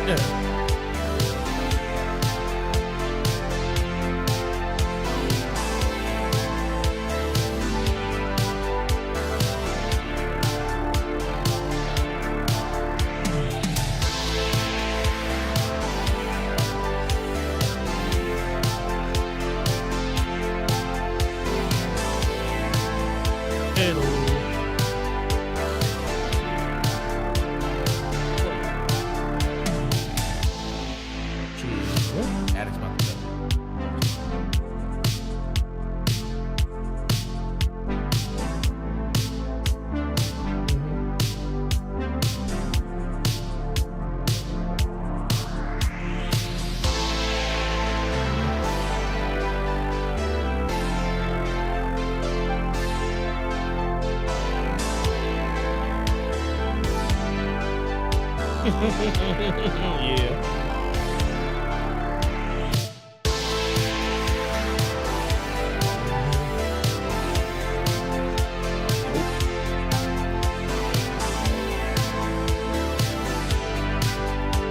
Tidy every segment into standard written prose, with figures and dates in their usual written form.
Yeah.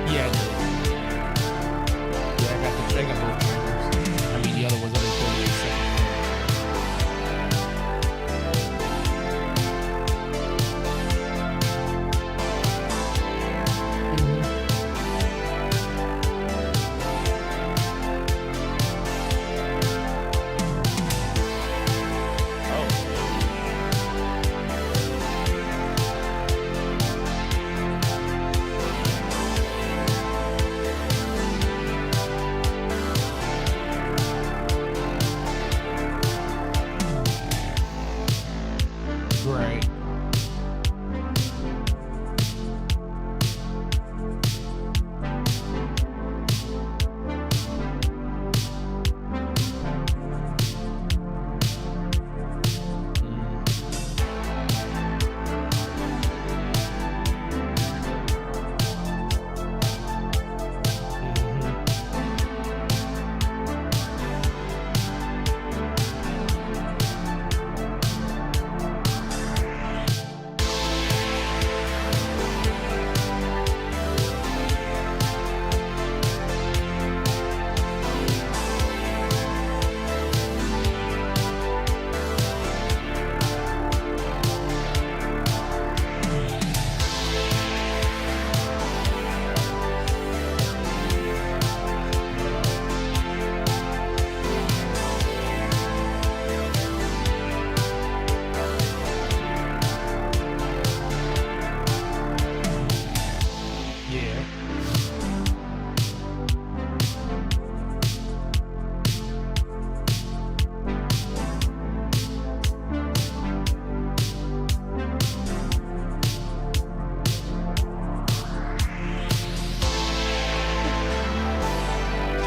Yeah, I did. Yeah, I got both cameras. I mean, the other one's only 38 seconds. Right.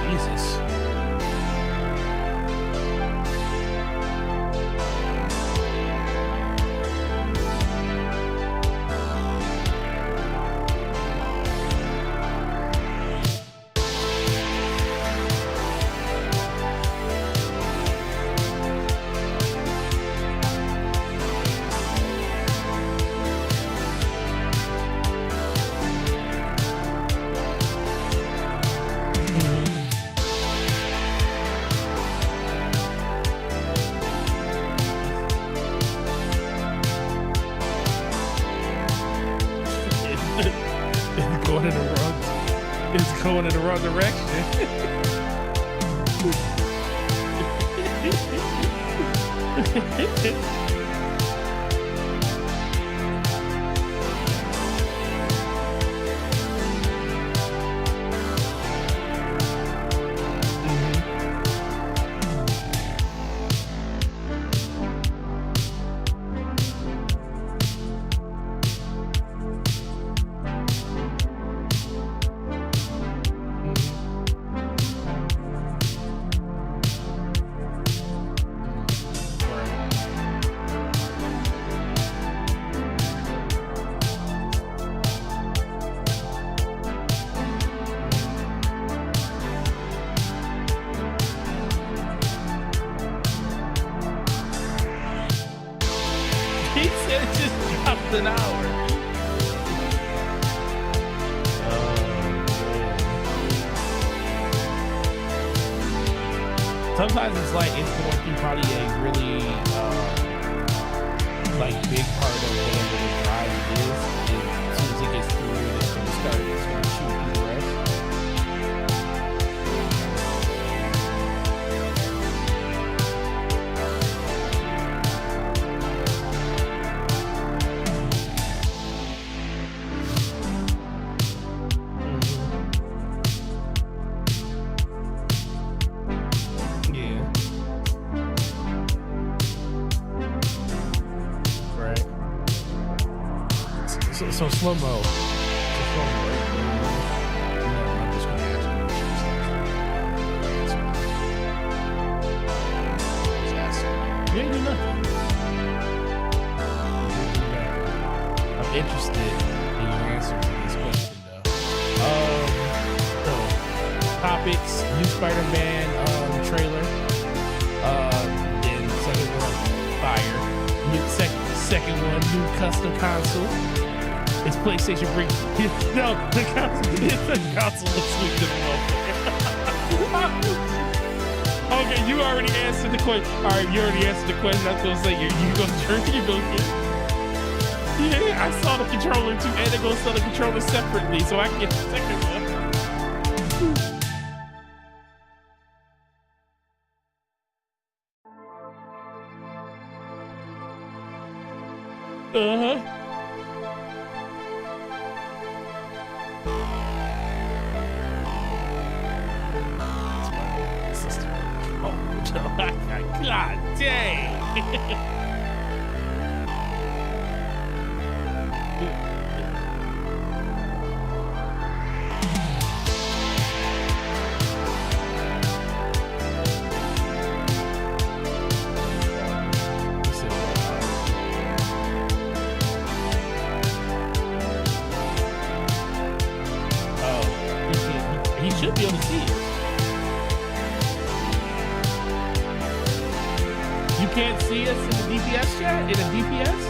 Jesus. It's going in the wrong direction. He said it just dropped an hour. Oh, man. sometimes it's like it's going through probably a really like big part of whatever the drive is. As soon as it gets through it, it's gonna start. It's gonna shoot through the rest. So slow-mo. You ain't do nothing. I'm interested in your answer to this question, though. So, topics, new Spider-Man trailer. Then second one, fire. Second one, new custom console. It's PlayStation bring no the console looks sweet to the Okay, you already answered the question. All right, you already answered the question. I was gonna say you gonna turn you gonna get. Yeah, I saw the controller too, and they're gonna sell the controller separately, so I can get the second one. God dang. He should be able to see it. You can't see us in the DPS chat? In the DPS?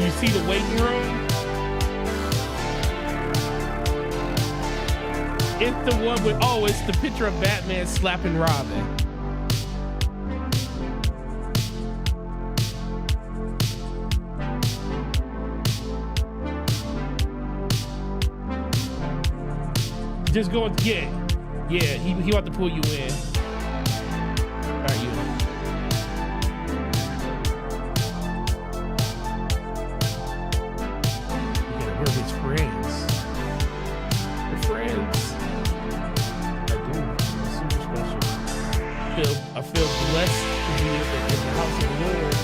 You see the waiting room? It's the one with, oh, it's the picture of Batman slapping Robin. Just go, yeah, he want to pull you in. All right, you. Yeah, we're his friends. We're friends. I do. It's super special. I feel blessed to be in the house of the Lord.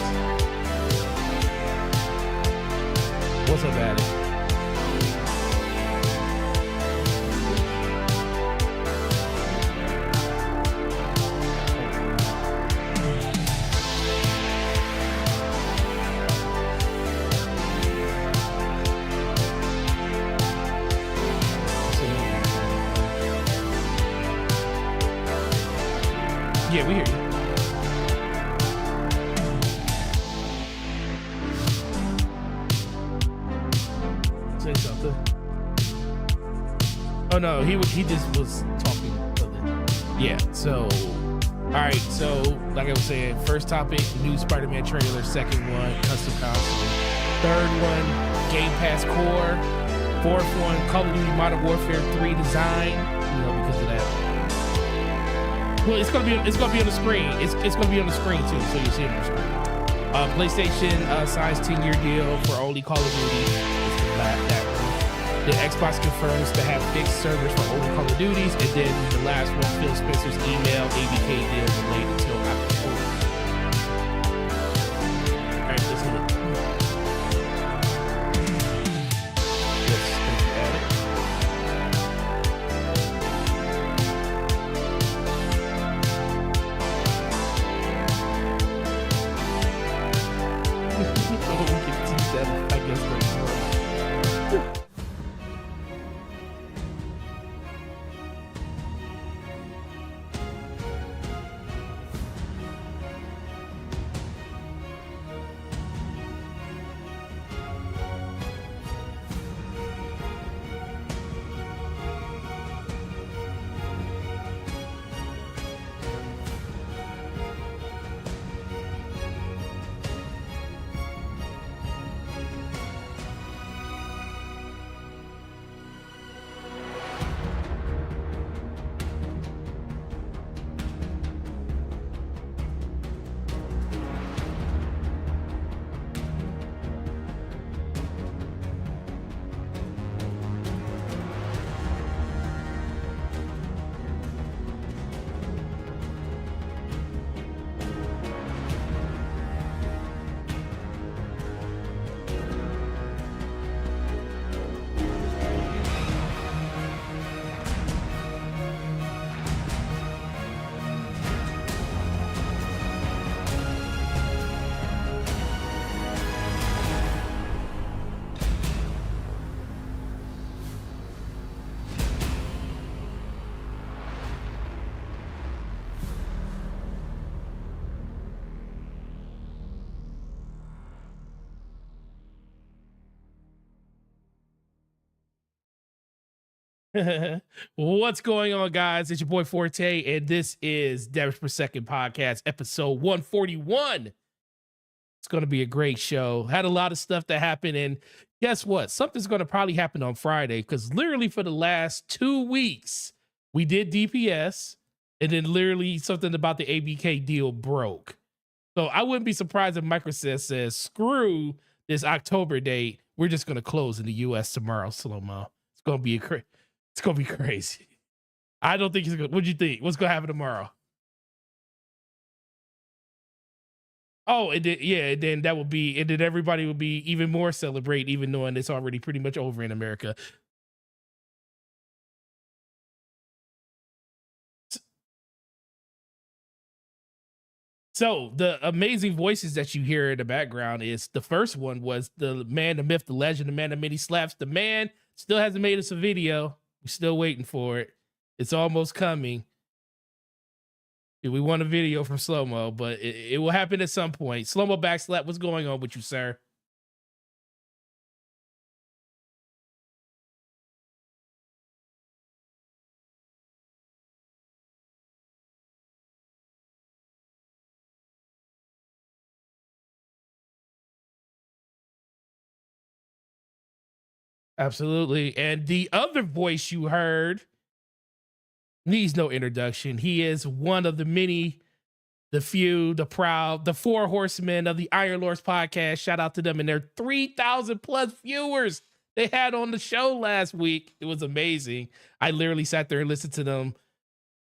What's up, Addy? Yeah, we hear you. Say something. Oh no, he just was talking. Yeah, so all right, so like I was saying, first topic, new Spider-Man trailer, second one, custom console, third one, Game Pass Core, fourth one, Call of Duty Modern Warfare 3 design, because of that. Well, it's gonna be on the screen. It's gonna be on the screen too, so you'll see it on the screen. PlayStation signs 10-year deal for only Call of Duty. That one. The Xbox confirms to have fixed servers for older Call of Duties, and then the last one, Phil Spencer's email ABK deal delayed until October. All right, let's hit it. Yes, thank you, Adam. I guess that's What's going on, guys? It's your boy Forte, and this is Damage Per Second Podcast, episode 141. It's going to be a great show. Had a lot of stuff that happened, and guess what? Something's going to probably happen on Friday, because literally for the last 2 weeks, we did DPS, and then literally something about the ABK deal broke. So I wouldn't be surprised if Microsoft says, screw this October date. We're just going to close in the US tomorrow, slow-mo. It's going to be it's gonna be crazy. I don't think it's gonna. What do you think? What's gonna happen tomorrow? Oh, and then, yeah, and then that would be, and then everybody would be even more celebrate, even knowing it's already pretty much over in America. So the amazing voices that you hear in the background is the first one was the man, the myth, the legend, the man of many slaps. The man still hasn't made us a video. We're still waiting for it. It's almost coming. We want a video from Slow-Mo, but it will happen at some point. Slow-Mo Backslap, what's going on with you, sir? Absolutely. And the other voice you heard needs no introduction. He is one of the many, the few, the proud, the four horsemen of the Iron Lords podcast. Shout out to them and their 3,000 plus viewers they had on the show last week. It was amazing. I literally sat there and listened to them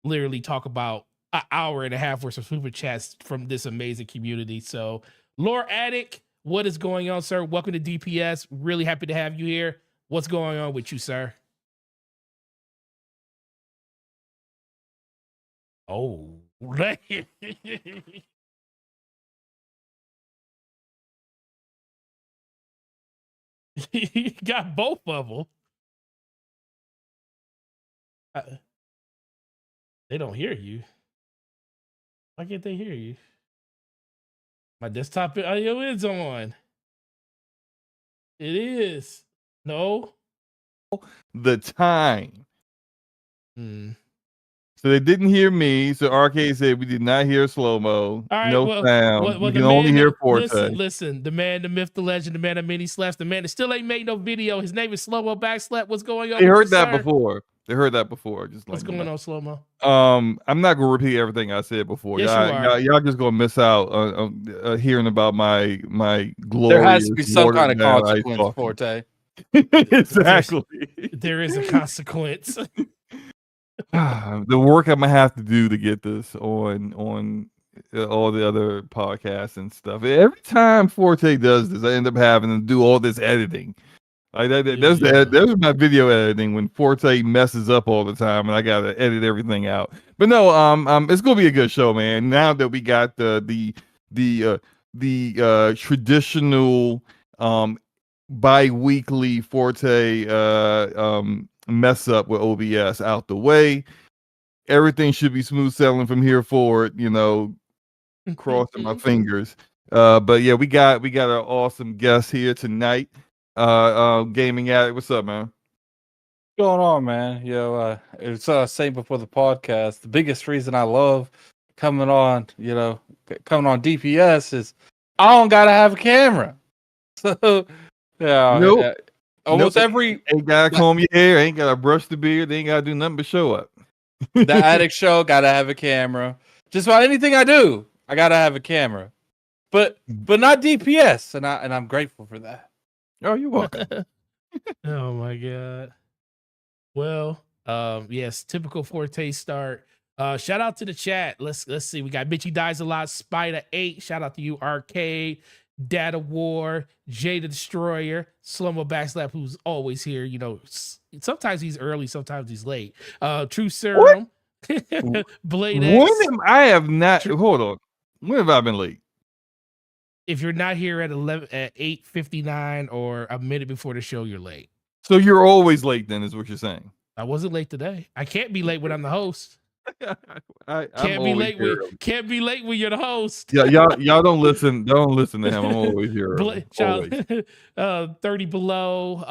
literally talk about an hour and a half worth of super chats from this amazing community. So, Lore Addict, what is going on, sir? Welcome to DPS. Really happy to have you here. What's going on with you, sir? Oh, you got both of them. They don't hear you. Why can't they hear you? My desktop audio is on. It is. No. The time. Hmm. So they didn't hear me. So Arcade said we did not hear Slow-Mo. All right, no sound. We can only hear Forte. Listen, the man, the myth, the legend, the man of many slaps, the man that still ain't made no video. His name is Slow-Mo Backslap. What's going on? They heard that before. They heard that before. Just what's going on, Slow-Mo? I'm not gonna repeat everything I said before. Yes, y'all just gonna miss out hearing about my glorious. There has to be some kind of consequence, Forte. Exactly. There is a consequence. The work I'm gonna have to do to get this on all the other podcasts and stuff. Every time Forte does this, I end up having to do all this editing. Like there's my video editing when Forte messes up all the time, and I gotta edit everything out. But no, it's gonna be a good show, man. Now that we got the traditional bi-weekly Forte mess up with OBS out the way, everything should be smooth sailing from here forward. Crossing my fingers. But yeah, we got an awesome guest here tonight. Gaming Addict, what's up, man? What's going on, man? It's saying before the podcast, the biggest reason I love coming on DPS is I don't gotta have a camera. So yeah, nope. Almost every ain't gotta comb your hair, ain't gotta brush the beard, they ain't gotta do nothing but show up. The Addict Show gotta have a camera. Just about anything I do, I gotta have a camera. But not DPS, and I'm grateful for that. Oh, you're welcome. Oh my god. Well, yes, typical Forte start. Shout out to the chat. Let's see. We got Bitchy Dies a Lot, Spider 8. Shout out to you, Arcade, Data War, Jay the Destroyer, Slow-Mo Backslap, who's always here. Sometimes he's early, sometimes he's late. True Serum, Blade X. I have not. Hold on. When have I been late? If you're not here at 8:59 or a minute before the show, you're late. So you're always late then, is what you're saying? I wasn't late today. I can't be late when I'm the host. I'm Can't be always late here. can't be late when you're the host. Yeah, y'all don't listen. Don't listen to him. I'm always here. Early. Shout Always. 30 below.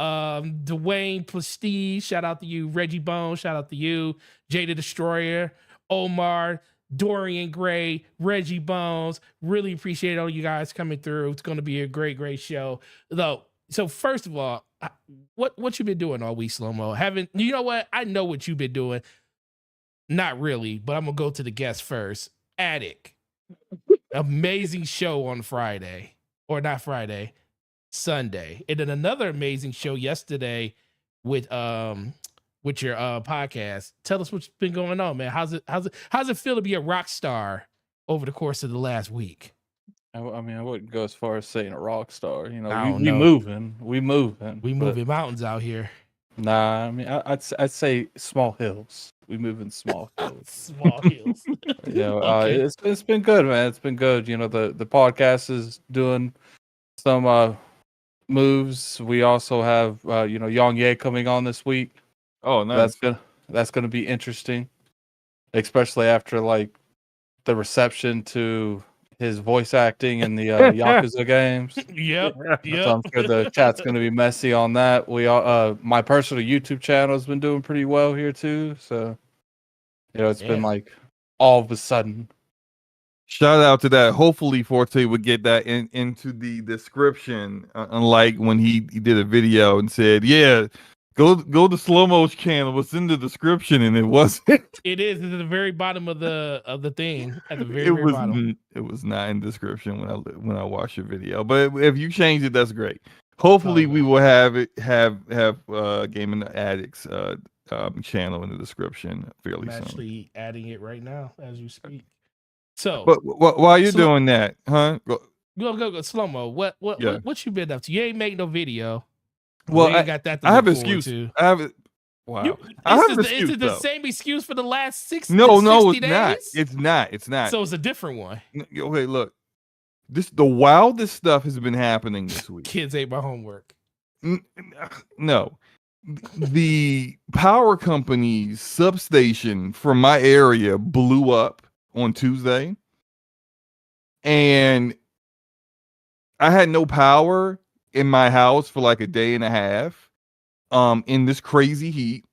Dwayne Prestige, shout out to you. Reggie Bone, shout out to you. Jada Destroyer, Omar, Dorian Gray, Reggie Bones. Really appreciate all you guys coming through. It's going to be a great show. Though, so first of all, what you been doing all week, Slow Mo? You know what? I know what you've been doing. Not really, but I'm gonna go to the guest first. Attic. Amazing show on Friday. Or not Friday, Sunday. And then another amazing show yesterday with your podcast. Tell us what's been going on, man. How's it feel to be a rock star over the course of the last week? I mean, I wouldn't go as far as saying a rock star. You know, I don't we know. moving. We moving mountains out here. Nah, I mean, I'd say small hills. We move in small hills. Small hills. You know, Okay. it's been good, man. It's been good. You know, the podcast is doing some moves. We also have Young Ye coming on this week. Oh, nice. That's gonna be interesting, especially after like the reception to his voice acting in the Yakuza games. Yep. So I'm sure the chat's going to be messy on that. We all, my personal YouTube channel has been doing pretty well here too. So, it's been like all of a sudden. Shout out to that. Hopefully, Forte would get that into the description, unlike when he did a video and said, "Yeah, go to Slow Mo's channel. What's in the description?" And it wasn't. It is. It's at the very bottom of the thing. At the very bottom. It was not in the description when I watched your video. But if you change it, that's great. Hopefully, we will have Gaming Addicts channel in the description fairly soon. I'm actually adding it right now as you speak. So, but while you're doing that, huh? Go slow mo. What you been up to? You ain't make no video. Well, I got that. I have an excuse. I have it. Wow. Is it the same excuse for the last 60 No, days? it's not. It's not. So it's a different one. Okay, look. The wildest stuff has been happening this week. Kids ate my homework. No. The power company's substation from my area blew up on Tuesday. And I had no power in my house for like a day and a half. In this crazy heat.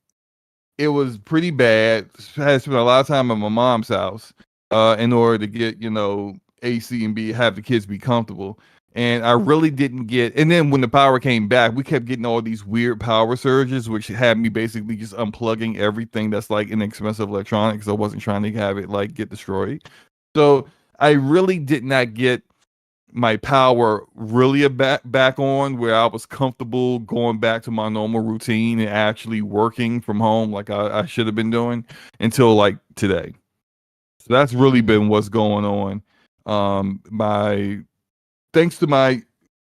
It was pretty bad. I had spent a lot of time at my mom's house in order to get, AC and have the kids be comfortable. And I really didn't get, and then when the power came back, we kept getting all these weird power surges, which had me basically just unplugging everything that's like inexpensive electronics. I wasn't trying to have it like get destroyed. So I really did not get my power really back on where I was comfortable going back to my normal routine and actually working from home like I should have been doing until like today. So that's really been what's going on. Thanks to my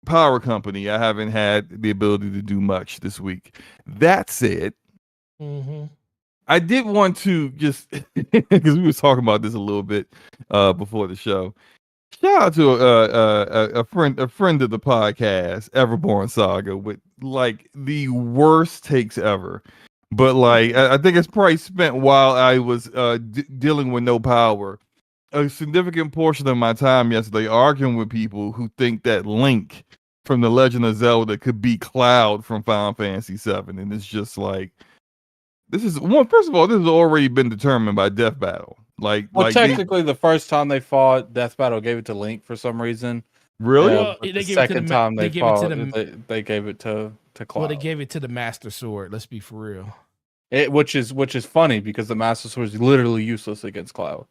power company, I haven't had the ability to do much this week. That said, I did want to just because we was talking about this a little bit before the show. Shout out to a friend of the podcast, Everborn Saga, with like the worst takes ever. But like, I think it's probably spent while I was dealing with no power. A significant portion of my time yesterday arguing with people who think that Link from The Legend of Zelda could be Cloud from Final Fantasy VII, and it's just like, this is one. First of all, this has already been determined by Death Battle. Technically, the first time they fought, Death Battle gave it to Link for some reason. Really? The second time they fought, they gave it to Cloud. Well, they gave it to the Master Sword. Let's be for real. Which is funny because the Master Sword is literally useless against Cloud.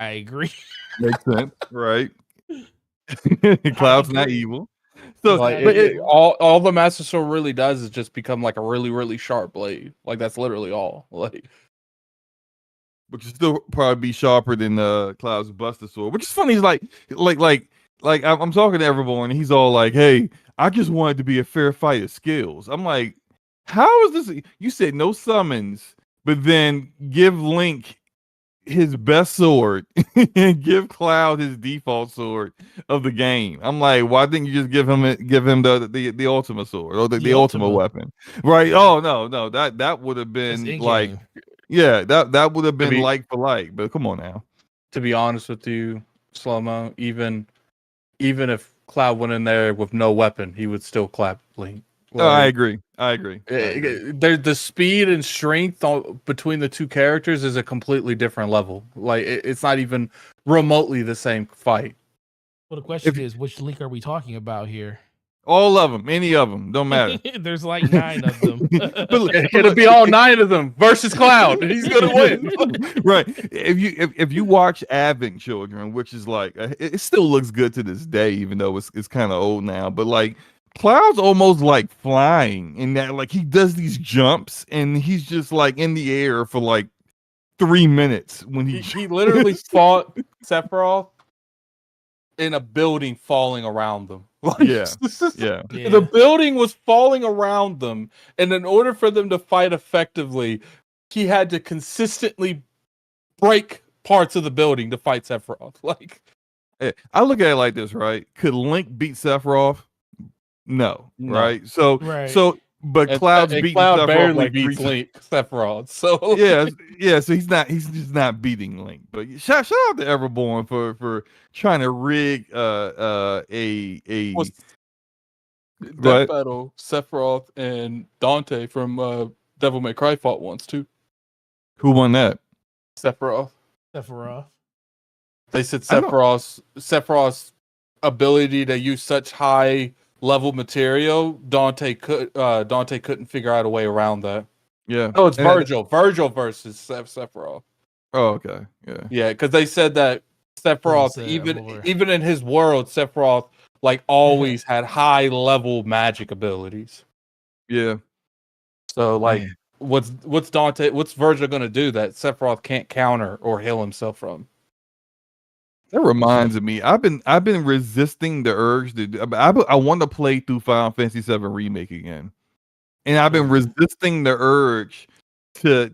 I agree. Makes sense, right? Cloud's not evil. So, all the Master Sword really does is just become like a really, really sharp blade. Like that's literally all. Like, which will still probably be sharper than Cloud's Buster Sword. Which is funny. He's like I'm talking to Everborn, and he's all like, "Hey, I just wanted to be a fair fight of skills." I'm like, "How is this? You said no summons, but then give Link his best sword and give Cloud his default sword of the game." I'm like, why didn't you just give him the ultimate sword or the ultimate weapon? Right? Oh no, that would have been like Yeah, that would have To been be like for like, but come on now. to be honest with you, Slow Mo, even if Cloud went in there with no weapon, he would still clap Link. Oh, I Like agree. I agree. I agree. the speed and strength between the two characters is a completely different level. Like it's not even remotely the same fight. Well, the question If is, which Link are we talking about here? all of them, any of them, don't matter. There's like 9 of them. But It'll be all 9 of them versus Cloud. He's gonna win. right. If you watch Advent Children, which is like it still looks good to this day, even though it's kind of old now. But like Cloud's almost like flying in that, like he does these jumps and he's just like in the air for like 3 minutes when He literally fought Sephiroth in a building falling around them. Like, Yeah. Yeah. Yeah. The building was falling around them, and in order for them to fight effectively, he had to consistently break parts of the building to fight Sephiroth. Like, I look at it like this, right? Could Link beat Sephiroth? No, No. right? So Right. but and Cloud's beating Cloud Sephiroth barely like 3 beats times. Link Sephiroth. So Yeah. So he's just not beating Link. But shout out to Everborn for trying to rig a was Go that ahead. battle Sephiroth and Dante from Devil May Cry fought once too. Who won that? Sephiroth. Sephiroth. They said I don't- Sephiroth's ability to use such high level material, Dante couldn't figure out a way around that. Yeah. No, it's And I- Virgil. Virgil versus Sephiroth. Oh, okay. Yeah. Yeah, because they said that Sephiroth, Said more. even in his world, Sephiroth like always had high level magic abilities. Yeah. So like, Man. what's Virgil gonna do that Sephiroth can't counter or heal himself from? That reminds me. I've been resisting the urge to. I want to play through Final Fantasy VII Remake again, and I've been resisting the urge to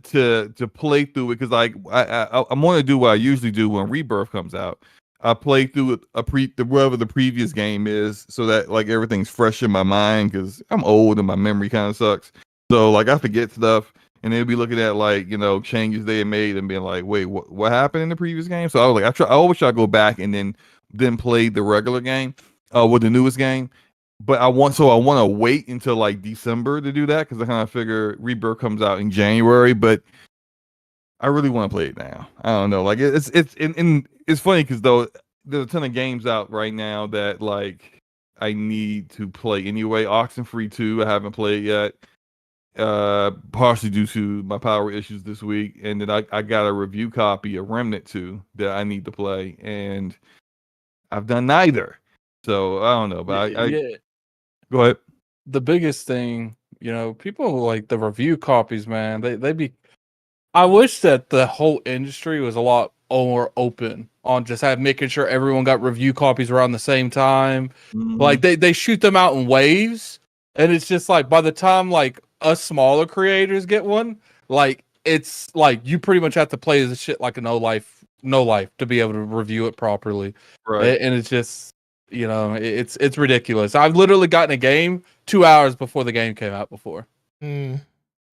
play through it because like I want to do what I usually do when Rebirth comes out. I play through whatever the previous game is, so that like everything's fresh in my mind because I'm old and my memory kind of sucks. So like I forget stuff. And they'll be looking at like changes they had made and being like, wait, what happened in the previous game? So I was like, I always try to go back and then play the regular game, with the newest game. But I want to wait until like December to do that because I kind of figure Rebirth comes out in January. But I really want to play it now. I don't know, like it's funny because though there's a ton of games out right now that like I need to play anyway. Oxenfree 2 I haven't played yet. Partially due to my power issues this week, and then I got a review copy of Remnant 2 that I need to play, and I've done neither. So I don't know, but I go ahead. The biggest thing, people like the review copies, man. They be. I wish that the whole industry was a lot more open on just making sure everyone got review copies around the same time. Mhm. Like they shoot them out in waves, and it's just like by the time like us smaller creators get one, like it's like you pretty much have to play the shit like a no life to be able to review it properly. Right. And it's just it's ridiculous. I've literally gotten a game 2 hours before the game came out before. Mm.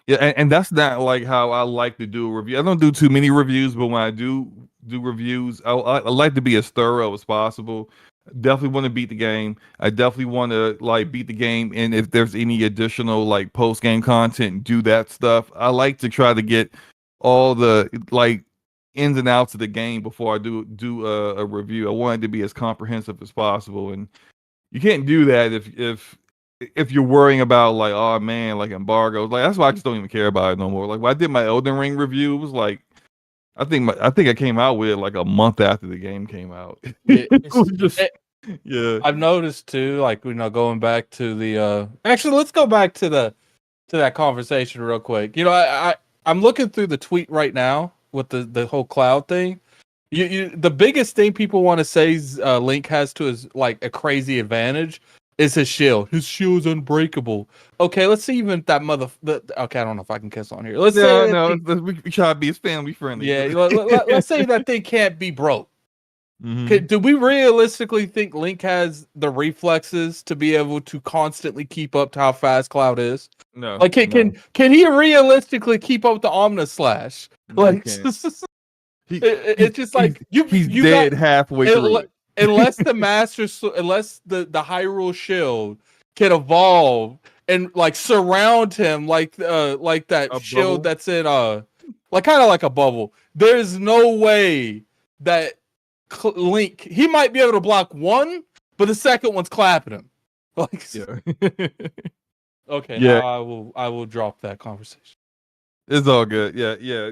Yeah, and that's not like how I like to do a review. I don't do too many reviews, but when I do reviews, I like to be as thorough as possible. Definitely want to beat the game. I definitely want to like beat the game, and if there's any additional like post game content, do that stuff. I like to try to get all the like ins and outs of the game before I do a review. I want it to be as comprehensive as possible, and you can't do that if you're worrying about like, oh man, like embargoes. Like that's why I just don't even care about it no more. Like when I did my Elden Ring review, it was like I think I came out with it like a month after the game came out. It was just, yeah. I've noticed too, like going back to the actually let's go back to that conversation real quick. I'm looking through the tweet right now with the whole cloud thing. The biggest thing people want to say Link has to his like a crazy advantage is his shield. His shield's unbreakable. Okay, let's see even if that okay, I don't know if I can kiss on here. Let's say we try to be as family friendly. Yeah, let's say that thing can't be broke. Mhm. Do we realistically think Link has the reflexes to be able to constantly keep up to how fast Cloud is? No, Like, no, can he realistically keep up with the Omni Slash? no, he Like, can't. it's just like He's you got dead halfway through it. unless unless the Hyrule Shield can evolve and like surround him like that A shield bubble. that's in like kind of like a bubble. There's no way that Link, he might be able to block one, but the second one's clapping him. Like, Yeah. okay, Yeah, now I will drop that conversation. it's all good. Yeah, yeah.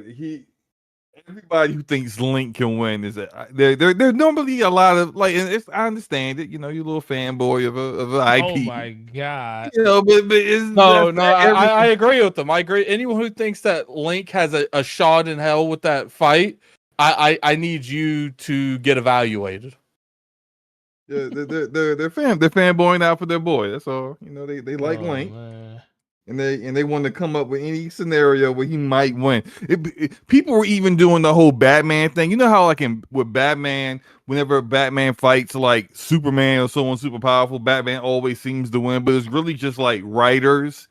Everybody who thinks Link can win is there's normally a lot of like, and it's, I understand it. You know, you're a little fanboy of an Oh IP. my god. You know, but it's No, that's no, every I agree with them. I agree. Anyone who thinks that Link has a shot in hell with that fight, I need you to get evaluated. yeah, they're fanboying out for their boy. That's all. You know, they like Oh Link. man. And they want to come up with any scenario where he might win. People were even doing the whole Batman thing. You know how like with Batman, whenever Batman fights like Superman or someone super powerful, Batman always seems to win. But it's really just like writers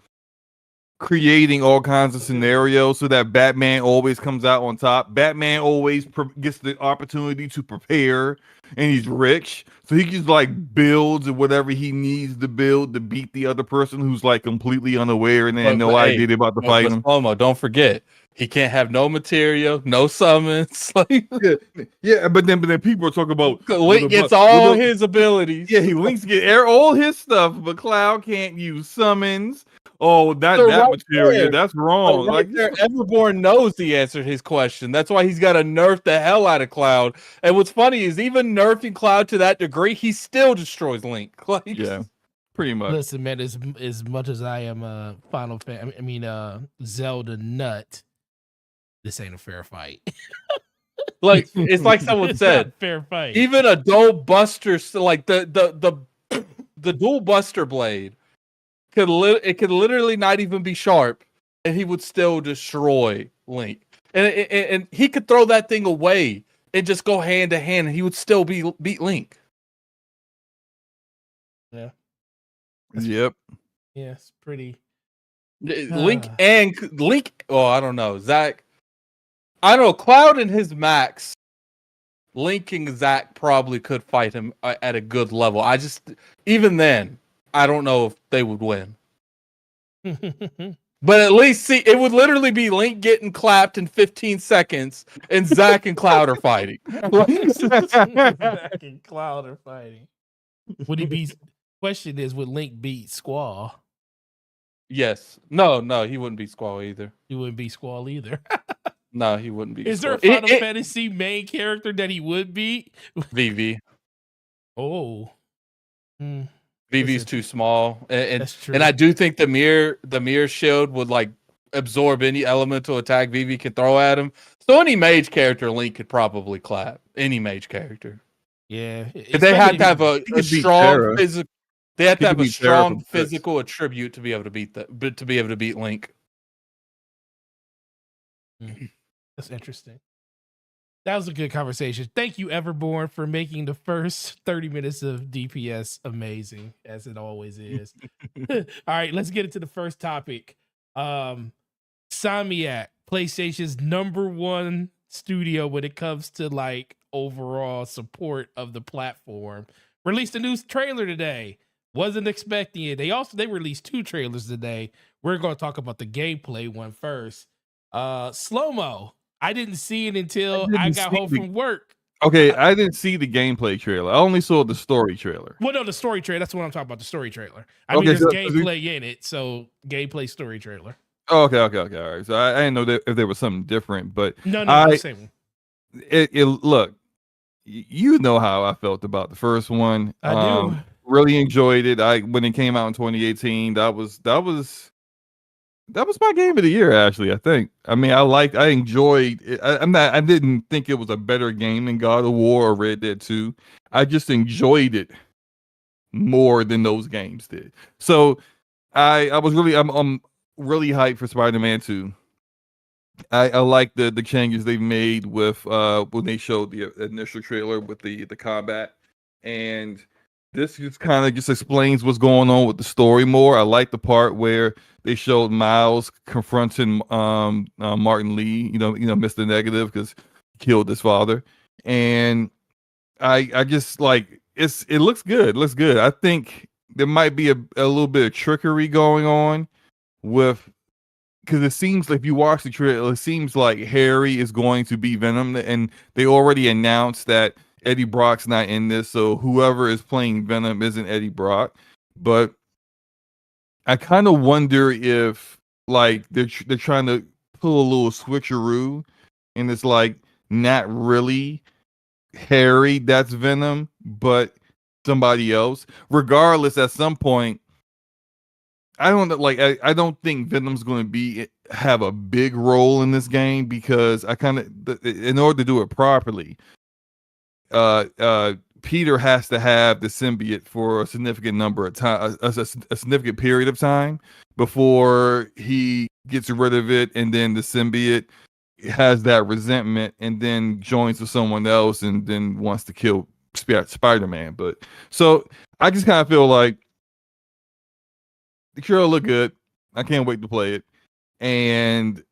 creating all kinds of scenarios so that Batman always comes out on top. Batman always gets the opportunity to prepare, and he's rich, so he just like builds whatever he needs to build to beat the other person who's like completely unaware and they had no Hey, idea about the but fighting. Slomo, don't forget, he can't have no material, no summons. Like, Yeah, yeah, but then people are talking about Link gets all his abilities. yeah, he links get all his stuff, but Cloud can't use summons. Oh, So that right material, there, that's wrong. right there, Everborn knows the answer to his question. That's why he's got to nerf the hell out of Cloud. And what's funny is even nerfing Cloud to that degree, he still destroys Link. Like, yeah, pretty much. Listen, man, as much as I am a Final fan, I mean Zelda nut, this ain't a fair fight. like it's like someone It's not a said, fair fight. even a dual buster, like the dual buster blade, it could literally not even be sharp, and he would still destroy Link. And he could throw that thing away and just go hand to hand, and he would still beat Link. Yeah. Yep. Yeah, it's pretty. Link. Oh, I don't know, Zach. I don't know. Cloud and his max. Link and Zach probably could fight him at a good level. Even then, I don't know if they would win. But at least see, it would literally be Link getting clapped in 15 seconds, and Zach and Cloud are fighting. Zach and Cloud are fighting. Would he be? Question is, would Link beat Squall? Yes. No, he wouldn't be Squall either. He wouldn't be Squall either. No, he wouldn't be. Is there a Squall. Final Fantasy main character that he would beat? Vivi. Oh. Vivi's too small, and That's true. and I do think the mirror shield would like absorb any elemental attack Vivi could throw at him. So any mage character Link could probably clap. Any mage character. Yeah. If they had to have a strong Terra. physical, they have to have a beat Terra strong from six. physical attribute to be able to beat that, to be able to beat Link. That's interesting. That was a good conversation. Thank you, Everborn, for making the first 30 minutes of DPS amazing, as it always is. All right, let's get into the first topic. Insomniac, PlayStation's #1 studio when it comes to like overall support of the platform, released a new trailer today. Wasn't expecting it. They released 2 trailers today. We're going to talk about the gameplay one first. Slow-mo. I didn't see it until I got home from work. Okay, I didn't see the gameplay trailer. I only saw the story trailer. Well, no, the story trailer. That's what I'm talking about. The story trailer. I Okay, mean, there's so- gameplay in it, so gameplay story trailer. Oh, okay. All right. So I didn't know that if there was something different, but No, I same. look, you know how I felt about the first one. I do. Really enjoyed it. When it came out in 2018, that was my game of the year. Actually, I think. I mean, I enjoyed it. I didn't think it was a better game than God of War or Red Dead 2. I just enjoyed it more than those games did. So I'm really hyped for Spider-Man 2. I like the changes they've made with when they showed the initial trailer with the combat, and this just kind of just explains what's going on with the story more. I like the part where they showed Miles confronting Martin Lee, Mr. Negative, because he killed his father, and I just like it looks good. It looks good. I think there might be a little bit of trickery going on with, because it seems like if you watch the trailer, it seems like Harry is going to be Venom, and they already announced that Eddie Brock's not in this, so whoever is playing Venom isn't Eddie Brock. But I kind of wonder if like they're trying to pull a little switcheroo, and it's like not really Harry that's Venom, but somebody else. Regardless, at some point, I don't know, like I don't think Venom's going to have a big role in this game, because I kind of, in order to do it properly, Peter has to have the symbiote for a significant number of time, a significant period of time before he gets rid of it, and then the symbiote has that resentment and then joins with someone else and then wants to kill Spider-Man. But so I just kind of feel like the trailer look good. I can't wait to play it. And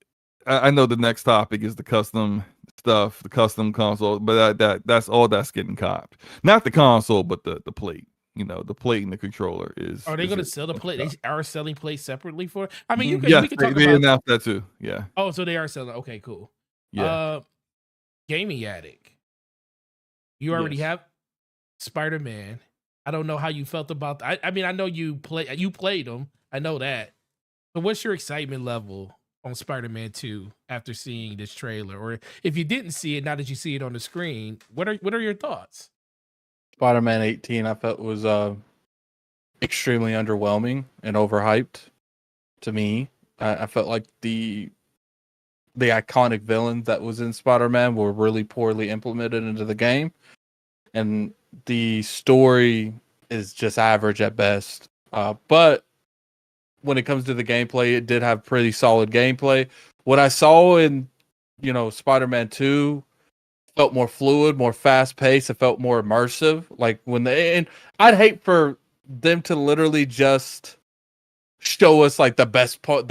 I know the next topic is the custom stuff, the custom console, but that's all that's getting copped. Not the console, but the plate. The plate and the controller is. Are they going to sell the plate? They are selling plates separately for. I mean, we can talk they about. Announced that too. Yeah. Oh, so they are selling. Okay, cool. Yeah. Gaming Addict. You already have Spider-Man. I don't know how you felt about. I mean, I know you played them. I know that. But what's your excitement level on Spider-Man 2 after seeing this trailer? Or if you didn't see it, now that you see it on the screen, what are your thoughts? Spider-Man 18, I felt was extremely underwhelming and overhyped to me. I felt like the iconic villains that was in Spider-Man were really poorly implemented into the game, and the story is just average at best. But when it comes to the gameplay, it did have pretty solid gameplay. What I saw in, Spider-Man 2 felt more fluid, more fast-paced. It felt more immersive. Like and I'd hate for them to literally just show us like the best part,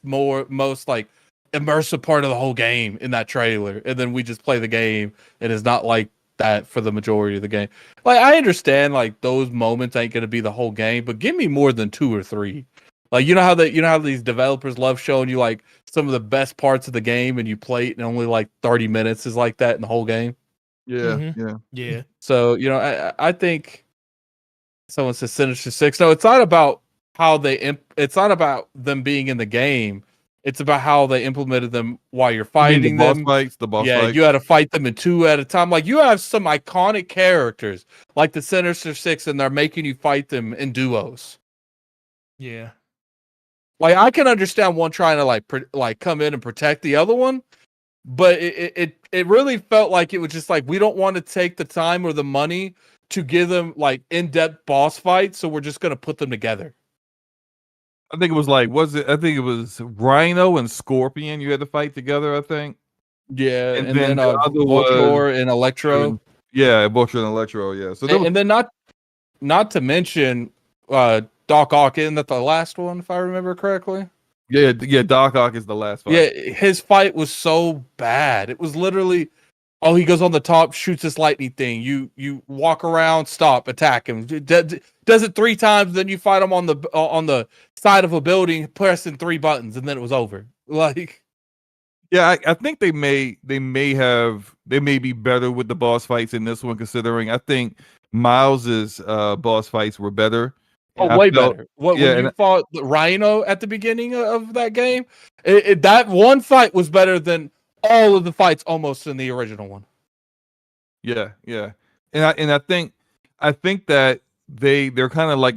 most like immersive part of the whole game in that trailer, and then we just play the game, and it's not like that for the majority of the game. Like, I understand like those moments ain't gonna be the whole game, but give me more than 2 or 3. Like, you know how these developers love showing you like some of the best parts of the game, and you play it and only like 30 minutes is like that in the whole game. Yeah. Yeah. So I think someone says Sinister Six. No, it's not about how it's not about them being in the game. It's about how they implemented them while you're fighting them. The boss fights. You had to fight them in 2 at a time. Like, you have some iconic characters, like the Sinister Six, and they're making you fight them in duos. Yeah. Like, I can understand one trying to like come in and protect the other one, but it really felt like it was just like, we don't want to take the time or the money to give them like in-depth boss fights, so we're just gonna put them together. I think it was I think it was Rhino and Scorpion you had to fight together, I think. Yeah, and then the other Vulture and Electro. Yeah, Vulture and Electro, yeah. So and then not to mention Doc Ock, isn't that the last one, if I remember correctly? Yeah, Doc Ock is the last fight. Yeah, his fight was so bad. It was literally, he goes on the top, shoots this lightning thing. You walk around, stop, attack him. Does it 3 times, then you fight him on the side of a building, pressing 3 buttons, and then it was over. Like, yeah, I think they may be better with the boss fights in this one, considering I think Miles's boss fights were better. Way better. When you fought the Rhino at the beginning of that game, that one fight was better than all of the fights almost in the original one. Yeah, and I think that they're kind of like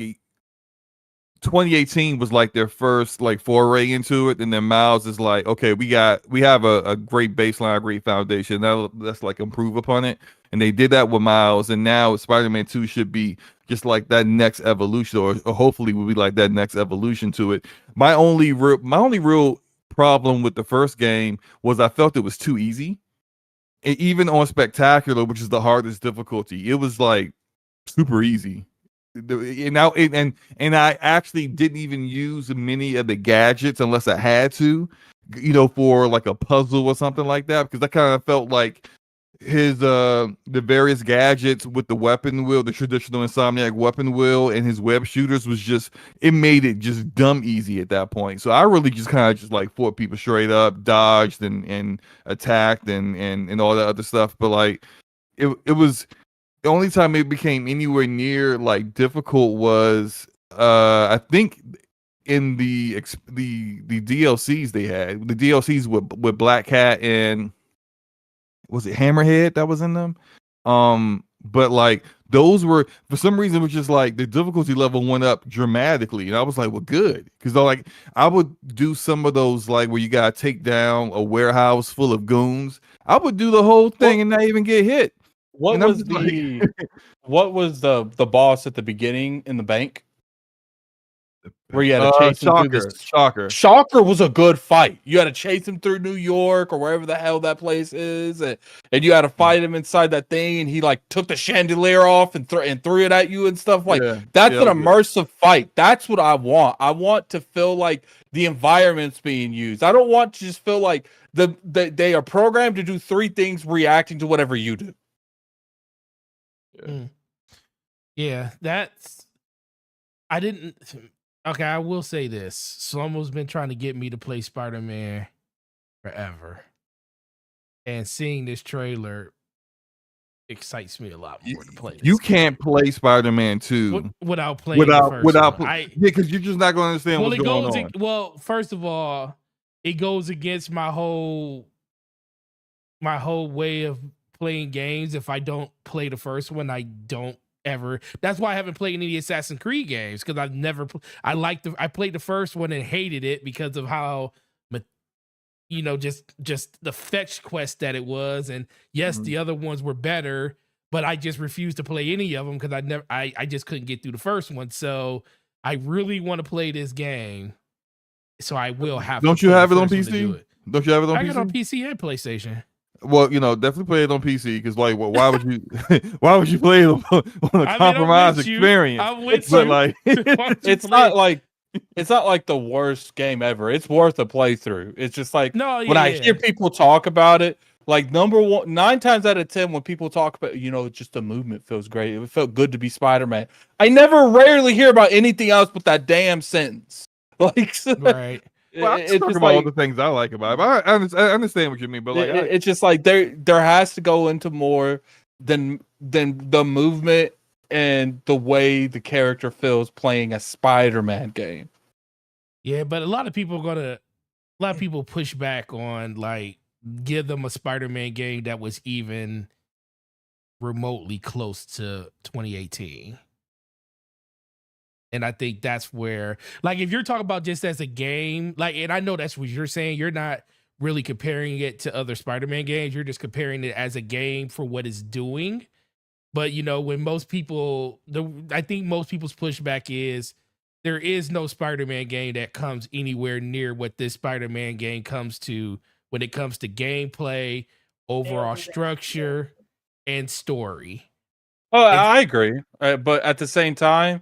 2018 was like their first like foray into it, and then Miles is like, okay, we have a great baseline, a great foundation. Let's like improve upon it, and they did that with Miles, and now Spider-Man 2 should be just like that next evolution, or hopefully will be like that next evolution to it. My only real problem with the first game was I felt it was too easy. Even on spectacular, which is the hardest difficulty, it was like super easy. And I actually didn't even use many of the gadgets unless I had to, for like a puzzle or something like that, because I kind of felt like his the various gadgets with the weapon wheel, the traditional Insomniac weapon wheel, and his web shooters was just, it made it just dumb easy at that point. So I really just kind of just like fought people straight up, dodged and attacked and all that other stuff. But like it was the only time it became anywhere near like difficult was I think in the DLCs they had, the DLCs with Black Cat and was it Hammerhead that was in them? But like those were, for some reason, it was just like the difficulty level went up dramatically, and I was like, well, good, because like I would do some of those like where you gotta take down a warehouse full of goons. I would do the whole thing and not even get hit. What was what was the boss at the beginning in the bank? Where you had to chase him through this Shocker was a good fight. You had to chase him through New York or wherever the hell that place is, and you had to fight him inside that thing, and he like took the chandelier off and threw it at you and stuff. Like that's an immersive fight. That's what I want. I want to feel like the environment's being used. I don't want to just feel like they are programmed to do 3 things reacting to whatever you do. Yeah, that's I didn't. Okay, I will say this. Slomo's been trying to get me to play Spider-Man forever. And seeing this trailer excites me a lot more to play this. You can't play Spider-Man 2 without playing because you're just not going to understand what's going on. Well, first of all, it goes against my whole way of playing games. If I don't play the first one, I don't ever. That's why I haven't played any Assassin's Creed games, because I've never. I played the first one and hated it because of how, just the fetch quest that it was. And yes, the other ones were better, but I just refused to play any of them because I just couldn't get through the first one. So I really want to play this game. So I will have. Don't you have it on PC? Don't you have it on PC? I got it on PC and PlayStation. Well, definitely play it on PC, because like, why would you play it on a compromised experience? I'm with but you. like, it's not like the worst game ever. It's worth a playthrough. It's just like when I hear people talk about it, like 9 times out of 10 when people talk about, just the movement feels great. It felt good to be Spider-Man. I rarely hear about anything else but that damn sentence. Like, right. Well, I'm talking about all the things I like about it. But I understand what you mean, but like, it's just like there has to go into more than the movement and the way the character feels playing a Spider-Man game. Yeah, but a lot of people push back on, like, give them a Spider-Man game that was even remotely close to 2018. And I think that's where, like, if you're talking about just as a game, like, and I know that's what you're saying, you're not really comparing it to other Spider-Man games. You're just comparing it as a game for what it's doing. But, when most people, I think most people's pushback is there is no Spider-Man game that comes anywhere near what this Spider-Man game comes to when it comes to gameplay, overall structure, and story. Oh, I agree. But at the same time,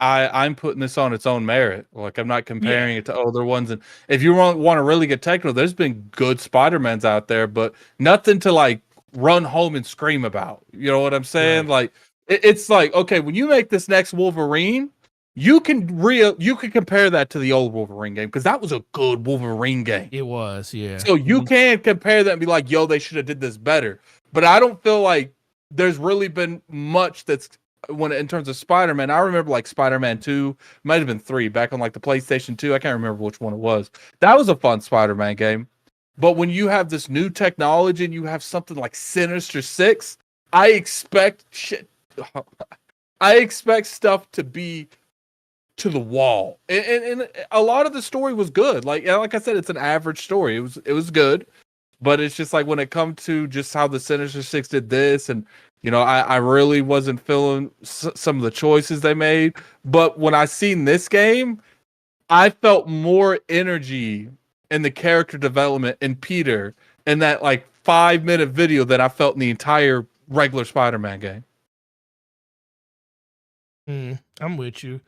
I'm putting this on its own merit. Like, I'm not comparing it to other ones. And if you want to really get technical, there's been good Spider-Mans out there, but nothing to like run home and scream about. You know what I'm saying? Right. Like, it's like, okay, when you make this next Wolverine, you can compare that to the old Wolverine game, because that was a good Wolverine game. It was, yeah. So you can compare that and be like, yo, they should have did this better. But I don't feel like there's really been much that's in terms of Spider-Man. I remember like Spider-Man 2, might have been 3 back on like the PlayStation 2. I can't remember which one it was. That was a fun Spider-Man game. But when you have this new technology and you have something like Sinister Six, I expect stuff to be to the wall. And a lot of the story was good. Like I said, it's an average story. It was good. But it's just like when it comes to just how the Sinister Six did this, and I really wasn't feeling some of the choices they made. But when I seen this game, I felt more energy and the character development in Peter in that like 5-minute video that I felt in the entire regular Spider-Man game. I'm with you.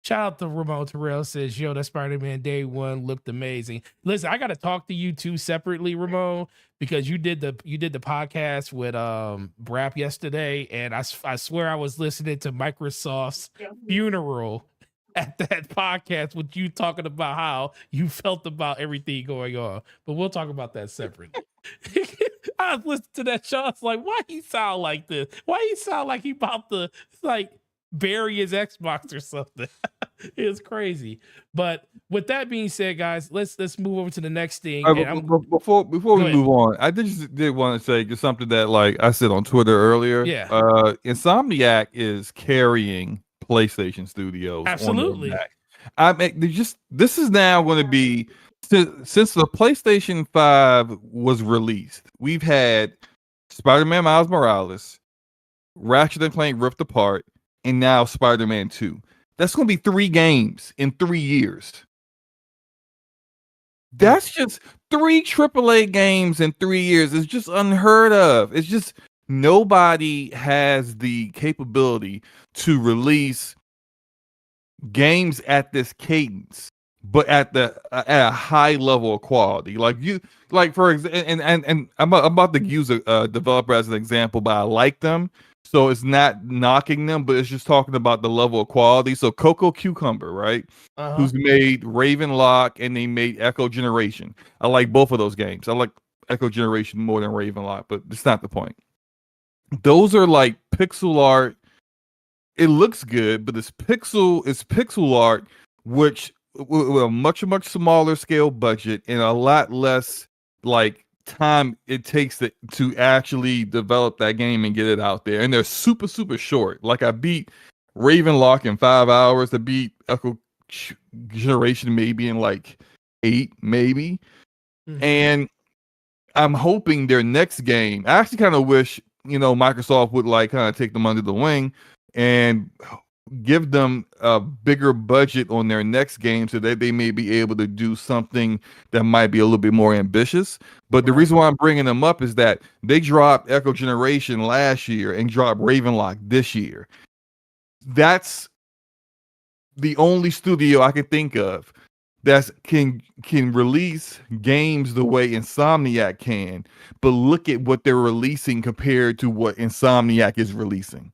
Shout out to Ramon Terrell says, yo, that Spider-Man Day One looked amazing. Listen, I gotta talk to you two separately, Ramon, because you did the podcast with Brap yesterday, and I swear I was listening to Microsoft's funeral at that podcast with you talking about how you felt about everything going on. But we'll talk about that separately. I was listening to that show. I was like, why he sound like this? Why he sound like he about to like bury his Xbox or something? It's crazy. But with that being said, guys, let's move over to the next thing. Before we move on, I just did want to say just something that like I said on Twitter earlier. Yeah. Insomniac is carrying PlayStation Studios. Absolutely. On I mean, this is now going to be since the PlayStation 5 was released. We've had Spider-Man Miles Morales, Ratchet and Clank Rift Apart, and now Spider-Man 2. That's going to be 3 games in 3 years. That's just 3 AAA games in 3 years. It's just unheard of. It's just nobody has the capability to release games at this cadence, but at a high level of quality. Like for example, and I'm about to use a developer as an example, but I like them. So it's not knocking them, but it's just talking about the level of quality. So Coco Cucumber, right? Who's made Ravenlock and they made Echo Generation. I like both of those games. I like Echo Generation more than Ravenlock, but it's not the point. Those are like pixel art. It looks good, but it's pixel art, which with a much smaller scale budget and a lot less like time it takes to actually develop that game and get it out there. And they're super short. Like I beat Ravenlock in 5 hours. I beat Echo Generation maybe in like 8 maybe. And I'm hoping their next game, I actually kind of wish Microsoft would like kind of take them under the wing and give them a bigger budget on their next game so that they may be able to do something that might be a little bit more ambitious. But the reason why I'm bringing them up is that they dropped Echo Generation last year and dropped Ravenlock this year. That's the only studio I can think of that can release games the way Insomniac can, but look at what they're releasing compared to what Insomniac is releasing.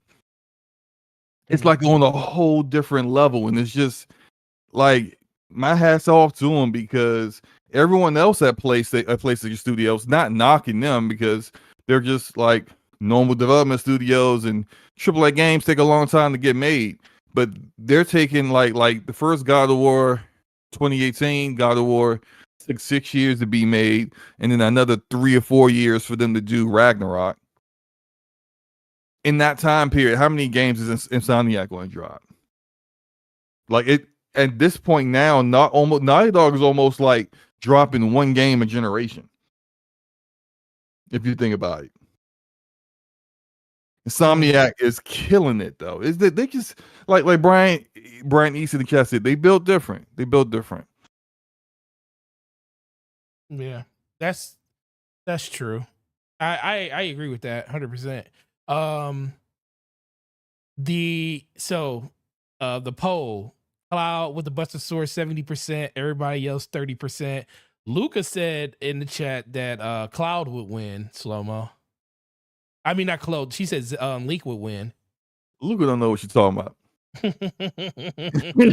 It's like on a whole different level, and it's just like my hat's off to them because everyone else at PlayStation Studios, not knocking them because they're just like normal development studios and AAA games take a long time to get made, but they're taking like the first God of War 2018, God of War took 6 years to be made, and then another 3 or 4 years for them to do Ragnarok. In that time period, how many games is Insomniac going to drop? Like it at this point now, Naughty Dog is almost like dropping 1 game a generation. If you think about it, Insomniac is killing it though. Is that they just like Brian Easton and said, they built different. Yeah, that's true. I agree with that 100%. The poll, Cloud with the Buster Sword 70%, everybody else 30%. Luca said in the chat that Cloud would win. Slow-mo. I mean, not Cloud. She says Link would win. Luca don't know what she's talking about.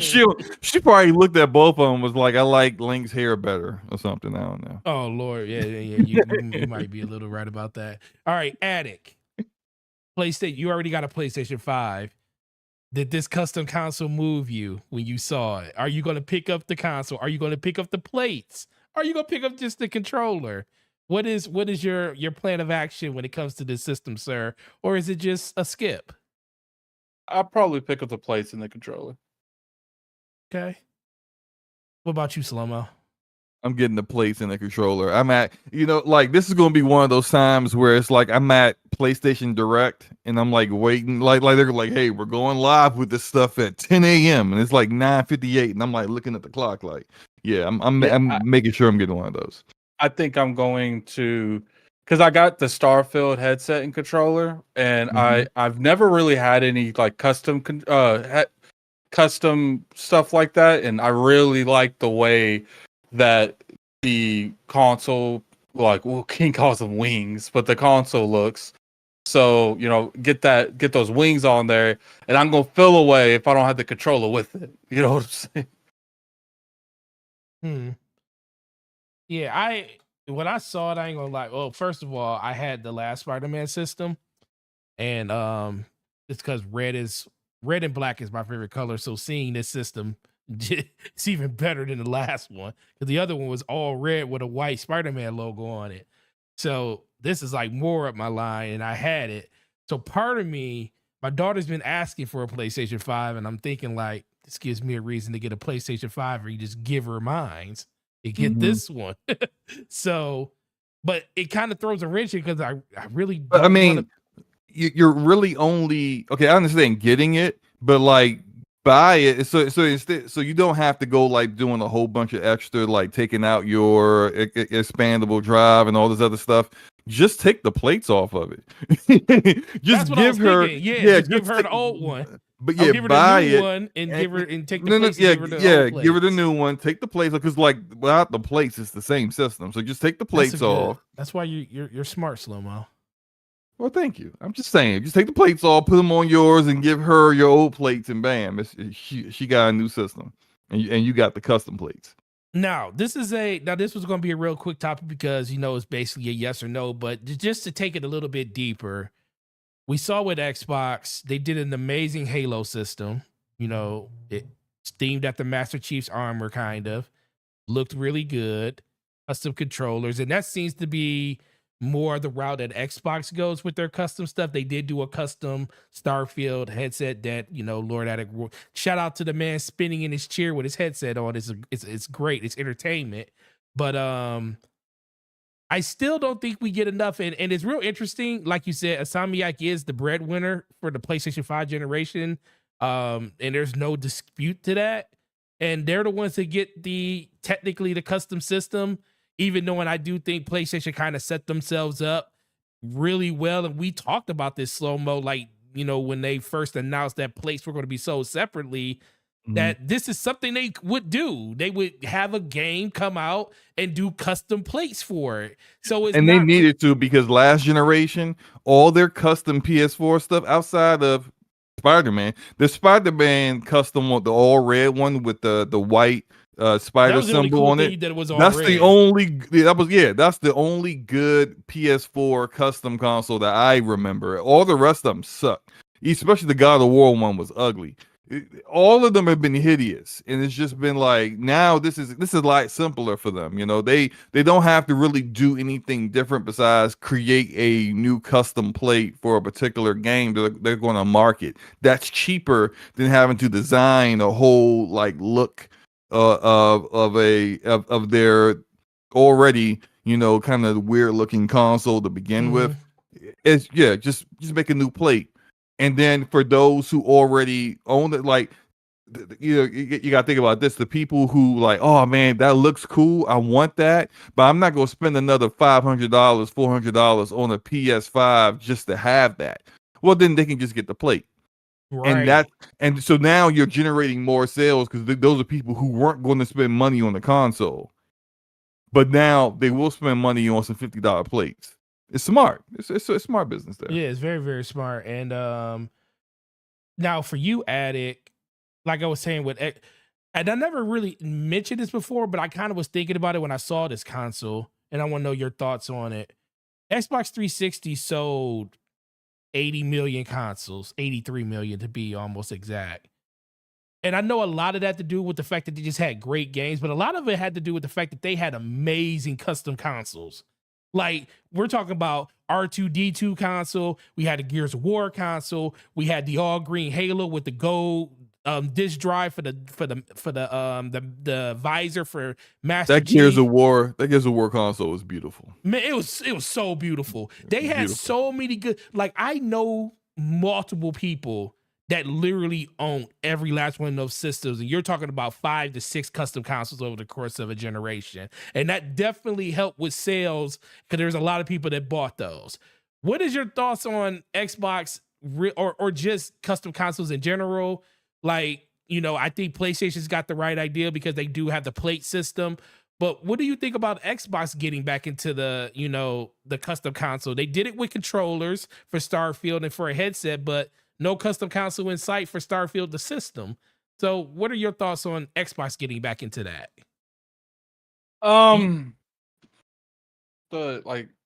she probably looked at both of them and was like, I like Link's hair better or something. I don't know. Oh Lord, yeah. You might be a little right about that. All right, Attic. PlayStation, you already got a PlayStation 5. Did this custom console move you when you saw it? Are you going to pick up the console? Are you going to pick up the plates? Are you going to pick up just the controller? What is your plan of action when it comes to this system, sir? Or is it just a skip? I'll probably pick up the plates and the controller. Okay. What about you, Slow-mo? I'm getting the plates and the controller. I'm at, this is going to be one of those times where it's like I'm at PlayStation Direct, and I'm like waiting, like they're like, hey, we're going live with this stuff at 10 a.m. and it's like 9:58, and I'm like looking at the clock, like, yeah, I'm making sure I'm getting one of those. I think I'm going to, because I got the Starfield headset and controller, and I've never really had any like custom custom stuff like that, and I really like the way that the console, like, well, King calls them wings, but the console looks. So, get those wings on there, and I'm gonna feel away if I don't have the controller with it. You know what I'm saying? Yeah, when I saw it, I ain't gonna lie. Well, first of all, I had the last Spider-Man system, and it's because red and black is my favorite color. So seeing this system, it's even better than the last one, because the other one was all red with a white Spider-Man logo on it. So this is like more up my line, and I had it. So part of me, my daughter's been asking for a PlayStation 5, and I'm thinking like, this gives me a reason to get a PlayStation 5, or you just give her mine and get this one. So, but it kind of throws a wrench in, because I really don't. I mean, you're really only okay. I understand getting it, but like buy it so instead, so you don't have to go like doing a whole bunch of extra, like taking out your expandable drive and all this other stuff. Just take the plates off of it. Just give her, just give her the old one. But yeah, give her buy the new it one and give her and take the no, plates. give her the new one. Take the plates, because like without the plates, it's the same system. So just take the plates off. That's why you're smart, Slow-Mo. Well, thank you. I'm just saying, just take the plates off, put them on yours, and give her your old plates, and bam, she got a new system, and you got the custom plates. Now this was going to be a real quick topic, because it's basically a yes or no, but just to take it a little bit deeper, we saw with Xbox, they did an amazing Halo system. It's themed after Master Chief's armor, kind of looked really good, custom controllers, and that seems to be more the route that Xbox goes with their custom stuff. They did do a custom Starfield headset that, Lord Attic, shout out to the man spinning in his chair with his headset on. It's great. It's entertainment. But I still don't think we get enough. And it's real interesting. Like you said, Insomniac is the breadwinner for the PlayStation 5 generation. And there's no dispute to that. And they're the ones that get technically the custom system, even though, and I do think PlayStation kind of set themselves up really well. And we talked about this, Slow-Mo, like, when they first announced that plates were going to be sold separately, that this is something they would do. They would have a game come out and do custom plates for it. So they needed to, because last generation, all their custom PS4 stuff outside of Spider-Man, the Spider-Man custom one, the all red one with the white spider symbol on it. That's the only good PS4 custom console that I remember. All the rest of them suck. Especially the God of War one was ugly. All of them have been hideous, and it's just been like, now this is a lot simpler for them. They don't have to really do anything different besides create a new custom plate for a particular game that they're going to market. That's cheaper than having to design a whole like look of their already kind of weird looking console to begin with. It's just make a new plate. And then for those who already own it, like, you got to think about this. The people who like, oh man, that looks cool, I want that, but I'm not going to spend another $500, $400 on a PS5 just to have that. Well, then they can just get the plate. Right. And so now you're generating more sales, because those are people who weren't going to spend money on the console, but now they will spend money on some $50 plates. It's smart. It's a smart business there. Yeah, it's very, very smart. And now for you, Attic, like I was saying and I never really mentioned this before, but I kind of was thinking about it when I saw this console, and I want to know your thoughts on it. Xbox 360 sold 80 million consoles, 83 million to be almost exact. And I know a lot of that to do with the fact that they just had great games, but a lot of it had to do with the fact that they had amazing custom consoles. Like, we're talking about R2-D2 console. We had a Gears of War console. We had the all green Halo with the gold disk drive for the visor for Master That Chief. Gears of War console was beautiful. Man, it was so beautiful. They had Beautiful. so many good. Like I know multiple people that literally own every last one of those systems, and you're talking about 5 to 6 custom consoles over the course of a generation, and that definitely helped with sales because there's a lot of people that bought those. What is your thoughts on Xbox or just custom consoles in general? Like, I think PlayStation's got the right idea because they do have the plate system. But what do you think about Xbox getting back into the, the custom console? They did it with controllers for Starfield and for a headset, but no custom console in sight for Starfield, the system. So what are your thoughts on Xbox getting back into that?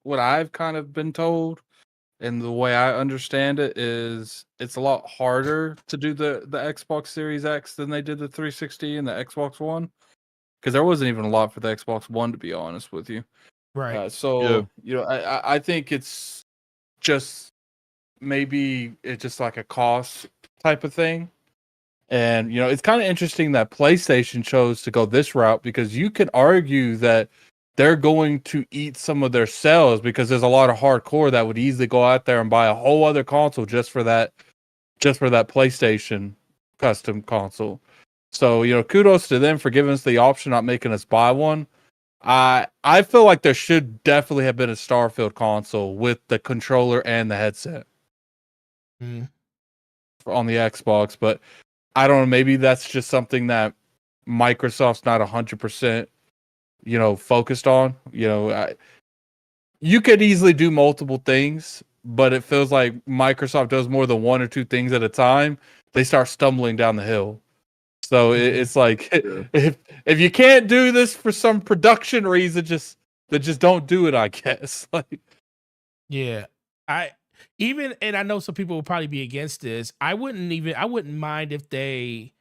What I've kind of been told and the way I understand it is it's a lot harder to do the Xbox Series X than they did the 360 and the Xbox One. Because there wasn't even a lot for the Xbox One, to be honest with you. Right. I think it's just maybe it's just like a cost type of thing. And, it's kind of interesting that PlayStation chose to go this route because you could argue that they're going to eat some of their sales because there's a lot of hardcore that would easily go out there and buy a whole other console just for that PlayStation custom console. So, kudos to them for giving us the option, not making us buy one. I feel like there should definitely have been a Starfield console with the controller and the headset on the Xbox, but I don't know. Maybe that's just something that Microsoft's not 100%, focused on. You could easily do multiple things, but it feels like Microsoft does more than one or two things at a time. They start stumbling down the hill. So it's like if you can't do this for some production reason, just don't do it, I guess. Yeah. And I know some people will probably be against this. I wouldn't mind if they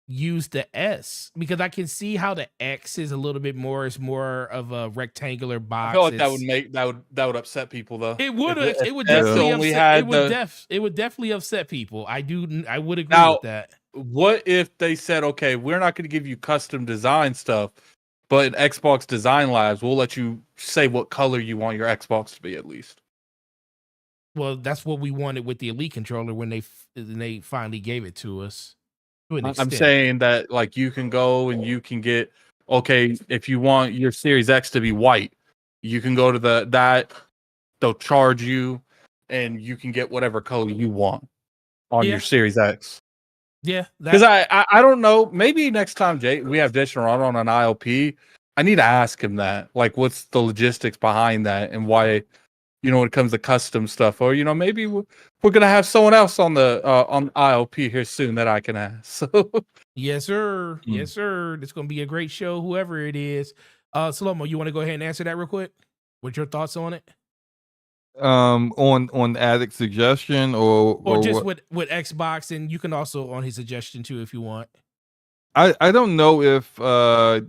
use the S because I can see how the X is a little bit more. It's more of a rectangular box. I feel like that would upset people though. It would definitely upset people. I would agree with that. What if they said, okay, we're not going to give you custom design stuff, but in Xbox Design Labs, we'll let you say what color you want your Xbox to be at least. Well, that's what we wanted with the Elite controller when they finally gave it to us. I'm saying that like you can go and you can get, okay, if you want your Series X to be white, you can go to they'll charge you and you can get whatever color you want on your Series X. Yeah, because I don't know. Maybe next time we have Jason Ronald on an ILP, I need to ask him that. Like, what's the logistics behind that, and why, when it comes to custom stuff, or maybe we're gonna have someone else on the on ILP here soon that I can ask. So, yes, sir. Yes, sir. It's gonna be a great show, whoever it is. Slomo, you want to go ahead and answer that real quick? What's your thoughts on it? On Addict's suggestion or just with Xbox, and you can also on his suggestion too if you want. I don't know if I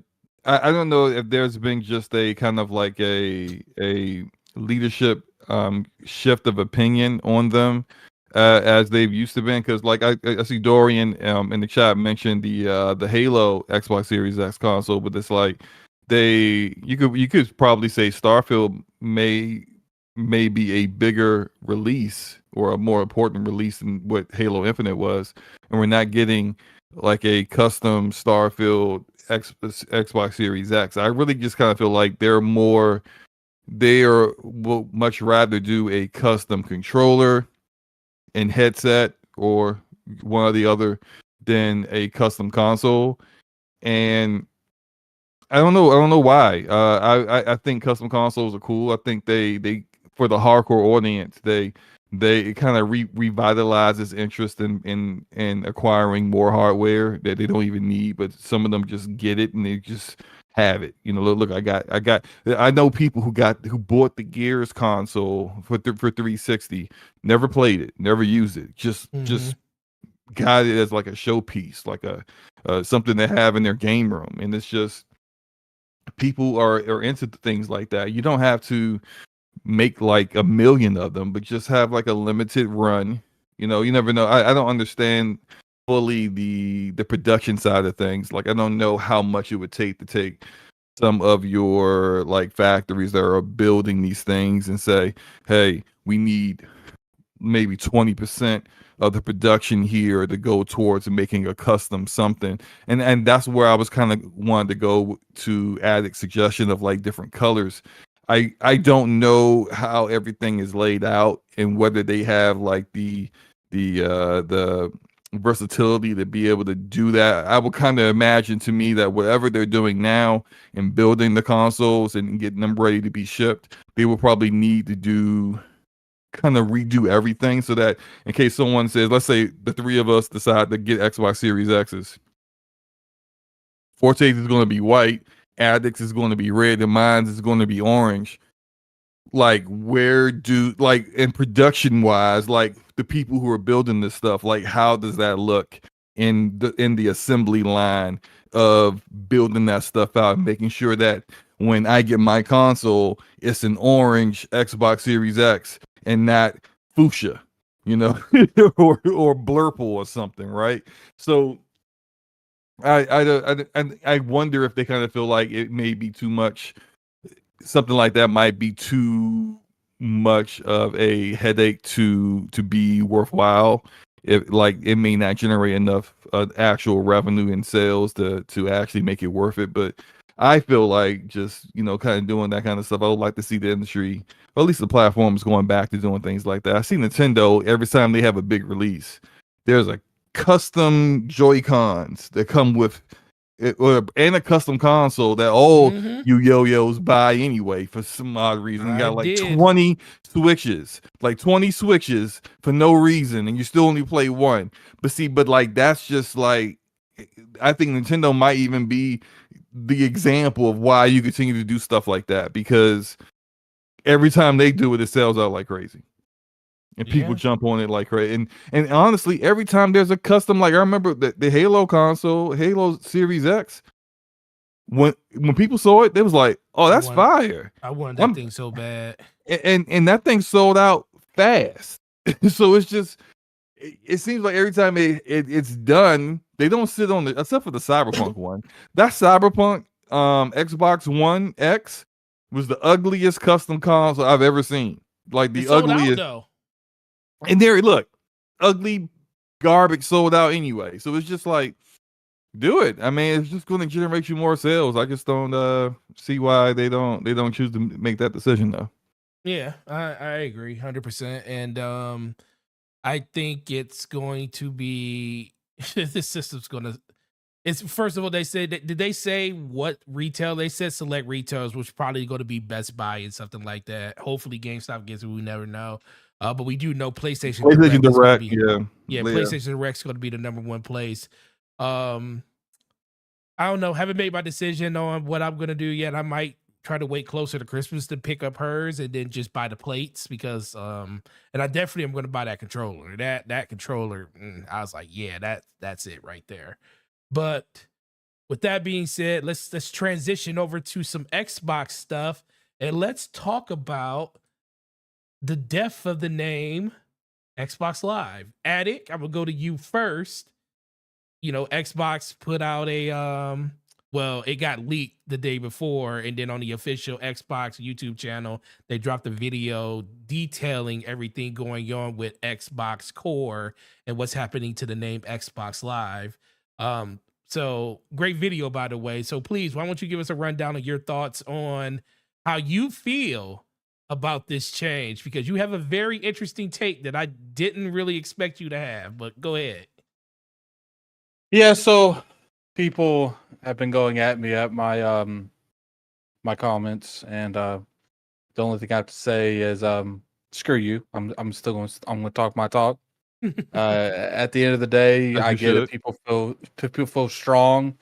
don't know if there's been just a kind of like a leadership shift of opinion on them as they've used to been, because like I see Dorian in the chat mentioned the Halo Xbox Series X console, but it's like you could probably say Starfield may be a bigger release or a more important release than what Halo Infinite was, and we're not getting like a custom Starfield Xbox Series X. I really just kind of feel like will much rather do a custom controller and headset or one or the other than a custom console. And I don't know why. I think custom consoles are cool. I think they for the hardcore audience, they kind of revitalizes interest in acquiring more hardware that they don't even need, but some of them just get it and they just have it. Look, I know people who bought the Gears console for 360, never played it, never used it, just got it as like a showpiece, like a something they have in their game room, and it's just people are into things like that. You don't have to make like 1 million of them, but just have like a limited run. You never know. I don't understand fully the production side of things. Like, I don't know how much it would take to take some of your like factories that are building these things and say, hey, we need maybe 20% of the production here to go towards making a custom something. And that's where I was kind of wanted to go to Addict's suggestion of like different colors. I don't know how everything is laid out and whether they have like the versatility to be able to do that. I would kind of imagine to me that whatever they're doing now in building the consoles and getting them ready to be shipped, they will probably need to do kind of redo everything so that in case someone says, let's say the three of us decide to get Xbox Series X's, Forte's is going to be white, Addicts is going to be red, and mine's is going to be orange. Like, where do, like, in production wise, like the people who are building this stuff, like how does that look in the assembly line of building that stuff out and making sure that when I get my console, it's an orange Xbox Series X and not fuchsia, you know, or blurple or something, right? So I wonder if they kind of feel like it may be too much. Something like that might be too much of a headache to be worthwhile. If like it may not generate enough actual revenue and sales to actually make it worth it. But I feel like just, you know, kind of doing that kind of stuff, I would like to see the industry, or at least the platforms, going back to doing things like that. I see Nintendo every time they have a big release, there's a custom Joy-Cons that come with it, and a custom console that all you yo-yos buy anyway for some odd reason. You got like 20 switches, like 20 switches for no reason, and you still only play one. But see, but like that's just like, I think Nintendo might even be the example of why you continue to do stuff like that, because every time they do it, it sells out like crazy. And people jump on it like crazy. And honestly, every time there's a custom, like I remember the Halo console, Halo Series X, when people saw it, they was like, "Oh, that's fire!" I wanted that thing so bad, and that thing sold out fast. So it's just, it seems like every time it's done, they don't sit on the, except for the Cyberpunk one. That Cyberpunk Xbox One X was the ugliest custom console I've ever seen. Like the ugliest. Though. And there, look, ugly garbage sold out anyway. So it's just like, do it. I mean, it's just going to generate you more sales. I just don't see why they don't choose to make that decision though. Yeah, I agree 100%. And I think it's going to be this system's going to. It's, first of all, they said, did they say what retail? They said select retailers, which probably going to be Best Buy and something like that. Hopefully GameStop gets it. We never know. But we do know PlayStation Direct, PlayStation Direct's going to be the number one place. I don't know. Haven't made my decision on what I'm going to do yet. I might try to wait closer to Christmas to pick up hers and then just buy the plates because, and I definitely am going to buy that controller. That controller, I was like, yeah, that's it right there. But with that being said, let's transition over to some Xbox stuff and let's talk about the death of the name Xbox Live. Addict, I'm gonna go to you first. You know, Xbox put out a well, it got leaked the day before, and then on the official Xbox YouTube channel, they dropped a video detailing everything going on with Xbox Core and what's happening to the name Xbox Live. So great video, by the way. So please, why don't you give us a rundown of your thoughts on how you feel about this change, because you have a very interesting take that I didn't really expect you to have, but go ahead. Yeah, so people have been going at me at my my comments, and the only thing I have to say is screw you. I'm gonna talk my talk. At the end of the day, I get it. People feel strong.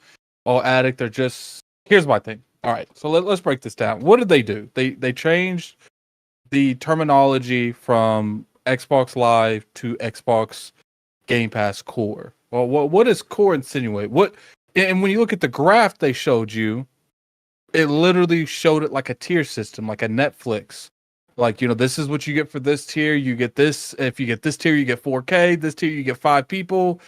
All Addict, they're just, here's my thing. All right, so let's break this down. What did they do? They changed the terminology from Xbox Live to Xbox Game Pass Core. Well, what does Core insinuate? And when you look at the graph they showed you, it literally showed it like a tier system, like a Netflix. Like, you know, this is what you get for this tier. You get this. If you get this tier, you get 4K. This tier, you get 5 people.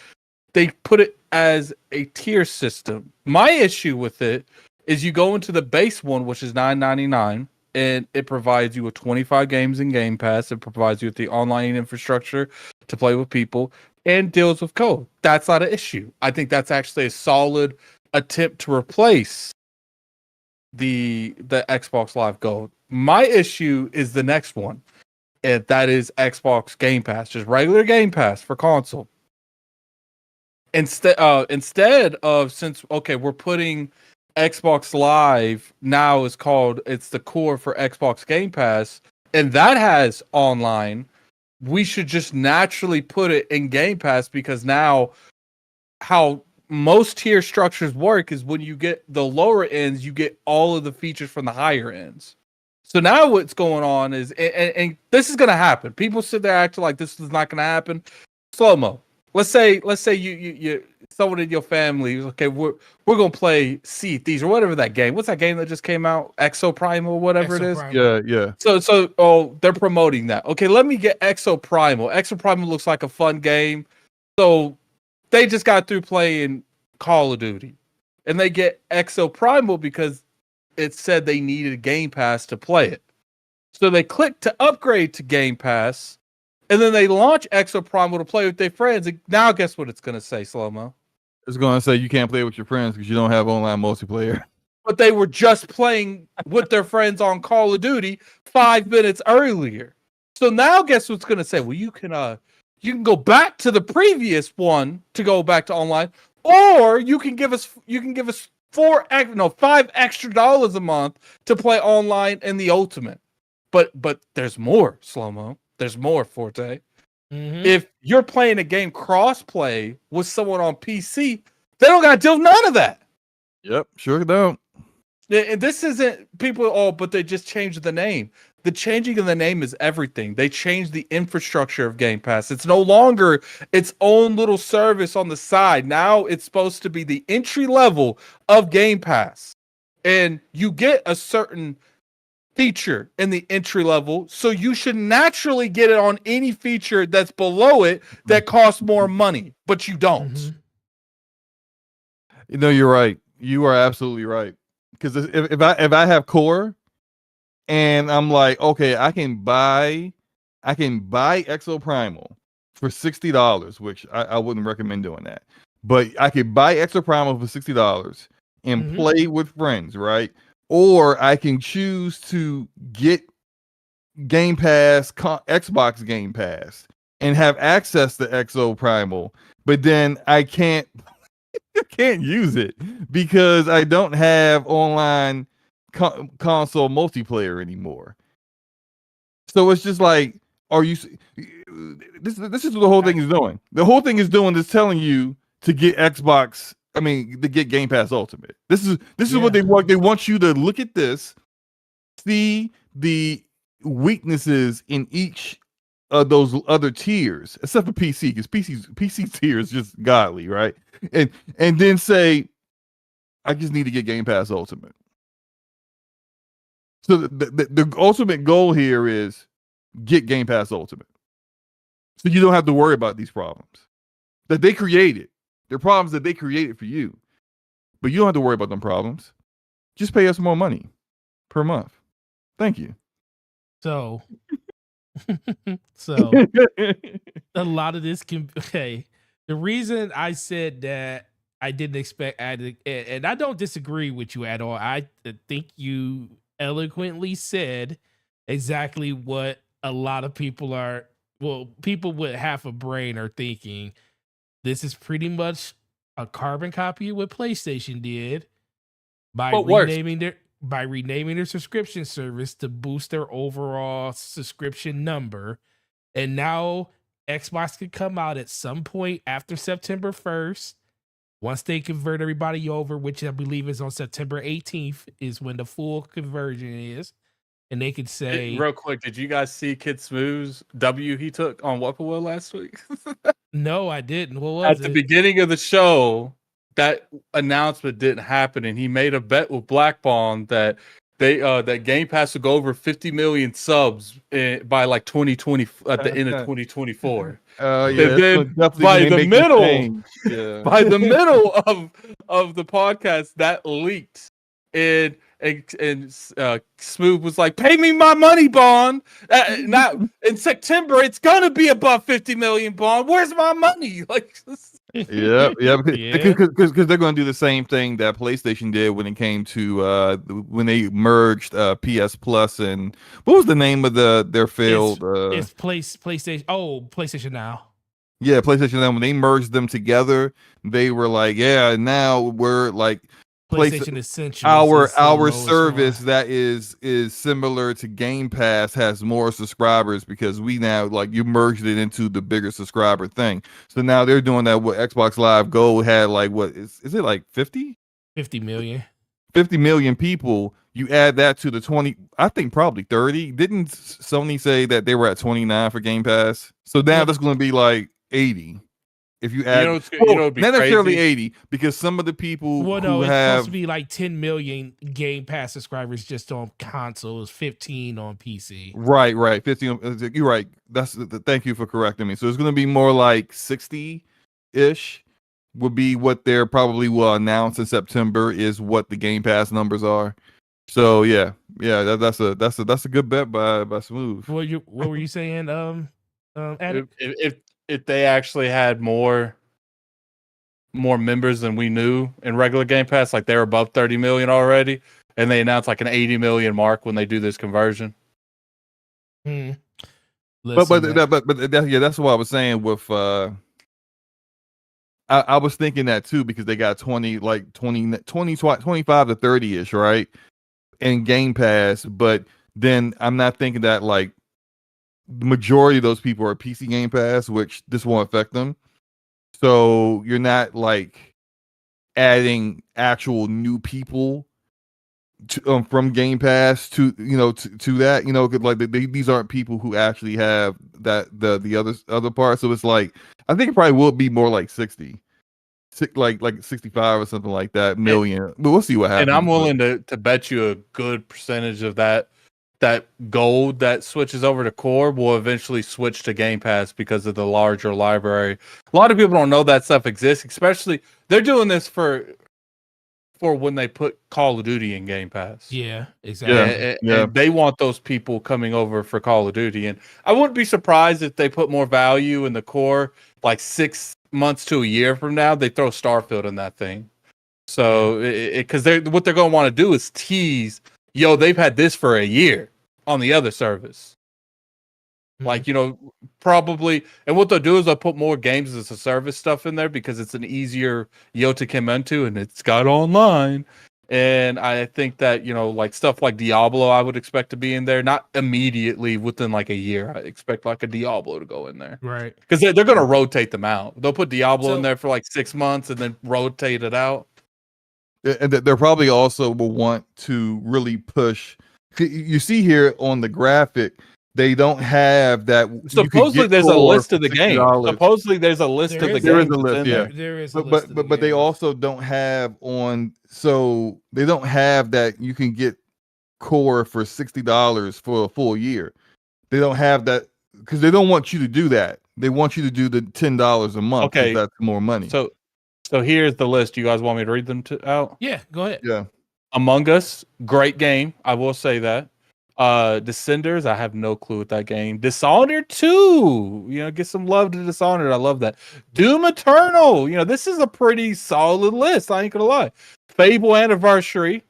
they put it as a tier system. My issue with it is you go into the base one, which is $9.99, and it provides you with 25 games in Game Pass. It provides you with the online infrastructure to play with people and deals with code. That's not an issue. I think that's actually a solid attempt to replace the Xbox Live Gold. My issue is the next one, and that is Xbox Game Pass, just regular Game Pass for console. Instead of, since we're putting Xbox Live now it's the core for Xbox Game Pass, and that has online. We should just naturally put it in Game Pass, because now how most tier structures work is when you get the lower ends, you get all of the features from the higher ends. So now what's going on is, and this is going to happen. People sit there acting like this is not going to happen. Slow-mo. Let's say you someone in your family, okay, we're gonna play Sea of Thieves or whatever that game. What's that game that just came out? Exo Primal, whatever it is. Yeah. So they're promoting that. Okay, let me get Exo Primal. Exo Primal looks like a fun game. So they just got through playing Call of Duty, and they get Exo Primal because it said they needed Game Pass to play it. So they click to upgrade to Game Pass. And then they launch Exo Primal to play with their friends. And now guess what it's going to say, Slow-Mo? It's going to say you can't play with your friends because you don't have online multiplayer. But they were just playing with their friends on Call of Duty 5 minutes earlier. So now guess what's going to say? Well, you can go back to the previous one to go back to online, or you can give us $5 extra a month to play online in the Ultimate. But there's more, Slow-Mo. There's more, Forte. Mm-hmm. If you're playing a game cross-play with someone on PC, they don't got to deal with none of that. Yep, sure don't. And this isn't people, but they just changed the name. The changing of the name is everything. They changed the infrastructure of Game Pass. It's no longer its own little service on the side. Now it's supposed to be the entry level of Game Pass. And you get a certain feature in the entry level, so you should naturally get it on any feature that's below it that costs more money, but you don't. Mm-hmm. You know, you're right. You are absolutely right. Because if I have core, and I'm like, okay, I can buy Exo Primal for $60, which I wouldn't recommend doing that. But I could buy Exo Primal for $60 and play with friends, right? Or I can choose to get Game Pass, Xbox Game Pass, and have access to Exo Primal, but then I can't use it because I don't have online console multiplayer anymore. So it's just like, are you? This is what the whole thing is doing. The whole thing is doing is telling you to get Xbox. I mean, to get Game Pass Ultimate. This is what they want. They want you to look at this, see the weaknesses in each of those other tiers, except for PC, because PC tier is just godly, right? And then say, I just need to get Game Pass Ultimate. So the ultimate goal here is get Game Pass Ultimate, so you don't have to worry about these problems that they created. They're problems that they created for you, but you don't have to worry about them problems. Just pay us more money per month. Thank you. So a lot of this can. Okay, the reason I said that I didn't expect, and I don't disagree with you at all. I think you eloquently said exactly what a lot of people are. Well, people with half a brain are thinking. This is pretty much a carbon copy of what PlayStation did by renaming their subscription service to boost their overall subscription number. And now Xbox could come out at some point after September 1st. Once they convert everybody over, which I believe is on September 18th, is when the full conversion is. And they could say, real quick, did you guys see Kid Smooth's W he took on Weapon Wheel last week? No, I didn't. What was it? At the beginning of the show, that announcement didn't happen, and he made a bet with Black Bond that that Game Pass will go over 50 million subs by like 2020 at the end of 2024. Yeah, And it's then definitely by when they the make this middle, change. Yeah. by the middle of the podcast, that leaked, and Smooth was like, "Pay me my money, Bond. Now in September, it's gonna be above 50 million, Bond. Where's my money?" Like, Yeah, because Yeah. they're going to do the same thing that PlayStation did when it came to when they merged PS Plus and what was the name of their failed It's PlayStation. Oh, PlayStation Now. yeah, PlayStation. Then when they merged them together, they were like, yeah, now we're like PlayStation Essentials. our is the our lowest service one. that is similar to Game Pass has more subscribers because we now like you merged it into the bigger subscriber thing. So now they're doing that. What Xbox Live Gold had like what is it like 50 million. 50 million people? You add that to the 20, I think probably 30. Didn't Sony say that they were at 29 for Game Pass? So now Yeah. that's going to be like 80. If you add, it'd be not necessarily crazy? 80, because some of the people Well, who no, it's have supposed to be like 10 million Game Pass subscribers just on consoles, 15 on PC. right 50, you're right. That's thank you for correcting me. So it's going to be more like 60-ish would be what they're probably will announce in September is what the Game Pass numbers are. So yeah, that's a good bet by Smooth. What were you saying? Adam? If they actually had more members than we knew in regular Game Pass, like they're above 30 million already, and they announced like an 80 million mark when they do this conversion. Listen, But yeah, that's what I was saying with I was thinking that too because they got 20 25 to 30-ish, right? In Game Pass, but then I'm not thinking that like the majority of those people are PC Game Pass, which this won't affect them. So you're not like adding actual new people to, from Game Pass to to that 'cause, like these aren't people who actually have that the other part. So it's like I think it probably will be more like 60, like 65 or something like that million. But we'll see what happens. And I'm willing to bet you a good percentage of that gold that switches over to core will eventually switch to Game Pass because of the larger library. A lot of people don't know that stuff exists, especially they're doing this for when they put Call of Duty in Game Pass. Yeah, exactly. And they want those people coming over for Call of Duty. And I wouldn't be surprised if they put more value in the core, like 6 months to a year from now, they throw Starfield in that thing. So, because what they're going to want to do is tease, yo, they've had this for a year on the other service. Mhm. Like, probably, and what they'll do is they'll put more games as a service stuff in there because it's an easier to come into and it's got online. And I think that, like stuff like Diablo, I would expect to be in there, not immediately within like a year. I expect like a Diablo to go in there. Right. Because they're going to rotate them out. They'll put Diablo in there for like 6 months and then rotate it out. And they're probably also will want to really push. You see here on the graphic, they don't have that. Supposedly, there's a list of the game. Supposedly, there's a list of the game. There is a list, yeah. There is a list. But they also don't have on. So they don't have that. You can get core for $60 for a full year. They don't have that because they don't want you to do that. They want you to do the $10 a month. Okay, that's more money. So here's the list. You guys want me to read them out? Yeah, go ahead. Yeah. Among Us, great game. I will say that. Descenders, I have no clue with that game. Dishonored 2, get some love to Dishonored. I love that. Doom Eternal, this is a pretty solid list. I ain't gonna lie. Fable Anniversary,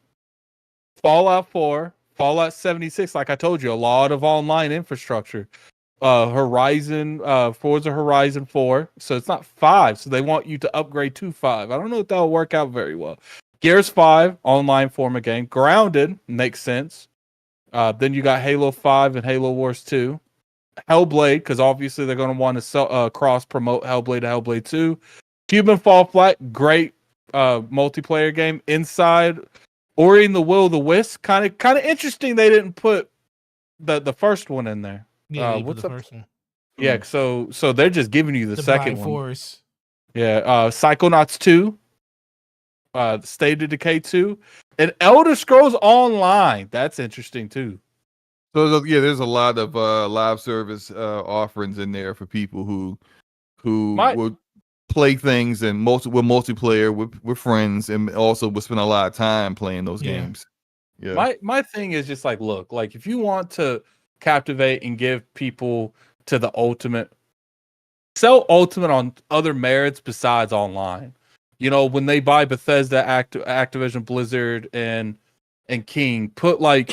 Fallout 4, Fallout 76. Like I told you, a lot of online infrastructure. Horizon, Forza Horizon 4. So it's not 5. So they want you to upgrade to 5. I don't know if that'll work out very well. Gears 5, online form of game. Grounded, makes sense. Then you got Halo 5 and Halo Wars 2. Hellblade, because obviously they're going to want to cross-promote Hellblade to Hellblade 2. Cuban Fall Flat, great multiplayer game. Inside, Ori and the Will of the Wisp, kind of interesting they didn't put the first one in there. Yeah, what's the first one? Yeah, so they're just giving you the second Blind one. Forest. Yeah, Psychonauts 2. State of Decay 2, and Elder Scrolls Online. That's interesting too. So yeah, there's a lot of live service offerings in there for people who would play things and with multiplayer with friends, and also would spend a lot of time playing those games. Yeah. My thing is just like, look, like if you want to captivate and give people to the ultimate, sell ultimate on other merits besides online. You know, when they buy Bethesda, Activision Blizzard, and King, put like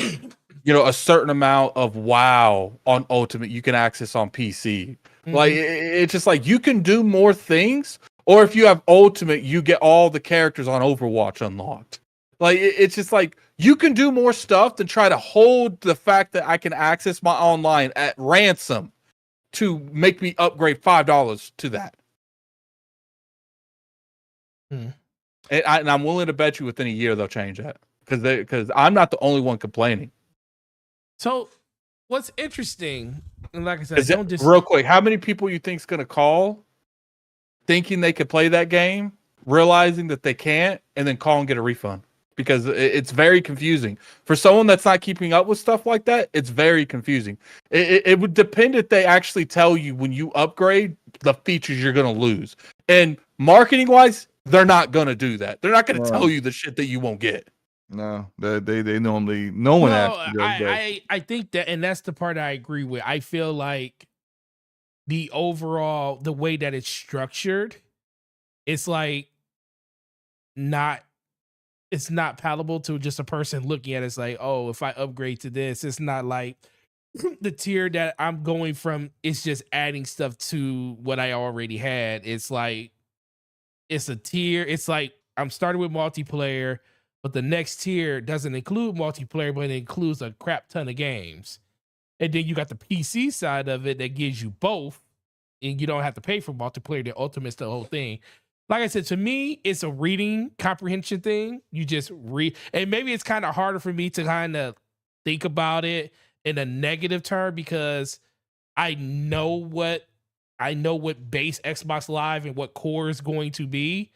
a certain amount of WoW on ultimate you can access on PC. Like it's just like you can do more things, or if you have ultimate, you get all the characters on Overwatch unlocked. Like it's just like you can do more stuff than try to hold the fact that I can access my online at ransom to make me upgrade $5 to that. And I'm willing to bet you within a year they'll change that because I'm not the only one complaining. So what's interesting, and like I said, real quick, how many people you think's gonna call thinking they could play that game, realizing that they can't, and then call and get a refund? Because it's very confusing for someone that's not keeping up with stuff like that. It's very confusing. It would depend if they actually tell you when you upgrade the features you're going to lose. And marketing wise, they're not going to do that. They're not going to tell you the shit that you won't get. No, they normally no one actually does that. I think that, and that's the part I agree with. I feel like the way that it's structured, it's like it's not palatable to just a person looking at it. It's like, oh, if I upgrade to this, it's not like the tier that I'm going from. It's just adding stuff to what I already had. It's like, it's a tier. It's like I'm starting with multiplayer, but the next tier doesn't include multiplayer, but it includes a crap ton of games. And then you got the PC side of it that gives you both, and you don't have to pay for multiplayer. The ultimate's the whole thing. Like I said, to me, it's a reading comprehension thing. You just read, and maybe it's kind of harder for me to kind of think about it in a negative term because I know what base Xbox Live and what core is going to be.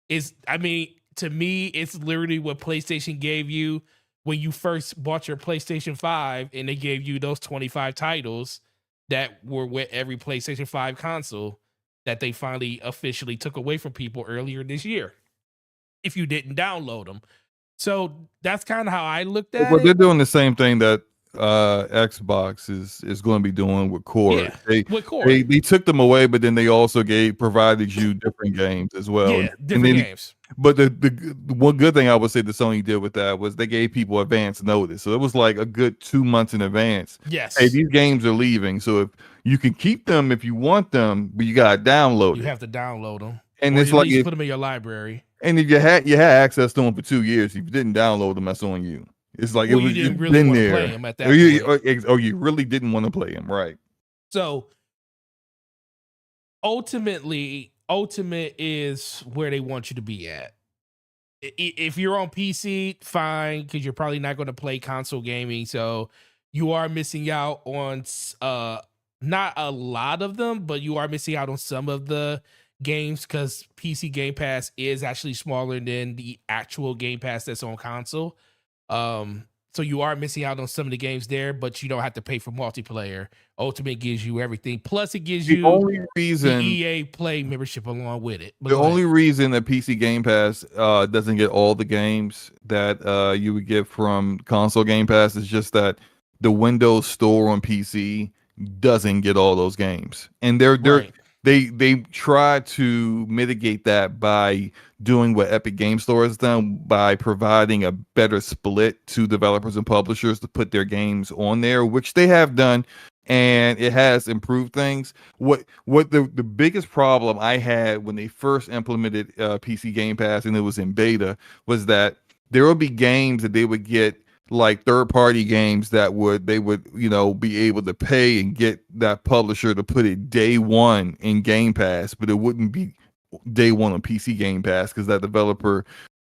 To me, it's literally what PlayStation gave you when you first bought your PlayStation 5, and they gave you those 25 titles that were with every PlayStation 5 console that they finally officially took away from people earlier this year if you didn't download them. So that's kind of how I looked at it. They're doing the same thing that Xbox is going to be doing with Core. Yeah, with Core. They took them away, but then they also provided you different games as well. Yeah, different games. But the one good thing I would say that Sony did with that was they gave people advance notice. So it was like a good 2 months in advance. Yes. Hey, these games are leaving. So if you can keep them if you want them, but you got to download You have to download them. And or it's like put them in your library. And if you had access to them for 2 years, if you didn't download them, that's on you. It's like you didn't really want to play them at that point. Or you really didn't want to play them, right? So ultimately, Ultimate is where they want you to be at. If you're on PC, fine, because you're probably not going to play console gaming. So you are missing out on not a lot of them, but you are missing out on some of the games because PC Game Pass is actually smaller than the actual Game Pass that's on console. So you are missing out on some of the games there, but you don't have to pay for multiplayer. Ultimate gives you everything. Plus, it gives you the EA Play membership along with it. The only reason that PC Game Pass doesn't get all the games that you would get from console Game Pass is just that the Windows Store on PC doesn't get all those games, and they try to mitigate that by doing what Epic Game Store has done by providing a better split to developers and publishers to put their games on there, which they have done, and it has improved things. What the biggest problem I had when they first implemented PC Game Pass and it was in beta was that there would be games that they would get, like third-party games that they would be able to pay and get that publisher to put it day one in Game Pass, but it wouldn't be day one on PC Game Pass because that developer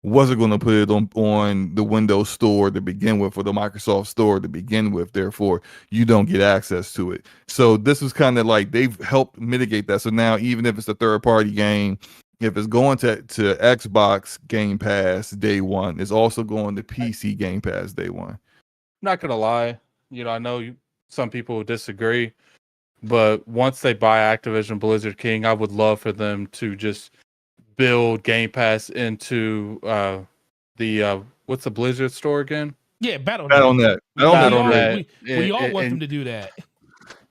wasn't going to put it on the Windows Store to begin with or the Microsoft Store to begin with. Therefore, you don't get access to it. So this was kind of like they've helped mitigate that. So now even if it's a third-party game if it's going to Xbox Game Pass day one, it's also going to PC Game Pass day one. Not gonna lie, I know some people will disagree, but once they buy Activision Blizzard King, I would love for them to just build Game Pass into the what's the Blizzard store again? Yeah, BattleNet. We all want them to do that.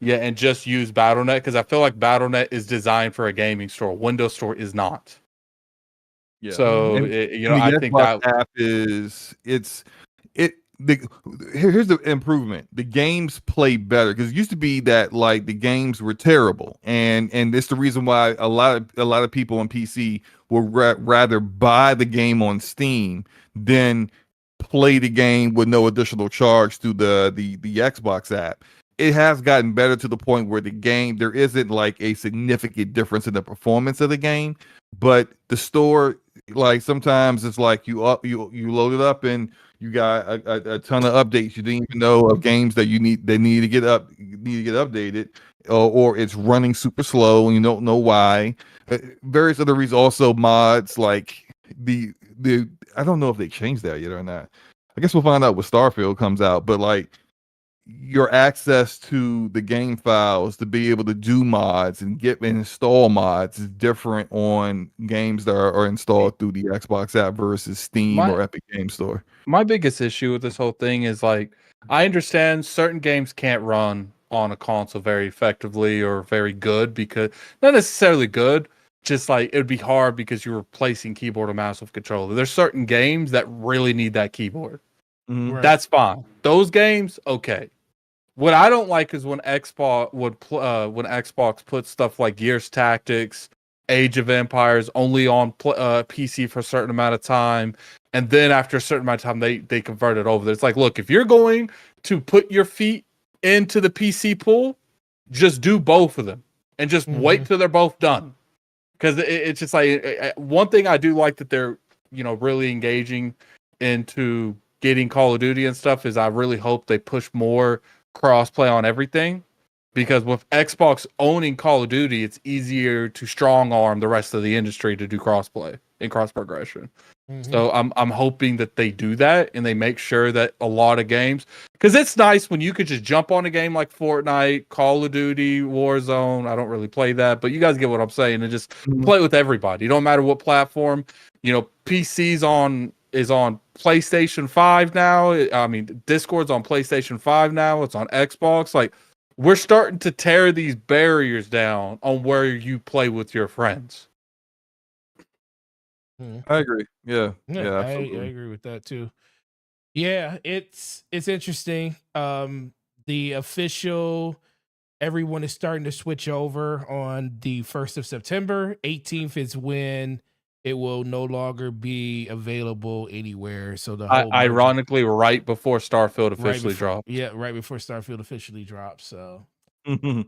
Yeah, and just use BattleNet because I feel like BattleNet is designed for a gaming store. Windows Store is not. Yeah. So And I the think Xbox that app here's the improvement. The games play better because it used to be that like the games were terrible, and it's the reason why a lot of people on PC will rather buy the game on Steam than play the game with no additional charge through the Xbox app. It has gotten better to the point where there isn't like a significant difference in the performance of the game, but the store, like sometimes it's like you load it up and you got a ton of updates you didn't even know of games that need to get updated, or it's running super slow and you don't know why. Various other reasons, also mods like the I don't know if they changed that yet or not. I guess we'll find out when Starfield comes out, but like your access to the game files to be able to do mods and install mods is different on games that are installed through the Xbox app versus Steam or Epic Game Store. My biggest issue with this whole thing is like, I understand certain games can't run on a console very effectively or very good, because not necessarily good, just like it would be hard because you're replacing keyboard and mouse with controller. There's certain games that really need that keyboard. Mm-hmm. Right. That's fine. Those games, okay. What I don't like is when Xbox puts stuff like Gears Tactics, Age of Empires only on PC for a certain amount of time, and then after a certain amount of time they convert it over. It's like, look, if you're going to put your feet into the PC pool, just do both of them and just wait till they're both done. Because it's just like, one thing I do like that they're really engaging into getting Call of Duty and stuff is I really hope they push more cross-play on everything, because with Xbox owning Call of Duty, it's easier to strong-arm the rest of the industry to do cross-play and cross-progression. So I'm hoping that they do that and they make sure that a lot of games, because it's nice when you could just jump on a game like Fortnite, Call of Duty, Warzone. I don't really play that, but you guys get what I'm saying, and just play with everybody. It don't matter what platform. PC's is on PlayStation 5 now. I mean, Discord's on PlayStation 5 now. It's on Xbox. Like, we're starting to tear these barriers down on where you play with your friends. I agree. Yeah, I agree with that too. Yeah, it's interesting. The official, everyone is starting to switch over on the 1st of September. 18th is when it will no longer be available anywhere. So the whole ironically, right before Starfield officially drops. Yeah, right before Starfield officially drops. So that's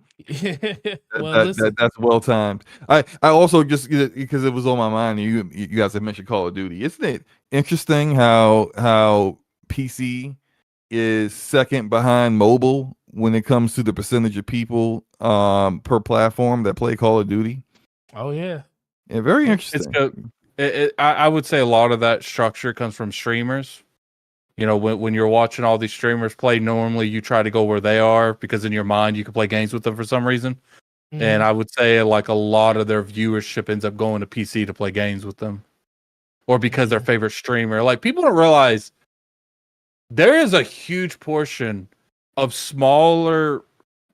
well timed. I also just, because it was on my mind, you guys have mentioned Call of Duty. Isn't it interesting how PC is second behind mobile when it comes to the percentage of people per platform that play Call of Duty? Oh yeah. Yeah, very interesting. I would say a lot of that structure comes from streamers. When you're watching all these streamers play, normally you try to go where they are because in your mind you can play games with them for some reason. And I would say like a lot of their viewership ends up going to PC to play games with them, or because their favorite streamer. Like, people don't realize there is a huge portion of smaller,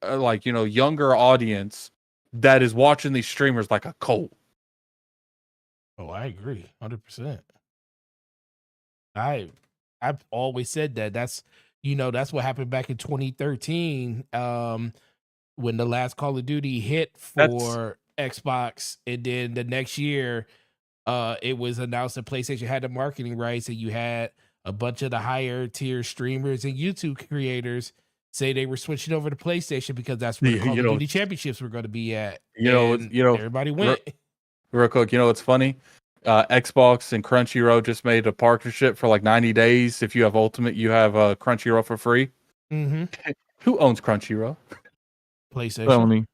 younger audience that is watching these streamers like a cult. Oh, I agree, 100%. I've always said that. That's what happened back in 2013, when the last Call of Duty hit for Xbox, and then the next year, it was announced that PlayStation had the marketing rights, and you had a bunch of the higher tier streamers and YouTube creators say they were switching over to PlayStation because that's where the Call of Duty championships were going to be at. Everybody went. Real quick, what's funny? Xbox and Crunchyroll just made a partnership for like 90 days. If you have Ultimate, you have Crunchyroll for free. Who owns Crunchyroll? PlayStation. Sony.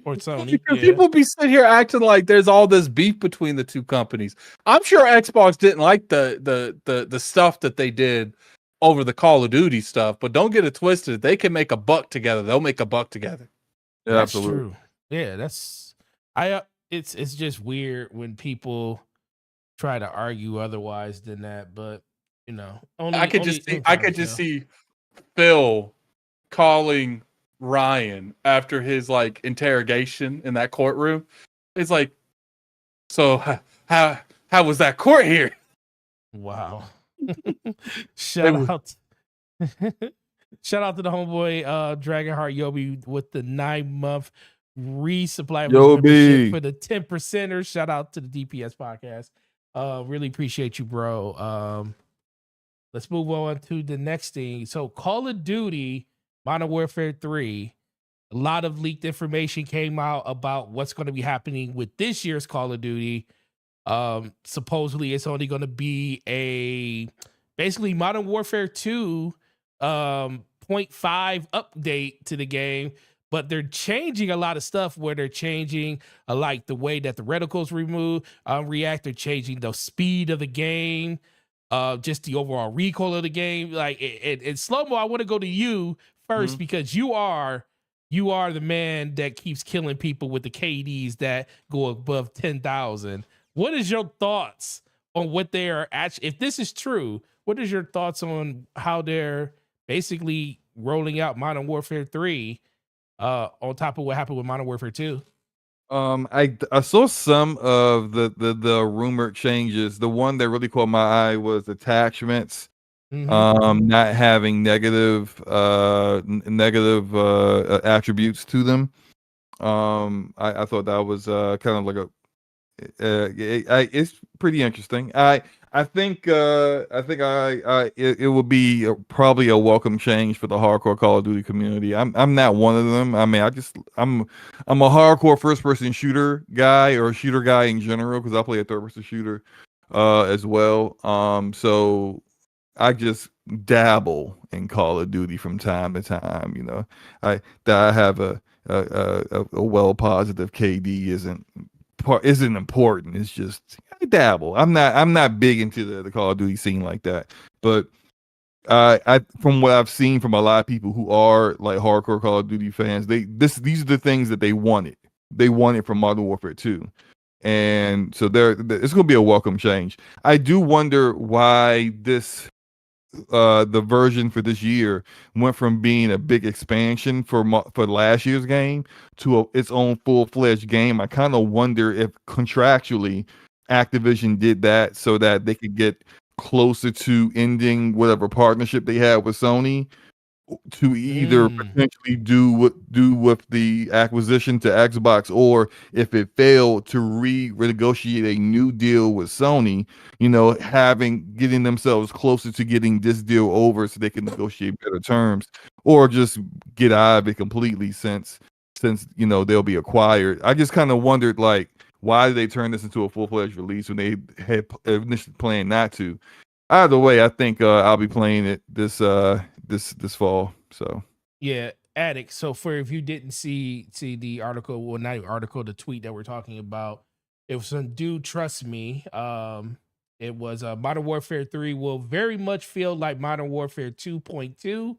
or Sony. Because Yeah. people be sitting here acting like there's all this beef between the two companies. I'm sure Xbox didn't like the stuff that they did over the Call of Duty stuff, but don't get it twisted. They can make a buck together. They'll make a buck together. Yeah, That's absolutely. true. Yeah, it's just weird when people try to argue otherwise than that, but you know, I could just see Phil calling Ryan after his like interrogation in that courtroom. It's like, so how was that court here? Wow. Shout out. Shout out to the homeboy Dragonheart Yobi with the 9-month resupply of his membership for the 10%ers. Shout out to the DPS podcast. Really appreciate you, bro. Let's move on to the next thing. So Call of Duty Modern Warfare 3. A lot of leaked information came out about what's going to be happening with this year's Call of Duty. Supposedly it's only going to be basically Modern Warfare 2 0.5 update to the game, but they're changing a lot of stuff where they're changing like the way that the reticles react. They're changing the speed of the game, just the overall recoil of the game. Like it Slow-Mo, I want to go to you first because you are the man that keeps killing people with the KDs that go above 10,000. What is your thoughts on what they are actually, if this is true, what is your thoughts on how they're basically rolling out Modern Warfare 3 on top of what happened with Modern Warfare 2? I saw some of the rumored changes. The one that really caught my eye was attachments. Not having negative attributes to them. I thought that was kind of like it's pretty interesting. I think it will be probably a welcome change for the hardcore Call of Duty community. I'm not one of them. I mean, I'm a hardcore first person shooter guy or shooter guy in general because I play a third person shooter as well. So I just dabble in Call of Duty from time to time. You know, I have a well positive KD isn't important. It's just I dabble. I'm not big into the Call of Duty scene like that. But I from what I've seen from a lot of people who are like hardcore Call of Duty fans, these are the things that they wanted. They wanted from Modern Warfare 2. And so it's going to be a welcome change. I do wonder why the version for this year went from being a big expansion for last year's game to its own full-fledged game. I kind of wonder if contractually Activision did that so that they could get closer to ending whatever partnership they had with Sony to either potentially do with the acquisition to Xbox, or if it failed to renegotiate a new deal with Sony, you know, getting themselves closer to getting this deal over so they can negotiate better terms, or just get out of it completely since you know they'll be acquired. I just kind of wondered, like, why did they turn this into a full-fledged release when they had initially planned not to? Either way, I think I'll be playing it this fall. So yeah, Addict. So for if you didn't see the article, well, not the article, the tweet that we're talking about, it was some dude. Trust me. It was Modern Warfare 3 will very much feel like Modern Warfare 2.2,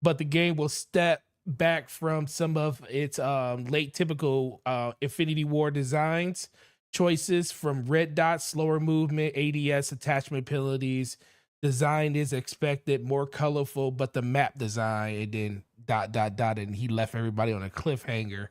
but the game will step back from some of its late typical Infinity War designs choices, from red dots, slower movement, ADS attachment penalties. Design is expected more colorful, but the map design, and then ... and he left everybody on a cliffhanger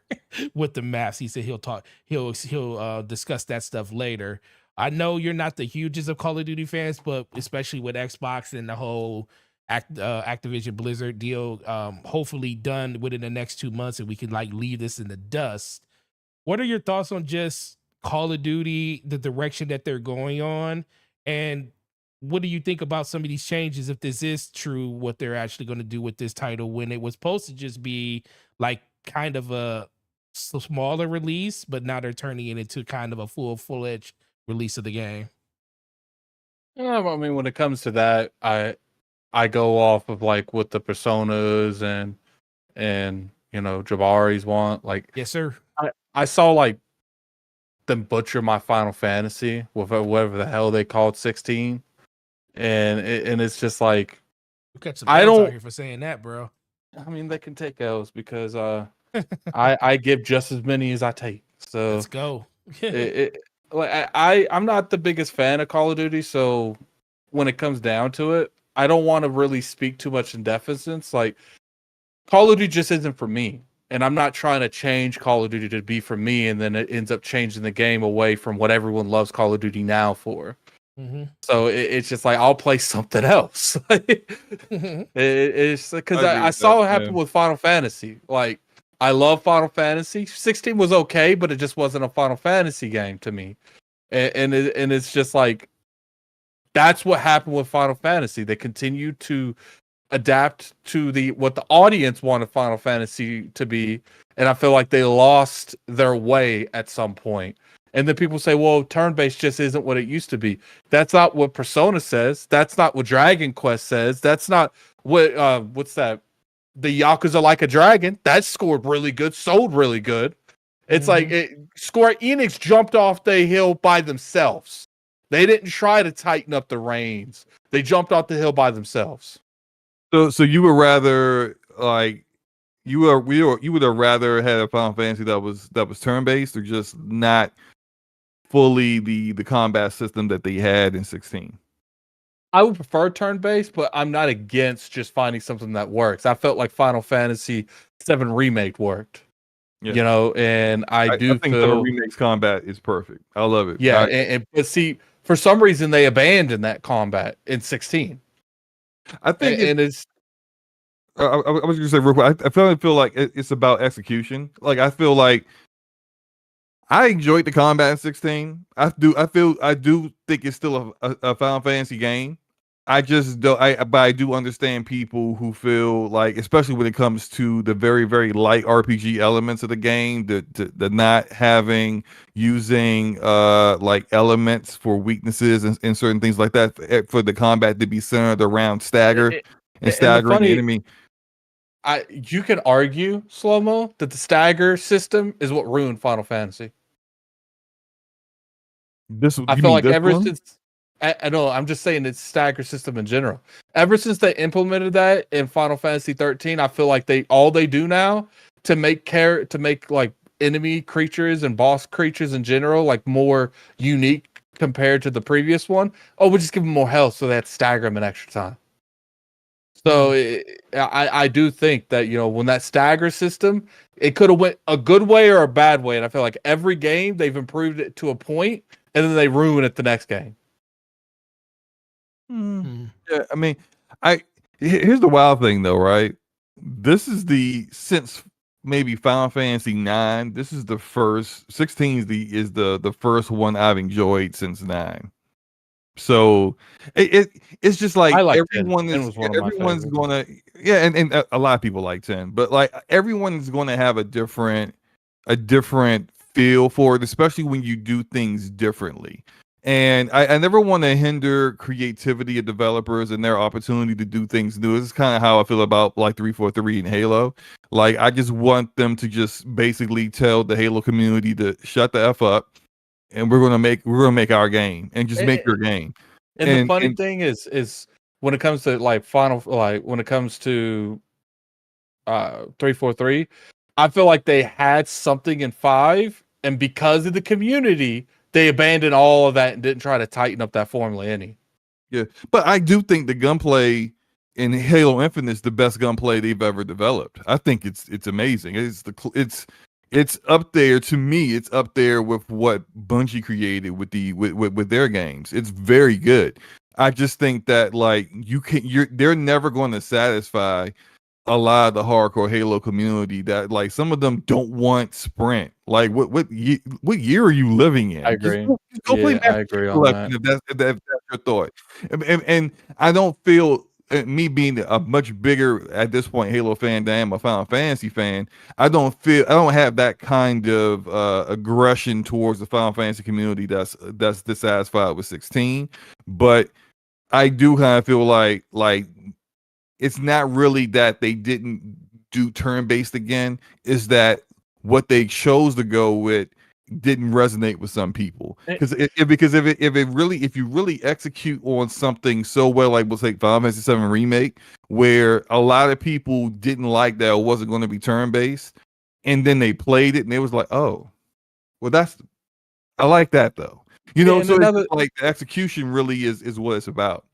with the maps. He said he'll discuss that stuff later. I know you're not the hugest of Call of Duty fans, but especially with Xbox and the whole Activision Blizzard deal, hopefully done within the next 2 months, and we can like leave this in the dust. What are your thoughts on just Call of Duty, the direction that they're going on, and what do you think about some of these changes, if this is true, what they're actually going to do with this title, when it was supposed to just be like kind of a smaller release, but now they're turning it into kind of a full-fledged release of the game? I mean, when it comes to that, I go off of like what the personas and you know Jabari's want. Like, Yes, sir. I saw like them butcher my Final Fantasy with whatever the hell they called 16, and it's just like You got some I L's out don't. here for saying that, bro. I mean, they can take L's because I give just as many as I take. So Let's go. it like I'm not the biggest fan of Call of Duty, so when it comes down to it, I don't want to really speak too much in deficits. Like Call of Duty just isn't for me. And I'm not trying to change Call of Duty to be for me, and then it ends up changing the game away from what everyone loves Call of Duty now for. Mm-hmm. So it's just like I'll play something else. It's because I saw it happen with Final Fantasy. Like I love Final Fantasy. 16 was okay, but it just wasn't a Final Fantasy game to me. And it's just like that's what happened with Final Fantasy. They continued to adapt to what the audience wanted Final Fantasy to be, and I feel like they lost their way at some point. And then people say, "Well, turn-based just isn't what it used to be." That's not what Persona says. That's not what Dragon Quest says. That's not what what's that? The Yakuza Like a Dragon that scored really good, sold really good. It's like Square Enix jumped off the hill by themselves. They didn't try to tighten up the reins. They jumped off the hill by themselves. So you would rather like you would have rather had a Final Fantasy that was turn based, or just not fully the combat system that they had in 16? I would prefer turn-based, but I'm not against just finding something that works. I felt like Final Fantasy VII Remake worked, you know, and I think feel the Remake's combat is perfect. I love it. Yeah, but see, for some reason they abandoned that combat in 16. I think it's. I was going to say real quick. I feel like it's about execution. Like I feel like I enjoyed the combat in 16. I do think it's still a Final Fantasy game. I just don't. But I do understand people who feel like, especially when it comes to the very, very light RPG elements of the game, the not using like elements for weaknesses and certain things like that, for the combat to be centered around staggering the enemy. You can argue, Slow-Mo, that the stagger system is what ruined Final Fantasy. I feel like since I know, I'm just saying it's stagger system in general. Ever since they implemented that in Final Fantasy 13, I feel like they do now to make like enemy creatures and boss creatures in general like more unique compared to the previous one. Oh, we'll just give them more health so they have to stagger them an extra time. So I do think that, you know, when that stagger system, it could have went a good way or a bad way, and I feel like every game they've improved it to a point, and then they ruin it the next game. Yeah, I mean, here's the wild thing though, right? This is since maybe Final Fantasy 9. This is the first 16 is the first one I've enjoyed since 9. So it's just like everyone's gonna and a lot of people like 10, but like everyone's gonna have a different feel for it, especially when you do things differently. And I never want to hinder creativity of developers and their opportunity to do things new. This is kind of how I feel about like 343 and Halo. Like I just want them to just basically tell the Halo community to shut the F up, and we're gonna make our game and just make your game. And the funny thing is when it comes to like when it comes to 343, I feel like they had something in 5, and because of the community, they abandoned all of that and didn't try to tighten up that formula any. Yeah, but I do think the gunplay in Halo Infinite is the best gunplay they've ever developed. I think it's amazing. It's up there to me. It's up there with what Bungie created with their games. It's very good. I just think that like they're never going to satisfy a lot of the hardcore Halo community that like some of them don't want sprint. Like what year are you living in? I agree. Just go play Master Chief Collection if that's your thought. And I don't feel, me being a much bigger at this point Halo fan than I am a Final Fantasy fan, I don't have that kind of aggression towards the Final Fantasy community that's dissatisfied with 16. But I do kind of feel like it's not really that they didn't do turn-based again, is that what they chose to go with didn't resonate with some people. Because if you really execute on something so well, like we'll say Final Fantasy 7 Remake, where a lot of people didn't like that it wasn't going to be turn based, and then they played it and they was like, oh, well, I like that though. And So another, it's like the execution really is what it's about.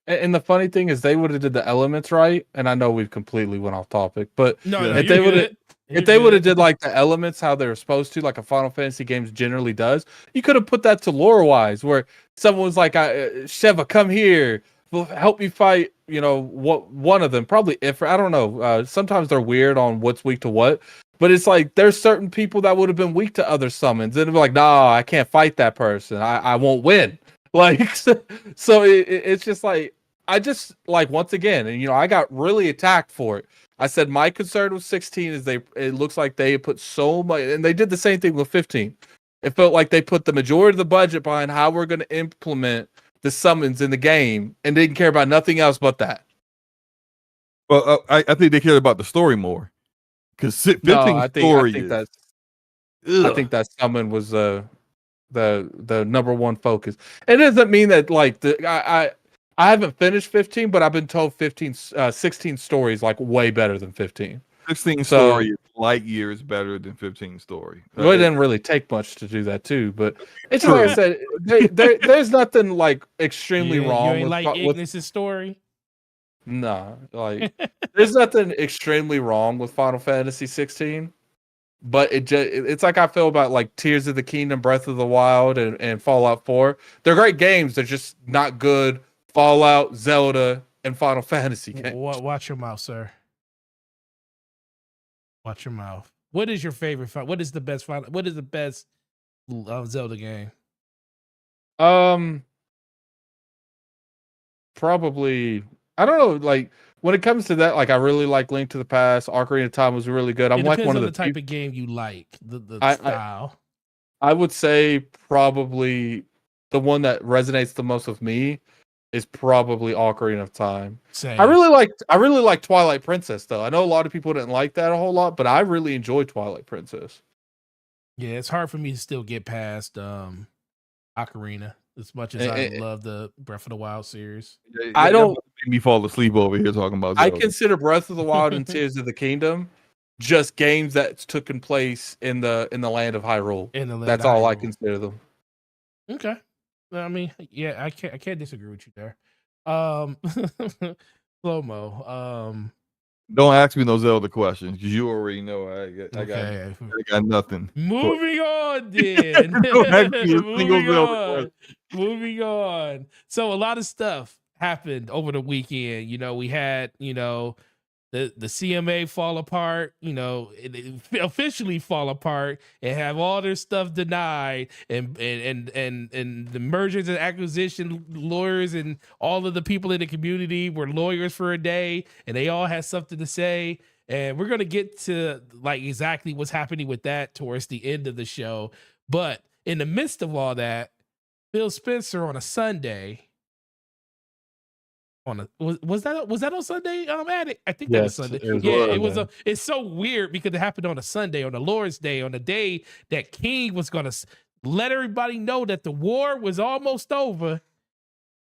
and the funny thing is they would have did the elements right, and I know we've completely went off topic, but No, if you're they would have good. if they would have did like the elements how they're supposed to, like a Final Fantasy games generally does, you could have put that to lore wise, where someone was like, "Sheva, come here, help me fight." What one of them probably if I don't know. Sometimes they're weird on what's weak to what, but it's like there's certain people that would have been weak to other summons, and they'd be like, "No, I can't fight that person. I won't win." Like so it's just like I just like once again, and I got really attacked for it. I said my concern with 16 is it looks like they put so much, and they did the same thing with 15. It felt like they put the majority of the budget behind how we're going to implement the summons in the game, and didn't care about nothing else but that. Well, I think they cared about the story more because 15 No, I story think is. that's Ugh. I think that summon was the number one focus. It doesn't mean that like I haven't finished 15, but I've been told 16 stories like way better than 15. 16 story is light years better than 15 story. Well, it didn't really take much to do that too, but it's just True. like I said, there's nothing like extremely wrong you with like Ignis's story. No, like there's nothing extremely wrong with Final Fantasy 16, but it's like I feel about like Tears of the Kingdom, Breath of the Wild, and Fallout 4. They're great games. They're just not good Fallout, Zelda, and Final Fantasy games. Watch your mouth, sir. Watch your mouth. What is your favorite? What is the best Final? What is the best Zelda game? Probably. I don't know. Like when it comes to that, like I really like Link to the Past. Ocarina of Time was really good. I'm It like depends one on of the type of game you like. The style. I would say probably the one that resonates the most with me is probably Ocarina of Time. Same. I really like Twilight Princess though. I know a lot of people didn't like that a whole lot, but I really enjoyed Twilight Princess. Yeah, it's hard for me to still get past Ocarina as much as I love the Breath of the Wild series. I don't make me fall asleep over here talking about Zelda. I consider Breath of the Wild and Tears of the Kingdom just games that took place in the land of Hyrule. That's all I consider them. Okay. I mean, yeah, I can't disagree with you there. Slow-mo. Don't ask me no Zelda questions because you already know I got nothing. Moving on, then. Moving on. So a lot of stuff happened over the weekend. We had the CMA fall apart, it officially fall apart and have all their stuff denied, and the mergers and acquisition lawyers and all of the people in the community were lawyers for a day, and they all had something to say. And we're gonna get to like exactly what's happening with that towards the end of the show. But in the midst of all that, Phil Spencer on a Sunday. Was that on Sunday? Addict? I think that was Sunday. It was. It's so weird because it happened on a Sunday, on the Lord's Day, on the day that King was gonna let everybody know that the war was almost over.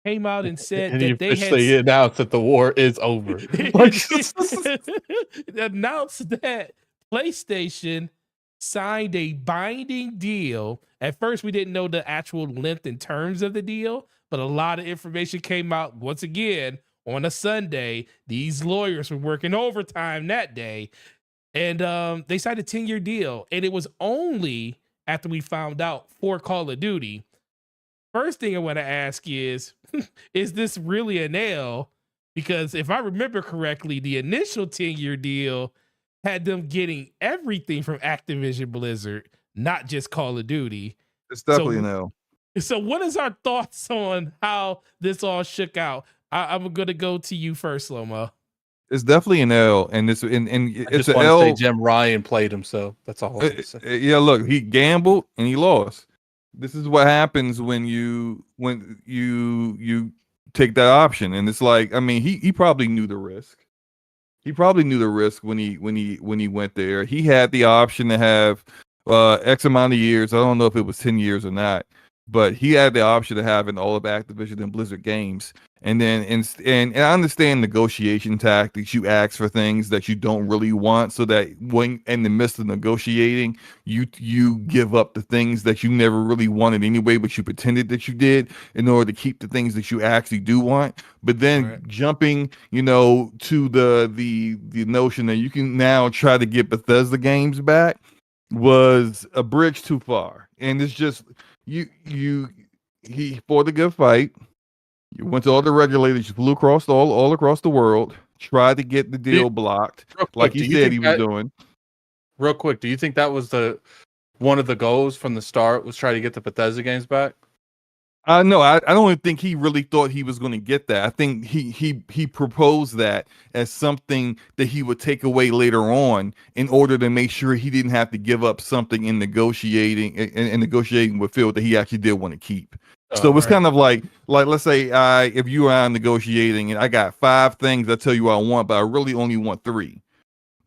Came out and said and that they had announced that the war is over. Announced that PlayStation signed a binding deal. At first, we didn't know the actual length and terms of the deal, but a lot of information came out once again on a Sunday. These lawyers were working overtime that day, and they signed a 10-year deal. And it was only after we found out for Call of Duty. First thing I want to ask is this really an L? Because if I remember correctly, the initial 10-year deal had them getting everything from Activision Blizzard, not just Call of Duty. It's definitely an L. So what is our thoughts on how this all shook out? I'm going to go to you first, Lomo. It's definitely an L, and it's an L. Say Jim Ryan played himself. That's all. Yeah, look, he gambled and he lost. This is what happens when you take that option, and it's like, I mean, he probably knew the risk. He probably knew the risk when he went there. He had the option to have X amount of years. I don't know if it was 10 years or not, but he had the option of having all of Activision and Blizzard games. And then and I understand negotiation tactics. You ask for things that you don't really want, so that when in the midst of negotiating, you give up the things that you never really wanted anyway, but you pretended that you did in order to keep the things that you actually do want. But then jumping, to the notion that you can now try to get Bethesda games back was a bridge too far. And it's just he fought a good fight. You went to all the regulators, you flew across all across the world, tried to get the deal blocked, like he said he was doing. Real quick, do you think that was one of the goals from the start, was try to get the Bethesda games back? No, I don't even think he really thought he was going to get that. I think he proposed that as something that he would take away later on in order to make sure he didn't have to give up something in negotiating with Phil that he actually did want to keep. So it's kind of like let's say if you and I are negotiating and I got 5 things I tell you I want, but I really only want 3.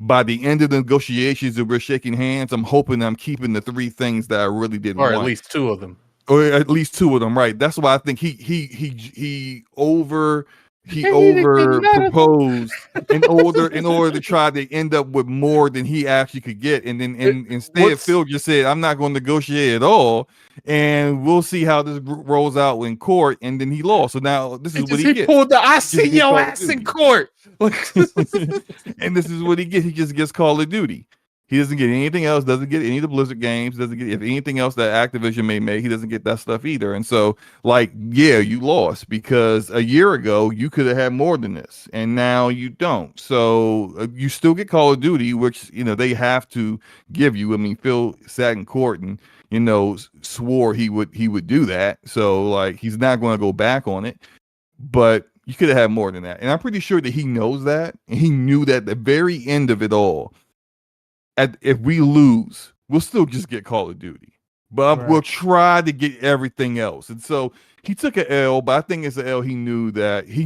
By the end of the negotiations, if we're shaking hands, I'm hoping I'm keeping the 3 things that I really didn't want. Or at least 2 of them. Or at least 2 of them, right? That's why I think he over proposed in order to try to end up with more than he actually could get, and then instead Phil just said, "I'm not going to negotiate at all, and we'll see how this rolls out in court." And then he lost. So now this is what he gets. Pulled the "I see your ass in court," and this is what he gets. He just gets Call of Duty. He doesn't get anything else, doesn't get any of the Blizzard games, doesn't get anything else that Activision may make. He doesn't get that stuff either. And so, you lost because a year ago you could have had more than this, and now you don't. So you still get Call of Duty, which, they have to give you. I mean, Phil sat in court and, swore he would do that. So, he's not going to go back on it. But you could have had more than that. And I'm pretty sure that he knows that. And he knew that at the very end of it all, if we lose, we'll still just get Call of Duty, but we'll try to get everything else. And so he took an L, but I think it's an L he knew that he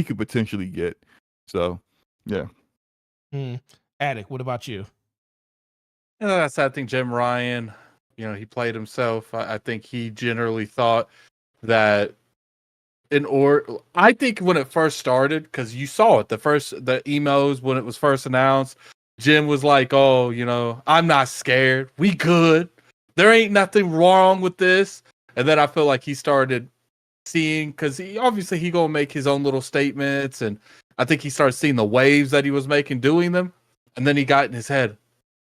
could potentially get. So, yeah. Attic, what about you? I think Jim Ryan, he played himself. I think he generally thought that I think when it first started, because you saw it, the emos when it was first announced, Jim was like, "Oh, I'm not scared. We good. There ain't nothing wrong with this." And then I feel like he started seeing, because he gonna make his own little statements, and I think he started seeing the waves that he was making doing them, and then he got in his head,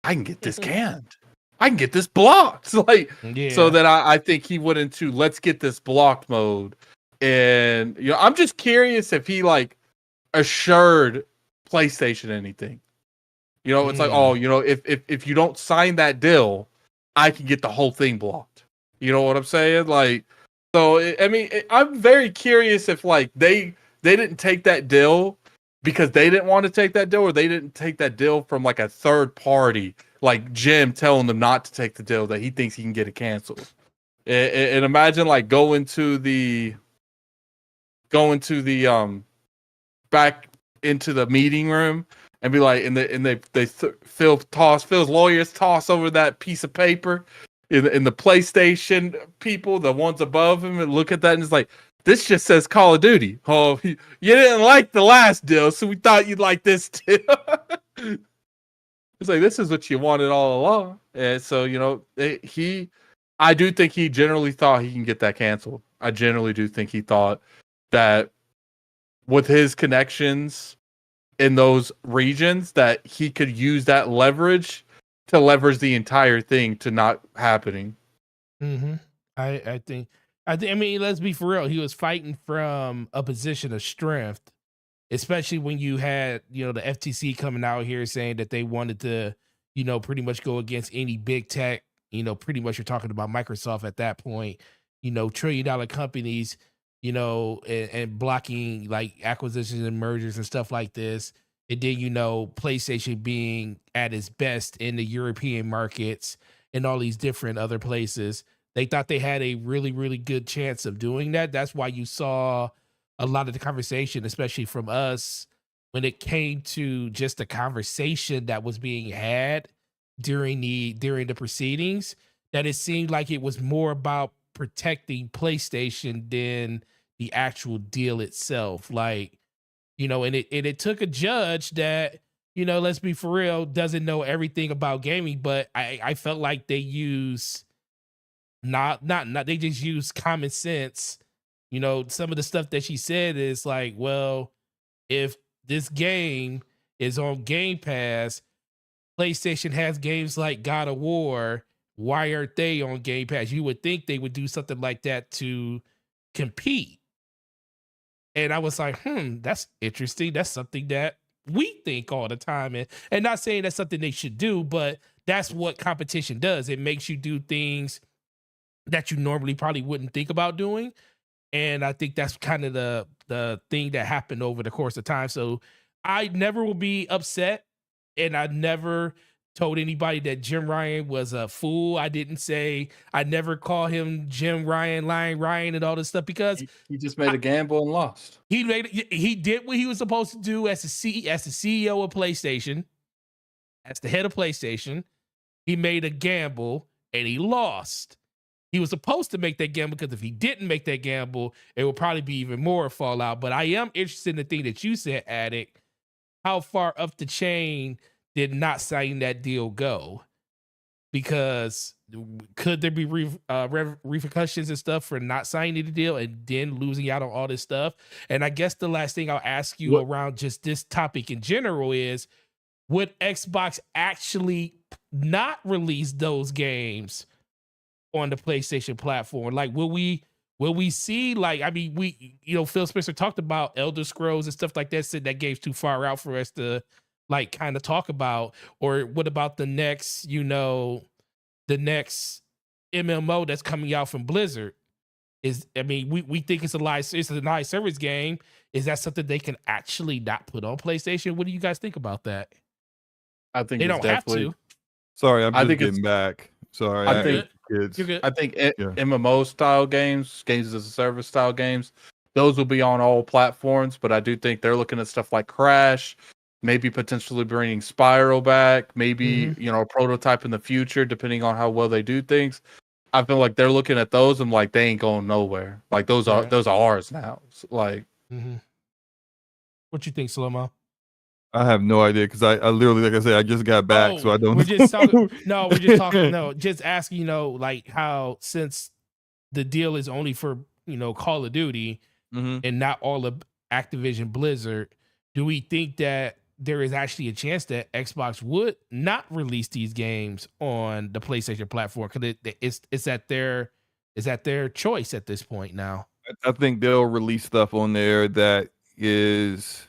"I can get this canned. I can get this blocked." So then I think he went into let's get this blocked mode, and I'm just curious if he assured PlayStation anything. It's like, if you don't sign that deal, I can get the whole thing blocked. You know what I'm saying? I'm very curious if they didn't take that deal because they didn't want to take that deal, or they didn't take that deal from a third party, like Jim telling them not to take the deal that he thinks he can get it canceled. And imagine going to the back into the meeting room and be like, Phil's lawyers toss over that piece of paper in the PlayStation people, the ones above him, and look at that and it's like, this just says Call of Duty. Oh, you didn't like the last deal, so we thought you'd like this deal. It's like, this is what you wanted all along. And so, I do think he generally thought he can get that canceled. I generally do think he thought that with his connections in those regions, that he could use that leverage to leverage the entire thing to not happening. Mm-hmm. I think, let's be for real. He was fighting from a position of strength, especially when you had, the FTC coming out here saying that they wanted to, pretty much go against any big tech. Pretty much you're talking about Microsoft at that point, $1 trillion companies, and blocking acquisitions and mergers and stuff like this. And then, PlayStation being at its best in the European markets and all these different other places. They thought they had a really, really good chance of doing that. That's why you saw a lot of the conversation, especially from us, when it came to just the conversation that was being had during the proceedings, that it seemed like it was more about protecting PlayStation than the actual deal itself. Like, and it took a judge that, let's be for real, doesn't know everything about gaming, but I felt like they use not they just use common sense. Some of the stuff that she said is like, well, if this game is on Game Pass, PlayStation has games like God of War. Why aren't they on Game Pass? You would think they would do something like that to compete. And I was like, that's interesting. That's something that we think all the time. And not saying that's something they should do, but that's what competition does. It makes you do things that you normally probably wouldn't think about doing. And I think that's kind of the thing that happened over the course of time. So I never will be upset, and I never told anybody that Jim Ryan was a fool. I never call him Jim Ryan, Lying Ryan, and all this stuff, because He just made a gamble and lost. he did what he was supposed to do as the CEO of PlayStation, as the head of PlayStation. He made a gamble and he lost. He was supposed to make that gamble, because if he didn't make that gamble, it would probably be even more fallout. But I am interested in the thing that you said, Addict. How far up the chain did not signing that deal go? Because could there be repercussions and stuff for not signing the deal and then losing out on all this stuff? And I guess the last thing I'll ask you around just this topic in general is, would Xbox actually not release those games on the PlayStation platform? Like, will we see, like, I mean, Phil Spencer talked about Elder Scrolls and stuff like that, said that game's too far out for us to like kind of talk about. Or what about the next MMO that's coming out from Blizzard? We think it's a live service game. Is that something they can actually not put on PlayStation? What do you guys think about that? I think they don't have to. Sorry, I'm just getting back. Sorry, I think kids. I think MMO style games as a service style games, those will be on all platforms. But I do think they're looking at stuff like Crash, maybe potentially bringing Spiral back, maybe a prototype in the future, depending on how well they do things. I feel like they're looking at those and like they ain't going nowhere. Like those are ours now. Like, what you think, Slow-Mo? I have no idea, because I literally, like I said, I just got back, so I don't know. We're just talking. No, we're just talking. No, just asking. Like how, since the deal is only for Call of Duty and not all of Activision Blizzard, do we think that there is actually a chance that Xbox would not release these games on the PlayStation platform? Because it's at their choice at this point now. I think they'll release stuff on there that is,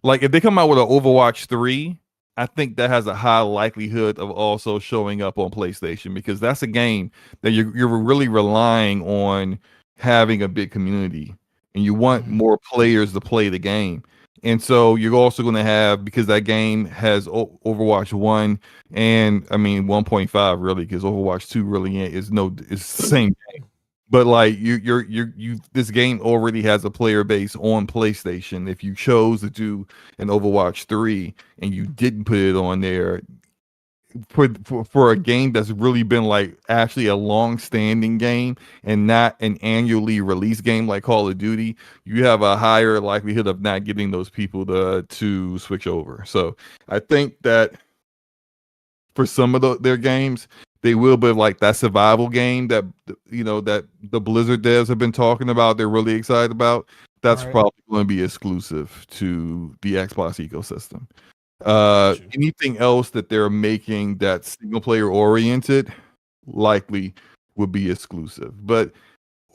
like, if they come out with an Overwatch 3, I think that has a high likelihood of also showing up on PlayStation, because that's a game that you're really relying on having a big community, and you want more players to play the game. And so you're also going to have, because that game has Overwatch 1 and 1.5 really, because Overwatch 2 really is the same game. But like this game already has a player base on PlayStation. If you chose to do an Overwatch 3 and you didn't put it on there, for a game that's really been like actually a long-standing game and not an annually released game like Call of Duty, you have a higher likelihood of not getting those people to switch over. So I think that for some of their games, they will be like that survival game that that the Blizzard devs have been talking about. They're really excited about. That's probably going to be exclusive to the Xbox ecosystem. Anything else that they're making that's single player oriented likely would be exclusive. But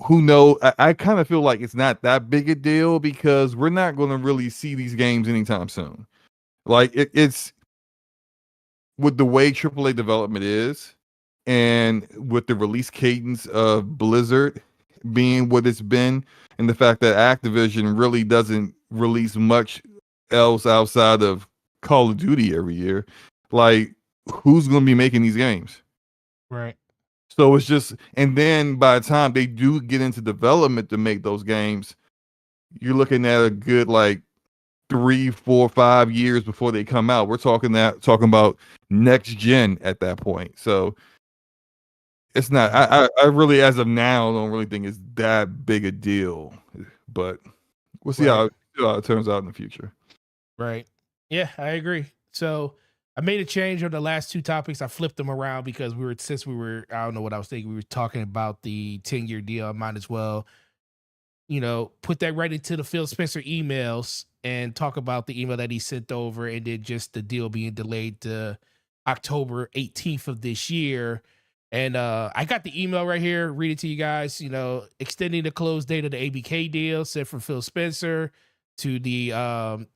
who knows? I kind of feel like it's not that big a deal, because we're not going to really see these games anytime soon. Like it's with the way AAA development is, and with the release cadence of Blizzard being what it's been, and the fact that Activision really doesn't release much else outside of Call of Duty every year, like, who's going to be making these games? Right. So it's just, and then by the time they do get into development to make those games, you're looking at a good like 3, 4, 5 years before they come out. We're talking about next gen at that point. So it's not. I really, as of now, don't really think it's that big a deal. But we'll see how it turns out in the future. Right. Yeah, I agree. So I made a change on the last two topics. I flipped them around because I don't know what I was thinking. We were talking about the 10-year deal. I might as well, put that right into the Phil Spencer emails and talk about the email that he sent over, and then just the deal being delayed to October 18th of this year. And I got the email right here. Read it to you guys. Extending the close date of the ABK deal sent from Phil Spencer to the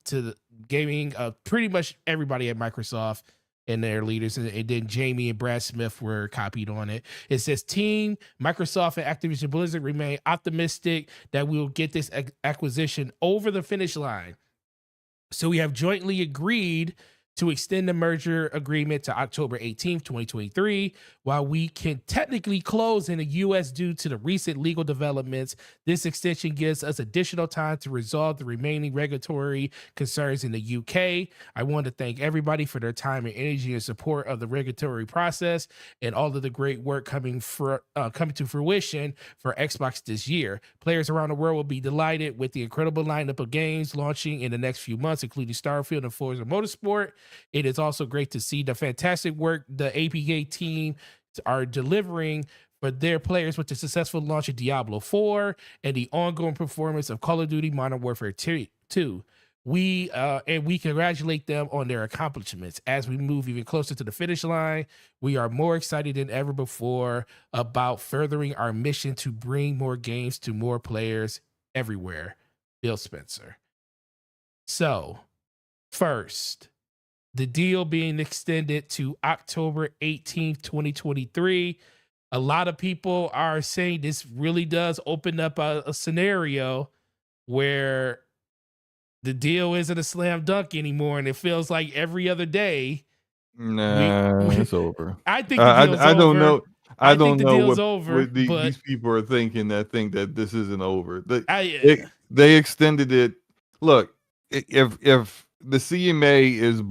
gaming, pretty much everybody at Microsoft and their leaders, and then Jamie and Brad Smith were copied on it. It says, Team Microsoft and Activision Blizzard remain optimistic that we will get this acquisition over the finish line. So we have jointly agreed to extend the merger agreement to October 18th, 2023. While we can technically close in the U.S. due to the recent legal developments, this extension gives us additional time to resolve the remaining regulatory concerns in the UK. I want to thank everybody for their time and energy and support of the regulatory process and all of the great work coming to fruition for Xbox this year. Players around the world will be delighted with the incredible lineup of games launching in the next few months, including Starfield and Forza Motorsport. It is also great to see the fantastic work the ABK team are delivering for their players with the successful launch of Diablo 4 and the ongoing performance of Call of Duty Modern Warfare 2. We congratulate them on their accomplishments. As we move even closer to the finish line, we are more excited than ever before about furthering our mission to bring more games to more players everywhere. Bill Spencer. So, first, the deal being extended to October 18th, 2023. A lot of people are saying this really does open up a scenario where the deal isn't a slam dunk anymore, and it feels like every other day. It's over. I think the deal's over. I don't know. I don't know what these people are thinking that think that this isn't over. They extended it. Look, if the CMA is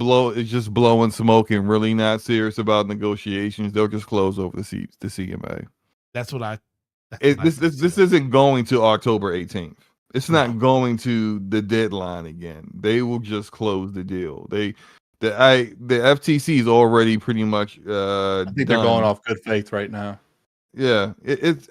just blowing smoke and really not serious about negotiations, they'll just close over the CMA. This isn't going to October 18th. It's not going to the deadline again. They will just close the deal. The FTC is already pretty much I think they're going off good faith right now. Yeah, and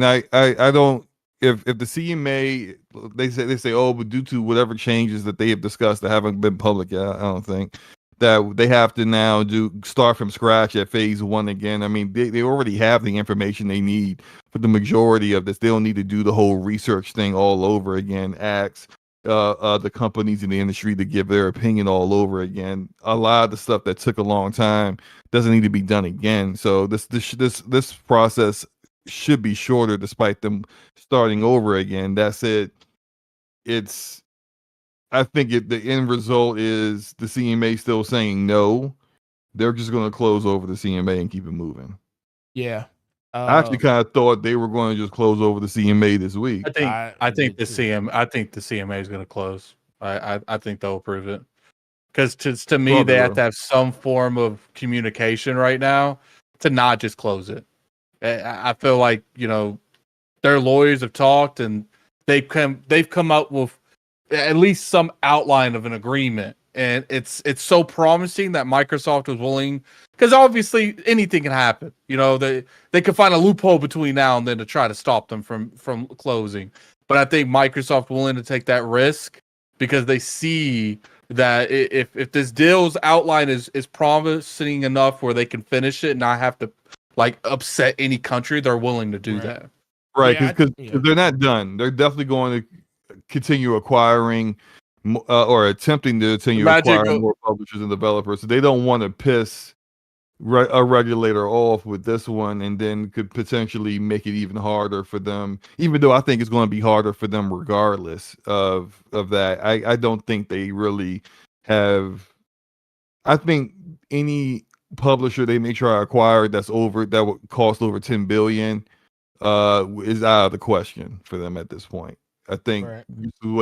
I don't. If the CMA they say but due to whatever changes that they have discussed that haven't been public yet, I don't think that they have to now start from scratch at phase 1 again. I mean, they already have the information they need for the majority of this. They don't need to do the whole research thing all over again. Ask the companies in the industry to give their opinion all over again. A lot of the stuff that took a long time doesn't need to be done again. So this process should be shorter, despite them starting over again. That's it. I think the end result is the CMA still saying no. They're just going to close over the CMA and keep it moving. Yeah. I actually kind of thought they were going to just close over the CMA this week. I think the CMA is going to close. I think they'll approve it because to me they have to have some form of communication right now to not just close it. I feel like their lawyers have talked and they've come up with at least some outline of an agreement, and it's so promising that Microsoft was willing, because obviously anything can happen. They could find a loophole between now and then to try to stop them from closing. But I think Microsoft willing to take that risk because they see that if this deal's outline is promising enough where they can finish it and not have to upset any country, they're willing to do that. Right, because they're not done. They're definitely going to continue acquiring or attempting to continue acquiring more publishers and developers. So they don't want to piss a regulator off with this one, and then could potentially make it even harder for them. Even though I think it's going to be harder for them regardless of that. I don't think they really have. I think any publisher they may try to acquire that would cost over $10 billion is out of the question for them at this point. I think Right. the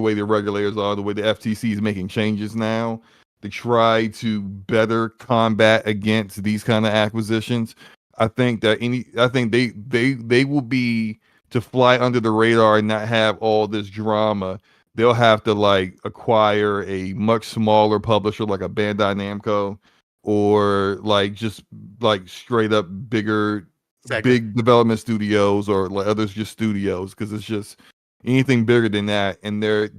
way the regulators are, the way the FTC is making changes now to try to better combat against these kind of acquisitions. I think they will be to fly under the radar and not have all this drama. They'll have to like acquire a much smaller publisher like a Bandai Namco, or like just like straight up Sega. big development studios, or like others just studios, because it's just anything bigger than that, and they're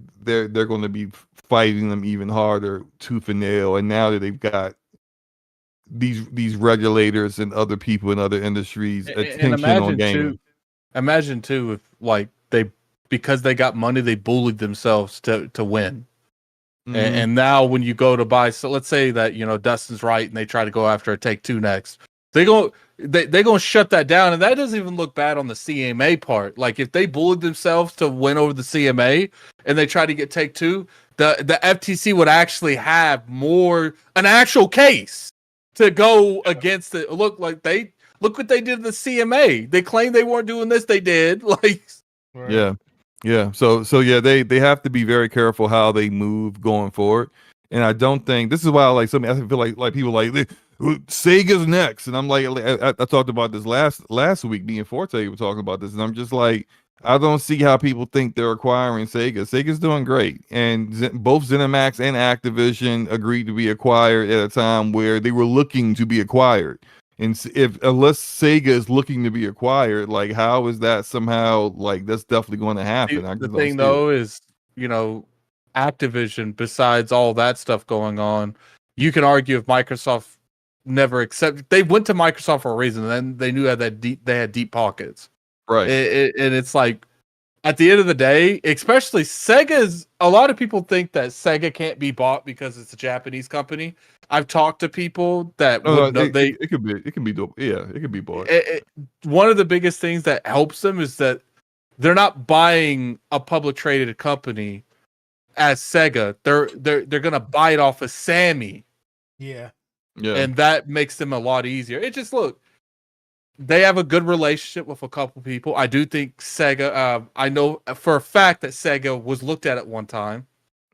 going to be fighting them even harder tooth and nail. And now that they've got these regulators and other people in other industries And attention on gaming. imagine too if like they, because they got money, they bullied themselves to win. Mhm. And now when you go to buy, so let's say that, you know, Dustin's right and they try to go after a Take-Two next. They go they gonna shut that down, and that doesn't even look bad on the CMA part. Like if they bullied themselves to win over the CMA and they try to get Take-Two, the FTC would actually have an actual case to go against it. Look what they did to the CMA. They claimed they weren't doing this, they did. Like Right. Yeah. So yeah, they have to be very careful how they move going forward. And I don't think this is why I feel like people like Sega's next, and I'm like I talked about this last week. Me and Forte were talking about this, and I'm just like, I don't see how people think they're acquiring Sega. Sega's doing great, and both ZeniMax and Activision agreed to be acquired at a time where they were looking to be acquired. And unless Sega is looking to be acquired, like how is that somehow like that's definitely going to happen? I the just don't thing see though is, you know, Activision, besides all that stuff going on, you can argue if Microsoft never accepted, they went to Microsoft for a reason, and then they knew they had deep pockets. Right. And it's like, at the end of the day, especially Sega's, a lot of people think that Sega can't be bought because it's a Japanese company. I've talked to people that would know it can be dope. Yeah, it could be bought. One of the biggest things that helps them is that they're not buying a public traded company as Sega. They're gonna buy it off of Sammy, Yeah. Yeah. and that makes them a lot easier. It just look, they have a good relationship with a couple people. I do think Sega. I know for a fact that Sega was looked at one time.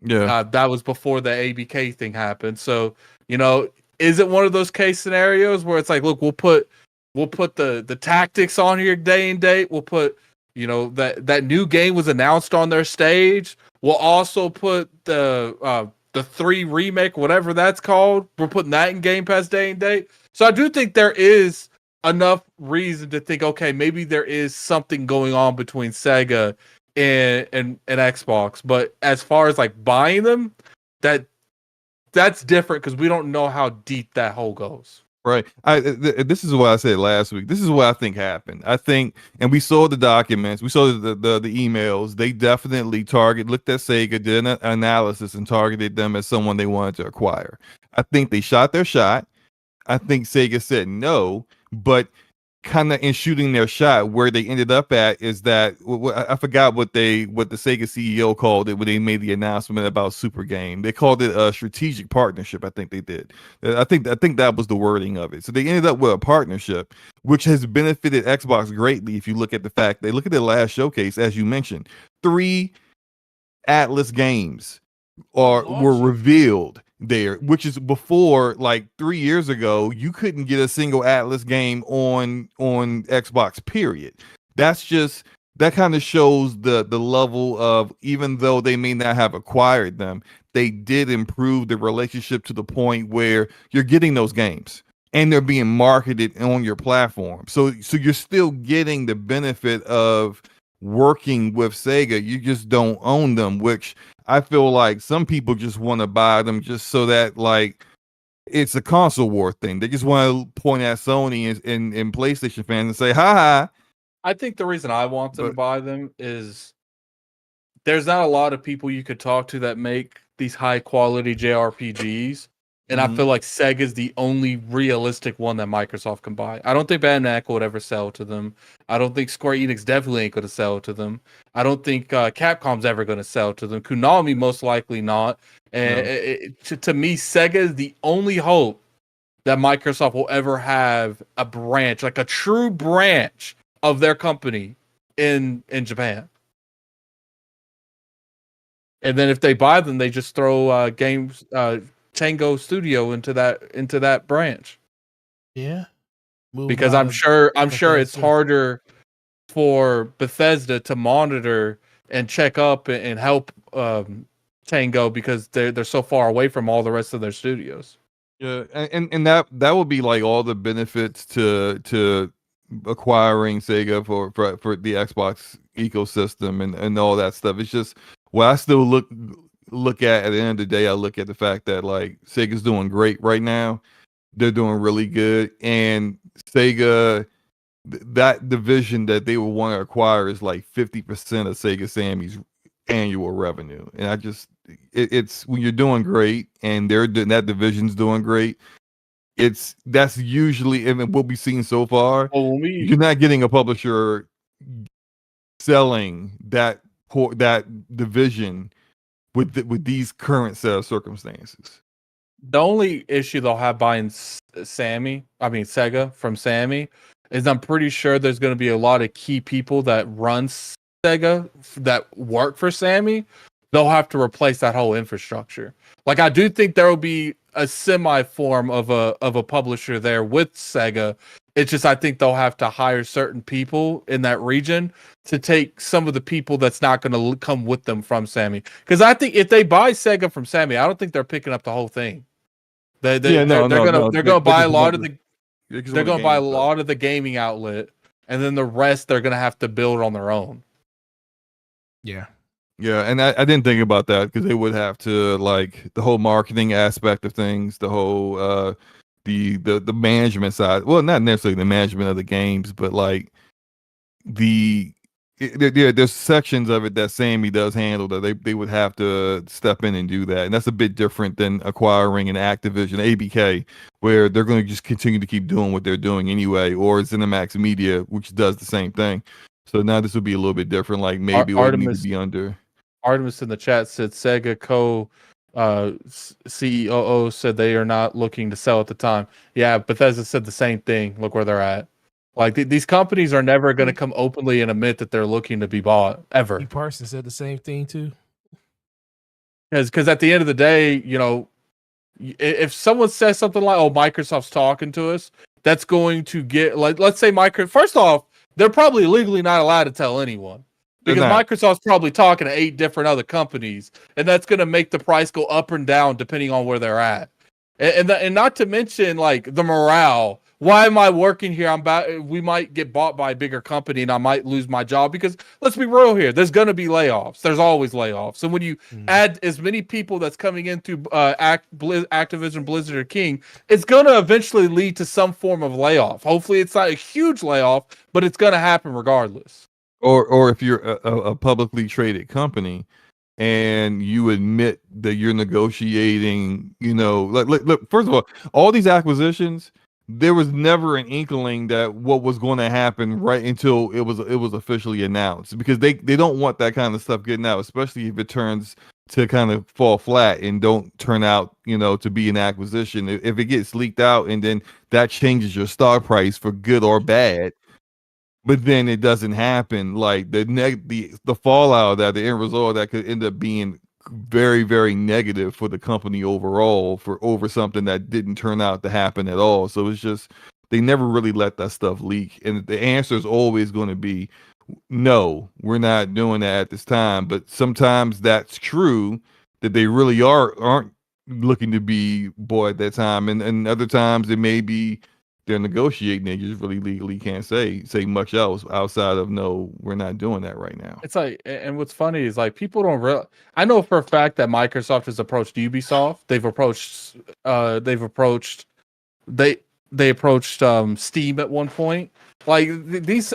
Yeah. That was before the ABK thing happened. So, you know, is it one of those case scenarios where it's like, look, we'll put the tactics on here day and date. We'll put, you know, that new game was announced on their stage. We'll also put the 3 remake, whatever that's called. We're putting that in Game Pass day and date. So I do think there is enough reason to think, okay, maybe there is something going on between Sega and Xbox. But as far as like buying them, that's different because we don't know how deep that hole goes. Right. This is what I said last week. This is what I think happened. I think, and we saw the documents, we saw the emails. They definitely looked at Sega, did an analysis, and targeted them as someone they wanted to acquire. I think they shot their shot. I think Sega said no, but kind of in shooting their shot, where they ended up at is that I forgot what the Sega CEO called it when they made the announcement about Super Game. They called it a strategic partnership. I think they did. I think that was the wording of it. So they ended up with a partnership, which has benefited Xbox greatly. If you look at the fact they look at the last showcase, as you mentioned, 3 Atlas games were revealed there, which is before, like 3 years ago, you couldn't get a single Atlas game on Xbox, period. That kind of shows the level of, even though they may not have acquired them, they did improve the relationship to the point where you're getting those games and they're being marketed on your platform. So you're still getting the benefit of working with Sega. You just don't own them, which I feel like some people just want to buy them just so that like it's a console war thing. They just want to point at Sony and PlayStation fans and say, "Ha!" I think the reason I want them to But buy them is there's not a lot of people you could talk to that make these high quality JRPGs. And I feel like Sega's the only realistic one that Microsoft can buy. I don't think Bandai Namco would ever sell to them. I don't think Square Enix definitely ain't going to sell to them. I don't think Capcom's ever going to sell to them. Konami most likely not. And to me, Sega is the only hope that Microsoft will ever have a branch, like a true branch of their company in Japan. and then if they buy them, they just throw games Tango Studio into that branch. Yeah. Move Because out I'm of sure it's Bethesda. harder for Bethesda to monitor and check up and help Tango because they're so far away from all the rest of their studios. Yeah, and that would be like all the benefits to acquiring Sega for the Xbox ecosystem and all that stuff. It's just well, I still look at the end of the day, I look at the fact that like Sega's doing great right now. They're doing really good, and Sega that division that they would want to acquire is like 50% of Sega Sammy's annual revenue. And I just it's when you're doing great and that division's doing great, that's usually and what we've seen so far. Well, You're not getting a publisher selling that division with these current set of circumstances. the only issue they'll have buying Sega from Sammy is I'm pretty sure there's going to be a lot of key people that run Sega that work for Sammy. They'll have to replace that whole infrastructure. Like I do think there will be a semi form of a publisher there with Sega. It's just I think they'll have to hire certain people in that region to take some of the people that's not going to come with them from Sammy. Because I think if they buy Sega from Sammy, I don't think they're picking up the whole thing. They're gonna buy a lot of the they're gonna buy a lot of the gaming outlet, and then the rest they're gonna have to build on their own. Yeah. Yeah, and I didn't think about that because they would have to like the whole marketing aspect of things, the whole the management side. Well, not necessarily the management of the games, but like there's sections of it that Sammy does handle that they would have to step in and do that, and that's a bit different than acquiring an Activision ABK, where they're going to just continue to keep doing what they're doing anyway, or ZeniMax Media, which does the same thing. So now this would be a little bit different. Like maybe it would need to be under. Artemis in the chat said Sega CEO said they are not looking to sell at the time. Yeah, Bethesda said the same thing. Look where they're at. Like these companies are never going to come openly and admit that they're looking to be bought ever. E. Parsons said the same thing too. Because at the end of the day, you know, if someone says something like, "Oh, Microsoft's talking to us," that's going to get like, let's say Microsoft. First off, they're probably legally not allowed to tell anyone. Because Microsoft's probably talking to 8 different other companies, and that's going to make the price go up and down depending on where they're at. And not to mention like the morale. Why am I working here? We might get bought by a bigger company, and I might lose my job. Because let's be real here, there's going to be layoffs. There's always layoffs. And when you add as many people that's coming in through Activision, Blizzard, or King, it's going to eventually lead to some form of layoff. Hopefully, it's not a huge layoff, but it's going to happen regardless. Or if you're a publicly traded company and you admit that you're negotiating, you know, look, first of all these acquisitions, there was never an inkling that what was going to happen right until it was officially announced, because they don't want that kind of stuff getting out, especially if it turns to kind of fall flat and don't turn out, you know, to be an acquisition. If it gets leaked out and then that changes your stock price for good or bad, but then it doesn't happen, like the fallout of that, the end result of that could end up being very, very negative for the company overall over something that didn't turn out to happen at all. So it's just they never really let that stuff leak, and the answer is always going to be no, we're not doing that at this time. But sometimes that's true, that they really aren't looking to be bought at that time, and other times it may be they're negotiating. They just really legally can't say much else outside of no, we're not doing that right now. It's like, and what's funny is like people don't realize. I know for a fact that Microsoft has approached Ubisoft. They approached Steam at one point. Like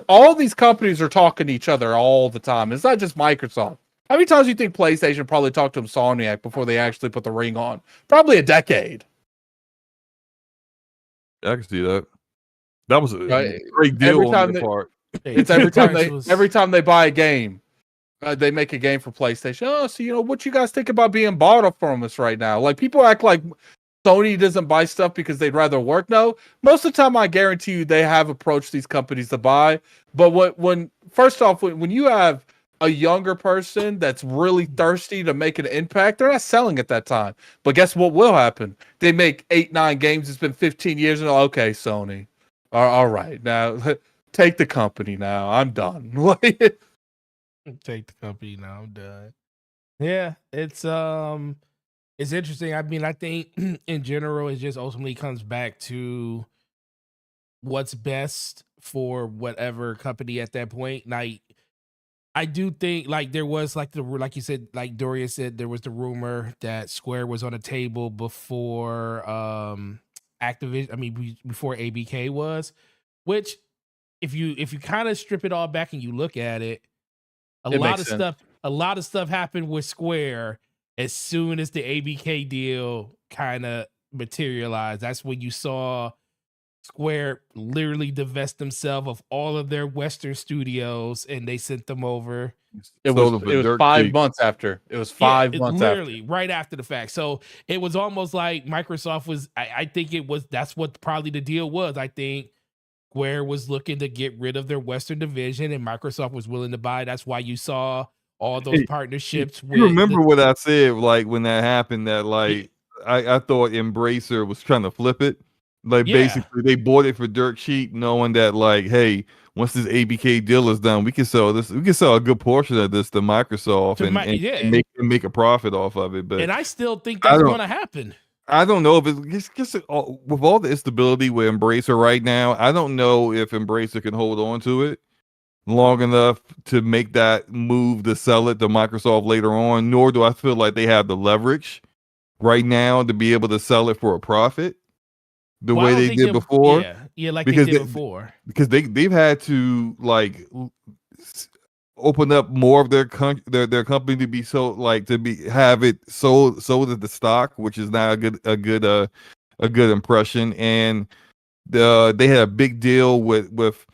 all these companies are talking to each other all the time. It's not just Microsoft. How many times do you think PlayStation probably talked to Insomniac before they actually put the ring on? Probably a decade. I can see that. That was a great deal on their part. It's every time they buy a game, they make a game for PlayStation. Oh, so you know what you guys think about being bought up from us right now? Like people act like Sony doesn't buy stuff because they'd rather work. No, most of the time I guarantee you they have approached these companies to buy. But when you have a younger person that's really thirsty to make an impact, they're not selling at that time. But guess what will happen? They make 8-9 games. It's been 15 years, and okay, Sony, all right, now take the company. Now I'm done. Take the company now. I'm done. Yeah, it's interesting. I mean, I think in general, it just ultimately comes back to what's best for whatever company at that point. Like, I do think like there was like you said, like Dorian said, there was the rumor that Square was on the table before Activision. I mean, before ABK was, which if you kind of strip it all back and you look at it, a It lot makes of sense. stuff happened with Square as soon as the ABK deal kind of materialized. That's when you saw Square literally divest themselves of all of their Western studios, and they sent them over. It Sold was them for it was dirt 5 cheap. months after. It was Yeah, 5 it months literally after. right after the fact. So it was almost like Microsoft was. I think it was. That's what probably the deal was. I think Square was looking to get rid of their Western division, and Microsoft was willing to buy. That's why you saw all those Hey, partnerships you with remember the. what I said, like when that happened, that Yeah, like I thought Embracer was trying to flip it. Like yeah. basically they bought it for dirt cheap, knowing that like, hey, once this ABK deal is done, we can sell this, we can sell a good portion of this to Microsoft To and, my and, yeah, and make a profit off of it. But and I still think I that's don't going to happen. I don't know if it's just with all the instability with Embracer right now, I don't know if Embracer can hold on to it long enough to make that move to sell it to Microsoft later on, nor do I feel like they have the leverage right now to be able to sell it for a profit the Well, I way don't they think did they. before Yeah, like they because did before. they've had to like s- open up more of their company to be so like to be have it sold at the stock, which is not a good impression. And they had a big deal with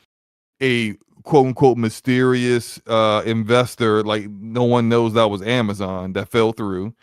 a quote unquote mysterious investor, like no one knows that was Amazon, that fell through.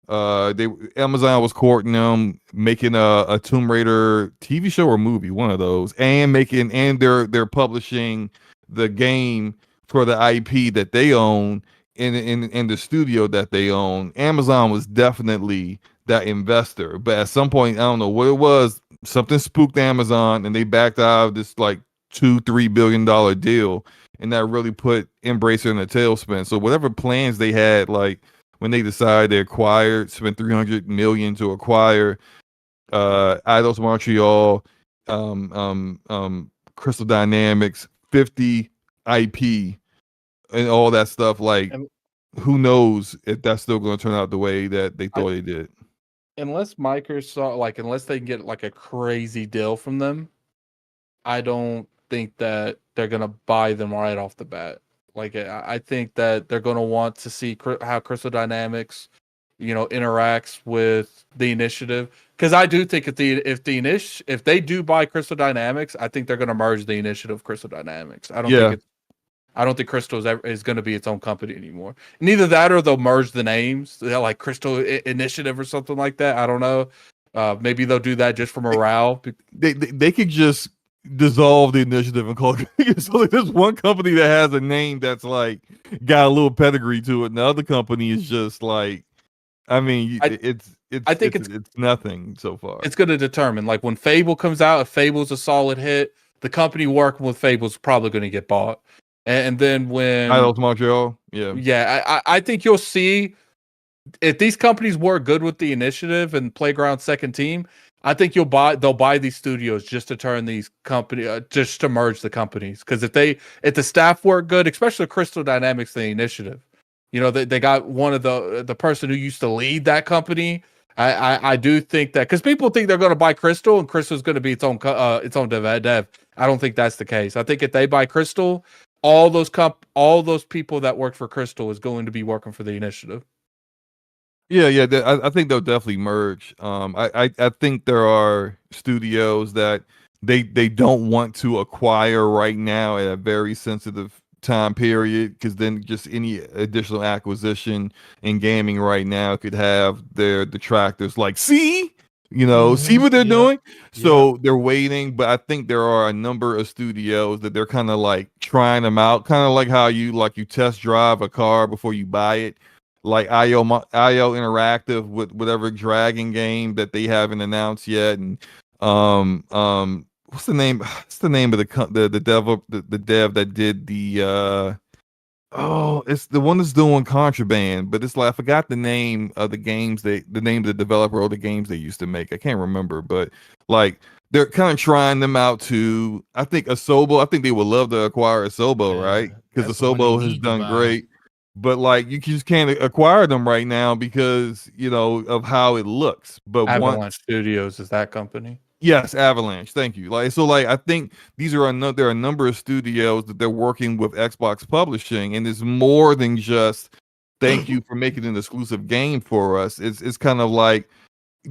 They Amazon was courting them, making a Tomb Raider TV show or movie, one of those, and they're publishing the game for the IP that they own in the studio that they own. Amazon was definitely that investor, but at some point, I don't know what it was, something spooked Amazon, and they backed out of this like $2-3 billion deal, and that really put Embracer in a tailspin. So whatever plans they had, like when they decided spent 300 million to acquire Eidos Montreal, Crystal Dynamics, 50 IP, and all that stuff. Like, And who knows if that's still going to turn out the way that they I, thought it did? unless Microsoft, like, unless they can get like a crazy deal from them, I don't think that they're gonna buy them right off the bat. Like, I think that they're gonna want to see how Crystal Dynamics, interacts with the initiative. Because I do think if they do buy Crystal Dynamics, I think they're gonna merge the initiative Crystal Dynamics. Yeah, I don't think Crystal is going to be its own company anymore. Neither that or they'll merge the names, like Crystal Initiative or something like that. I don't know. Maybe they'll do that just for morale. they could just dissolve the initiative and call it. So like, there's one company that has a name that's like got a little pedigree to it, and the other company is just like, I mean, I I think it's nothing so far. it's going to determine, like, when Fable comes out. If Fable's a solid hit, the company working with Fable's probably going to get bought. And then when Eidos Montreal, yeah. yeah, I think you'll see if these companies work good with the initiative and Playground second team. I think they'll buy these studios just to turn these just to merge the companies. Because if the staff work good, especially Crystal Dynamics, the initiative, they got one of the person who used to lead that company. I do think that, because people think they're going to buy Crystal and Crystal's going to be its own dev. I don't think that's the case. I think if they buy Crystal, all those people that worked for Crystal is going to be working for the initiative. Yeah. I think they'll definitely merge. I think there are studios that they don't want to acquire right now at a very sensitive time period, because then just any additional acquisition in gaming right now could have their detractors like, see, see what they're Yep. doing. So they're waiting, but I think there are a number of studios that they're kind of like trying them out, kind of like how you test drive a car before you buy it, like IO Interactive with whatever Dragon game that they haven't announced yet, and what's the name? What's the name of the dev that did the oh, it's the one that's doing Contraband, but it's like I forgot the name of the name of the developer or the games they used to make. I can't remember, but like they're kind of trying them out too. I think Asobo. I think they would love to acquire Asobo, right? Because that's the one they Asobo has need to done buy. great, but like you just can't acquire them right now because of how it looks. But Avalanche Studios is that company. Yes, Avalanche. Thank you. I think there are a number of studios that they're working with Xbox Publishing, and it's more than just thank you for making an exclusive game for us. It's kind of like,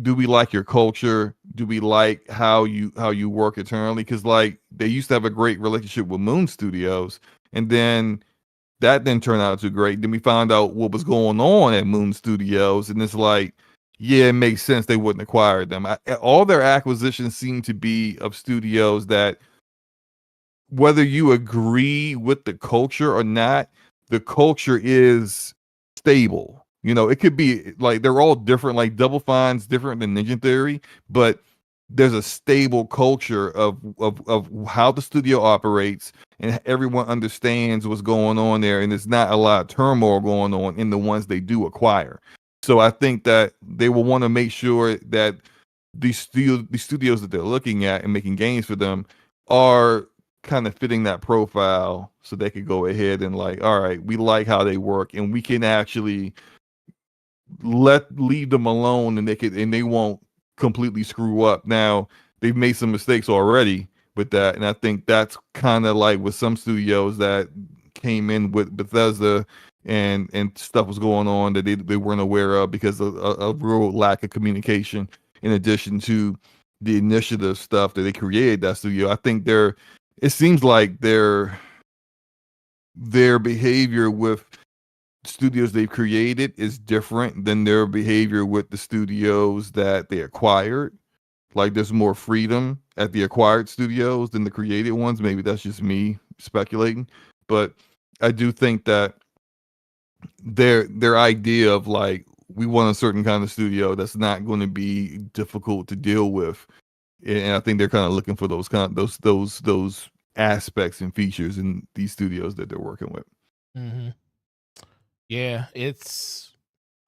do we like your culture? Do we like how you work internally? Because like they used to have a great relationship with Moon Studios, and then that didn't turn out too great. Then we found out what was going on at Moon Studios, and it's like, yeah, it makes sense they wouldn't acquire them. All their acquisitions seem to be of studios that, whether you agree with the culture or not, the culture is stable. It could be like they're all different. Like Double Fine's different than Ninja Theory, but there's a stable culture of how the studio operates, and everyone understands what's going on there, and there's not a lot of turmoil going on in the ones they do acquire. So I think that they will want to make sure that these studios that they're looking at and making games for them are kind of fitting that profile, so they could go ahead and like, all right, we like how they work, and we can actually leave them alone, and they won't completely screw up. Now they've made some mistakes already with that, and I think that's kind of like with some studios that came in with Bethesda and stuff was going on that they weren't aware of because of a real lack of communication, in addition to the initiative stuff that they created that studio. I think it seems like their behavior with studios they've created is different than their behavior with the studios that they acquired. Like there's more freedom at the acquired studios than the created ones. Maybe that's just me speculating, but I do think that their idea of like, we want a certain kind of studio that's not going to be difficult to deal with, and I think they're kind of looking for those aspects and features in these studios that they're working with. Mm-hmm. Yeah, it's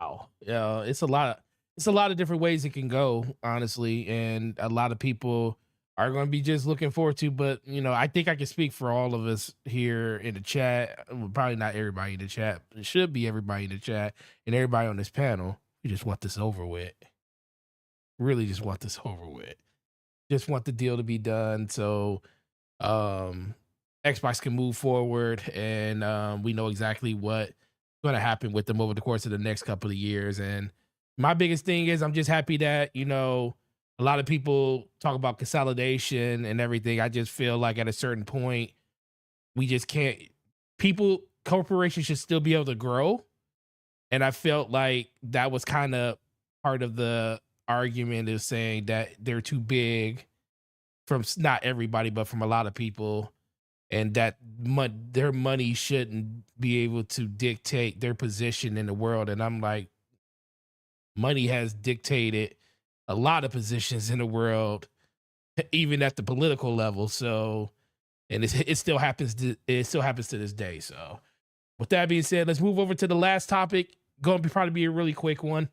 it's a lot of different ways it can go, honestly, and a lot of people are going to be just looking forward to. But I think I can speak for all of us here in the chat. Well, probably not everybody in the chat. It should be everybody in the chat and everybody on this panel. We just want this over with. Really, just want this over with. Just want the deal to be done, so Xbox can move forward, and we know exactly what's going to happen with them over the course of the next couple of years. And my biggest thing is, I'm just happy that a lot of people talk about consolidation and everything. I just feel like at a certain point, we just can't. Corporations should still be able to grow, and I felt like that was kind of part of the argument, is saying that they're too big, from not everybody, but from a lot of people, and that their money shouldn't be able to dictate their position in the world. And I'm like, money has dictated a lot of positions in the world, even at the political level. So, and it still happens to this day. So, with that being said, let's move over to the last topic. Going to probably be a really quick one,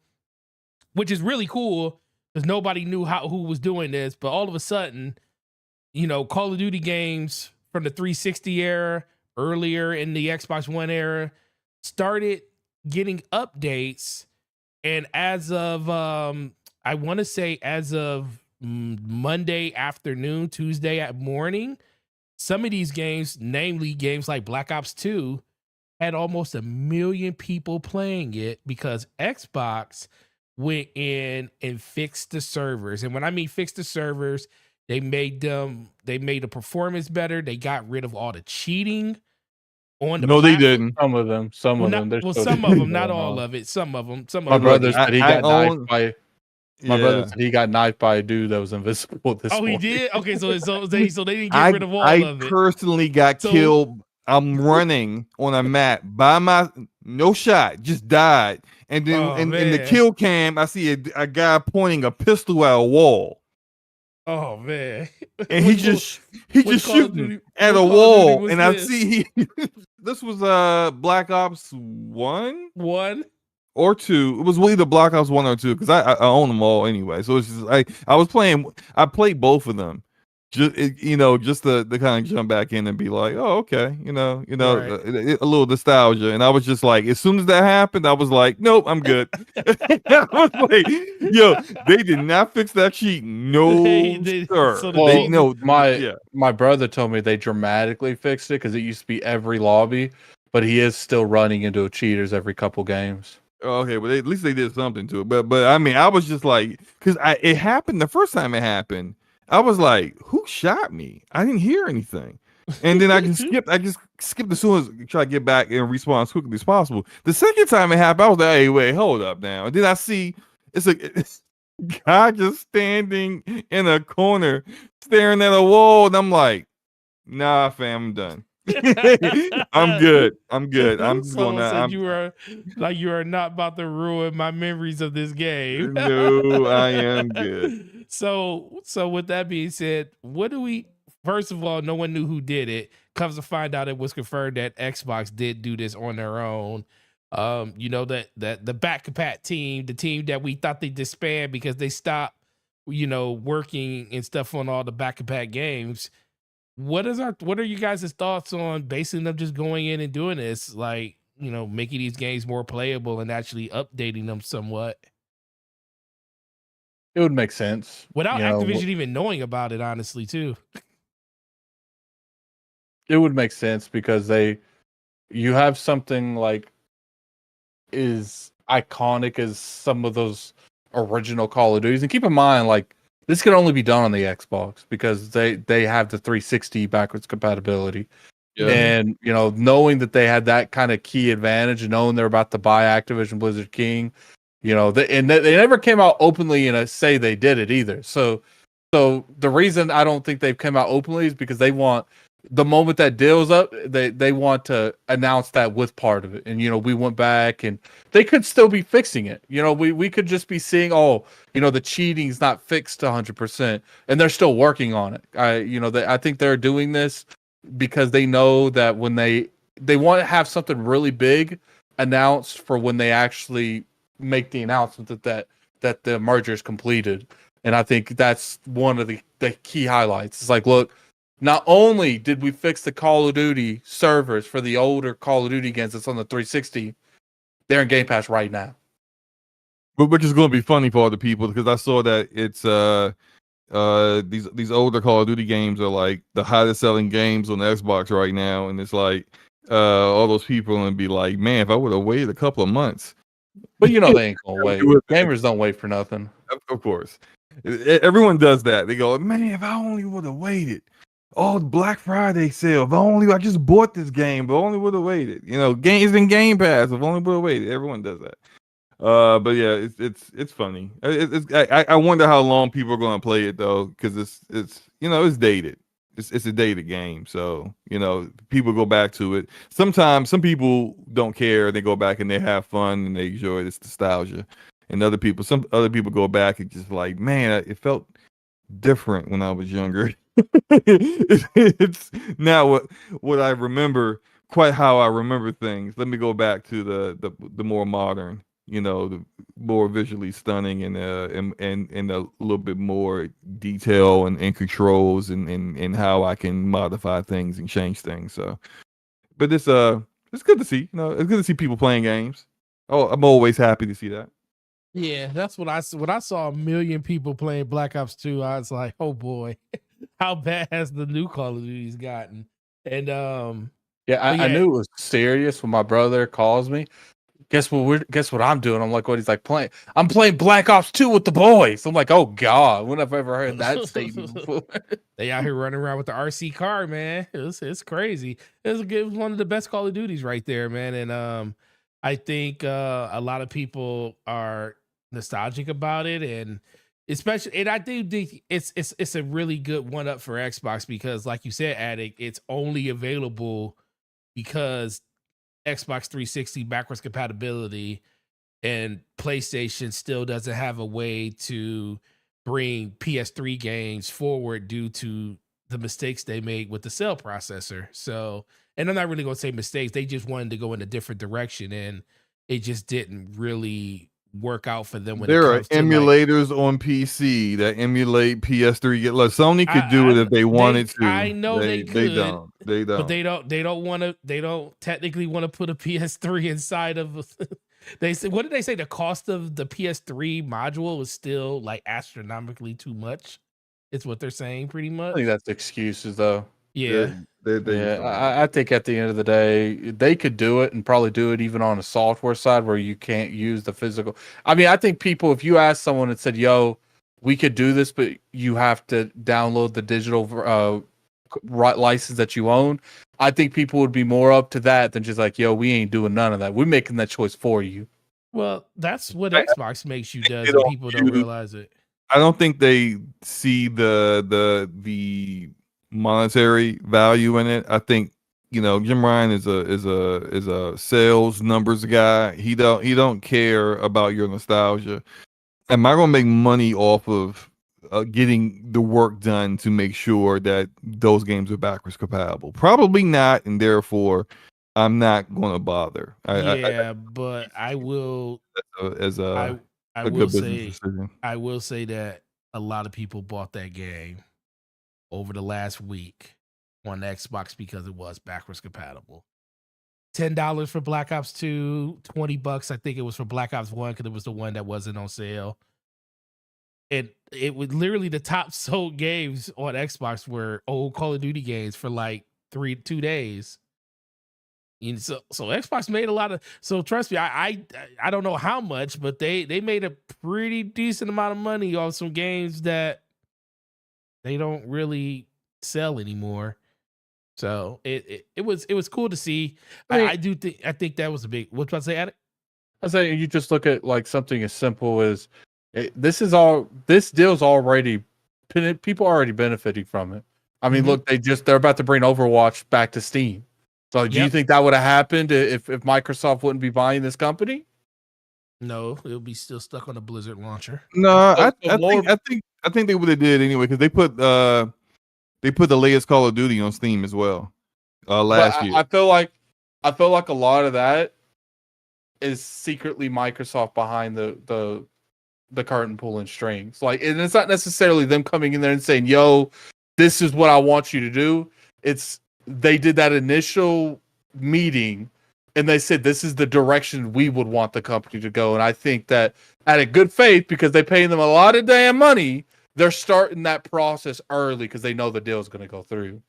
which is really cool because nobody knew who was doing this, but all of a sudden, Call of Duty games from the 360 era, earlier in the Xbox One era, started getting updates. And as of, I want to say as of Monday afternoon, Tuesday at morning, some of these games, namely games like Black Ops 2, had almost 1 million people playing it because Xbox went in and fixed the servers. And when I mean fixed the servers, they made the performance better. They got rid of all the cheating on the No, they didn't. Some of them. Some of them, not all of it. Some of them. My brother said he got knifed by My brother said he got knifed by a dude that was invisible this Oh, he morning. did? Okay, so they didn't get rid of all I of it. personally got killed. I'm running on a map by no shot, just died. And then in the kill cam, I see a guy pointing a pistol at a wall. Oh man! And he just shooting at a wall, and I see this was Black Ops 1 or 2. It was either Black Ops 1 or 2 because I own them all anyway. So it's just I played both of them. Just just to kind of jump back in and be like, oh, okay, right. A little nostalgia. And I was just like, as soon as that happened, I was like, nope, I'm good. I was like, yo, they did not fix that cheat, no sir. So my brother told me they dramatically fixed it because it used to be every lobby, but he is still running into cheaters every couple games. Okay, well at least they did something to it. But I mean, I was just like, because it happened the first time it happened. I was like, who shot me? I didn't hear anything. And then I just skipped as soon as try to get back and respawn as quickly as possible. The second time it happened, I was like, hey, wait, hold up now. And then I see it's a guy just standing in a corner staring at a wall. And I'm like, nah, fam, I'm done. I'm good. I'm just going said you are not about to ruin my memories of this game. No, I am good. So with that being said, first of all, no one knew who did it. Comes to find out, it was confirmed that Xbox did do this on their own. That the Back-Compat team, the team that we thought they disbanded because they stopped, working and stuff on all the Back-Compat games. What are you guys' thoughts on basically them just going in and doing this, like, making these games more playable and actually updating them somewhat? It would make sense without Activision even knowing about it, honestly, too. It would make sense because you have something like is iconic as some of those original Call of Duties, and keep in mind, like, this can only be done on the Xbox because they have the 360 backwards compatibility. Yeah. And, knowing that they had that kind of key advantage, knowing they're about to buy Activision Blizzard King, they never came out openly and say they did it either. So the reason I don't think they've come out openly is because they want, the moment that deal's up, they want to announce that with part of it. And, we went back and they could still be fixing it. We could just be seeing, the cheating's not fixed 100%, and they're still working on it. I think they're doing this because they know that when they want to have something really big announced for when they actually make the announcement that the merger is completed. And I think that's one of the key highlights. It's like, look, not only did we fix the Call of Duty servers for the older Call of Duty games that's on the 360, they're in Game Pass right now. But which is going to be funny for other people because I saw that it's these older Call of Duty games are like the hottest selling games on the Xbox right now, and it's like all those people are going to be like, man, if I would have waited a couple of months. But they ain't gonna wait. Gamers don't wait for nothing. Of course, everyone does that. They go, man, if I only would have waited. Oh, Black Friday sale. If only I just bought this game, but only would have waited. Games in Game Pass. If only would have waited. Everyone does that. But yeah, it's funny. I wonder how long people are going to play it though, because it's dated. It's a dated game, so people go back to it. Sometimes some people don't care. They go back and they have fun and they enjoy this nostalgia. And some other people go back and just like, man, it felt different when I was younger. It's now what I remember, quite how I remember things. Let me go back to the more modern, the more visually stunning and a little bit more detail and controls and how I can modify things and change things. So, but it's good to see. It's good to see people playing games. Oh, I'm always happy to see that. Yeah, that's when I saw 1 million people playing Black Ops 2. I was like, oh boy, how bad has the new Call of Duty's gotten? And I knew it was serious when my brother calls me. Guess what I'm doing? I'm like, what? He's like, I'm playing Black Ops 2 with the boys. I'm like, oh God, when have I ever heard that statement before? They out here running around with the RC car, man. It's crazy. It was one of the best Call of Duties right there, man. And I think a lot of people are nostalgic about it, and especially, and I do think it's a really good one up for Xbox because, like you said, Addict, it's only available because Xbox 360 backwards compatibility and PlayStation still doesn't have a way to bring PS3 games forward due to the mistakes they made with the cell processor. So, and I'm not really going to say mistakes, they just wanted to go in a different direction and it just didn't really work out for them when it There are comes to like emulators on PC that emulate PS3. Like Sony could do it if they wanted I to. know they They could, don't. They but don't. they don't want to, they don't technically want to put a PS3 inside of they said, what did they say, the cost of the PS3 module was still like astronomically too much, it's what they're saying pretty I think much. that's excuses though. Yeah. They Yeah, don't. I think at the end of the day, they could do it and probably do it even on a software side where you can't use the physical. I mean, I think people, if you ask someone and said, "Yo, we could do this, but you have to download the digital license that you own," I think people would be more up to that than just like, "Yo, we ain't doing none of that. We're making that choice for you." Well, that's what I Xbox makes you think does, they and don't people don't choose. realize it. I don't think they see the monetary value in it. I think Jim Ryan is a sales numbers guy. He don't care about your nostalgia. Am I gonna make money off of getting the work done to make sure that those games are backwards compatible? Probably not, and therefore I'm not gonna bother. Yeah, but I will As I I a will good business say decision. I will say that a lot of people bought that game over the last week on Xbox because it was backwards compatible. $10 for Black Ops 2, $20 I think it was for Black Ops 1 because it was the one that wasn't on sale. And it was literally the top sold games on Xbox were old Call of Duty games for like 2 days. And so Xbox made a lot of, so trust me, I don't know how much, but they made a pretty decent amount of money on some games that they don't really sell anymore. So it was cool to see. I mean, I think that was a big, what's about to say at it? I say you just look at like something as simple as this deal's already people are already benefiting from it. I mean, Mhm. look, they're about to bring Overwatch back to Steam. So do you Yep. think that would have happened if Microsoft wouldn't be buying this company? No, it'll be still stuck on the Blizzard launcher. No, So I think they would have did anyway because they put the latest Call of Duty on Steam as well last year. I feel like a lot of that is secretly Microsoft behind the curtain pulling strings. Like, and it's not necessarily them coming in there and saying, "Yo, this is what I want you to do." It's they did that initial meeting and they said this is the direction we would want the company to go. And I think that out of good faith, because they pay them a lot of damn money, they're starting that process early because they know the deal is going to go through.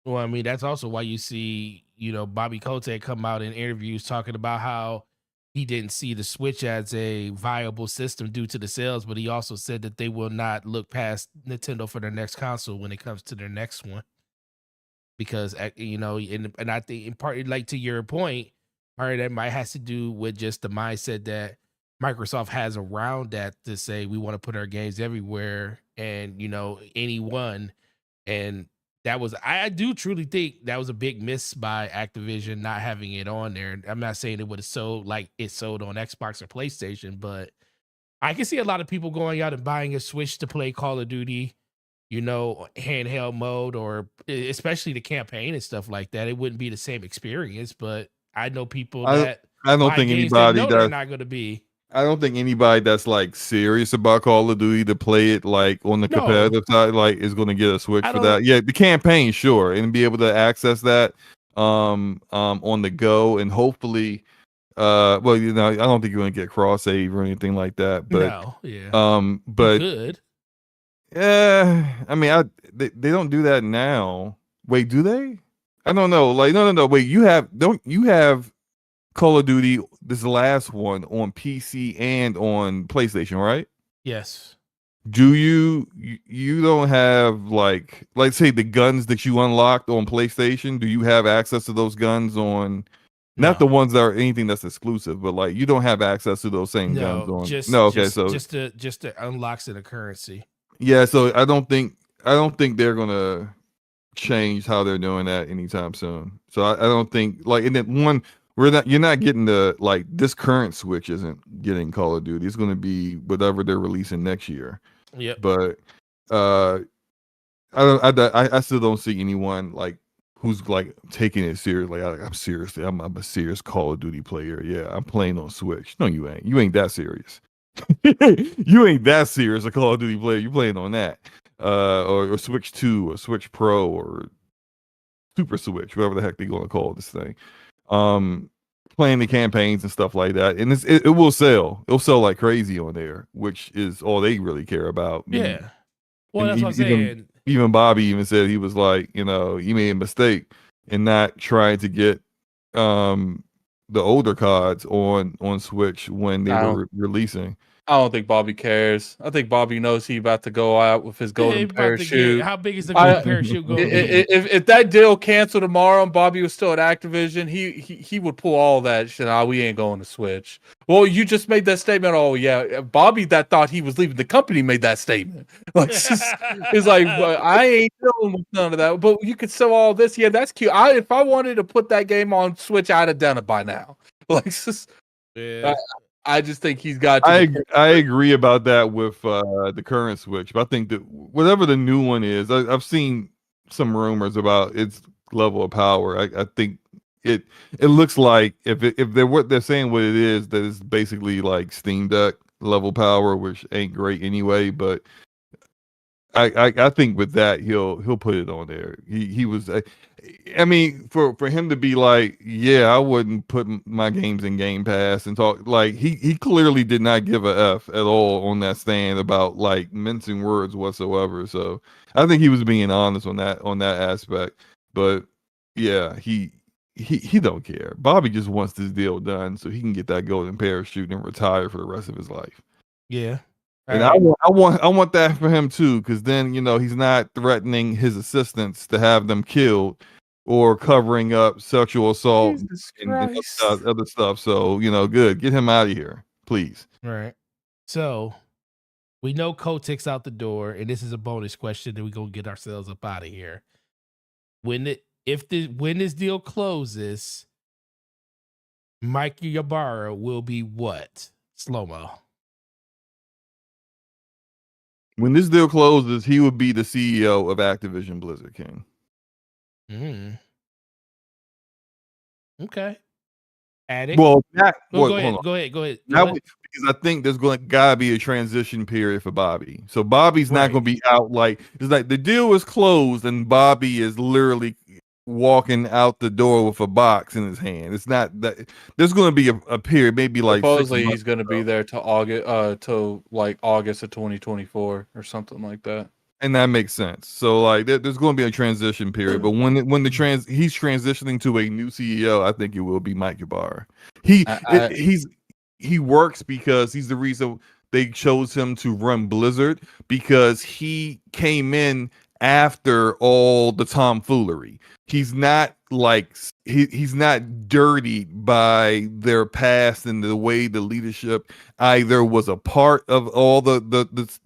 Well, I mean, that's also why you see, Bobby Kotick come out in interviews talking about how he didn't see the Switch as a viable system due to the sales, but he also said that they will not look past Nintendo for their next console when it comes to their next one. Because, and I think in part, like to your point, part of that might has to do with just the mindset that Microsoft has around that to say we want to put our games everywhere and, anyone. And that was, I do truly think that was a big miss by Activision not having it on there. I'm not saying it would have sold like it sold on Xbox or PlayStation, but I can see a lot of people going out and buying a Switch to play Call of Duty, handheld mode, or especially the campaign and stuff like that. It wouldn't be the same experience, but I know people that I don't buy think games they anybody know they're that not going to be. I don't think anybody that's like serious about Call of Duty to play it like on the No, competitive side like is going to get a Switch I for don't. that. Yeah, the campaign, sure, and be able to access that on the go and hopefully well, I don't think you're going to get cross save or anything like that, but No, yeah, you but could. yeah, I mean, they don't do that now. Wait, do they? I don't know. Like, no. Wait, you have Call of Duty, this last one on PC and on PlayStation, right? Yes. Do you don't have like say the guns that you unlocked on PlayStation? Do you have access to those guns on Not the No. ones that are anything that's exclusive, but like you don't have access to those same guns No, on. just No, okay, just so just to unlocks in the currency. yeah, so I don't think they're gonna change how they're doing that anytime soon. So I don't think like and then one you're not getting the like this current Switch isn't getting Call of Duty. It's gonna be whatever they're releasing next year. Yep. But uh I still don't see anyone like who's like taking it seriously. I'm a serious Call of Duty player. Yeah, I'm playing on Switch. No, you ain't. You ain't that serious. You ain't that serious a Call of Duty player. You playing on that. Or Switch 2 or Switch Pro or Super Switch, whatever the heck they're gonna call this thing. Um Playing the campaigns and stuff like that. And it will sell. It'll sell like crazy on there, which is all they really care about. Yeah. Well, And that's what I'm saying. even Bobby even said he was like, he made a mistake in not trying to get the older cards on Switch when they I were don't, releasing. I don't think Bobby cares. I think Bobby knows he about to go out with his They golden about to get parachute. how big is the I- golden parachute going to be? If that deal canceled tomorrow and Bobby was still at Activision, he would pull all that shit. We ain't going to Switch. Well, you just made that statement. Oh yeah, Bobby that thought he was leaving the company made that statement. Like it's like well, I ain't dealing with none of that. But you could sell all this. Yeah, that's cute. If I wanted to put that game on Switch, I'd have done it by now. Like Yeah. I just think he's got. To I the point I agree about that with the current Switch, but I think that whatever the new one is, I've seen some rumors about its level of power. I think it looks like if they're what they're saying what it is, that it's basically like Steam Deck level power, which ain't great anyway. But I think with that he'll put it on there. He was I mean for him to be like, yeah, I wouldn't put my games in Game Pass and talk like he clearly did not give a F at all on that stand about like mincing words whatsoever. So I think he was being honest on that aspect. But yeah, he don't care. Bobby just wants this deal done so he can get that golden parachute and retire for the rest of his life. Yeah. And All right. I want that for him too, because then he's not threatening his assistants to have them killed or covering up sexual assault Jesus and Christ. other stuff. So good, get him out of here, please. All right. So we know Kotick's out the door, and this is a bonus question, and we're gonna get ourselves up out of here. When this deal closes, Mike Ybarra will be what? Slow-mo. When this deal closes, he would be the CEO of Activision Blizzard King. Okay. Addict. Well, Go ahead. because I think there's gotta be a transition period for Bobby. So Bobby's not Right. gonna be out like it's like the deal was closed and Bobby is literally walking out the door with a box in his hand. It's not that there's gonna be a period, maybe like 6 Supposedly months he's going to be there till August of 2024 or something like that. and that makes sense. So like there's going to be a transition period, but when he's transitioning to a new CEO, I think it will be Mike Ybarra. He works because he's the reason they chose him to run Blizzard, because he came in after all the tomfoolery. He's not like he's not dirtied by their past and the way the leadership either was a part of all the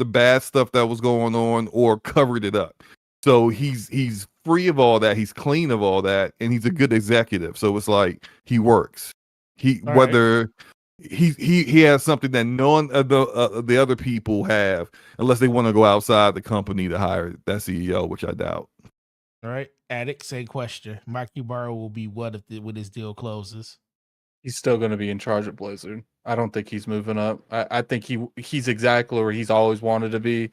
bad stuff that was going on or covered it up. So he's free of all that. He's clean of all that, and he's a good executive. So it's like he works. Whether he has something that none of the other people have, unless they want to go outside the company to hire that CEO, which I doubt. All right. Addict, same question. Mike Ybarra will be what when this deal closes? He's still going to be in charge of Blizzard. I don't think he's moving up. I think he's exactly where he's always wanted to be.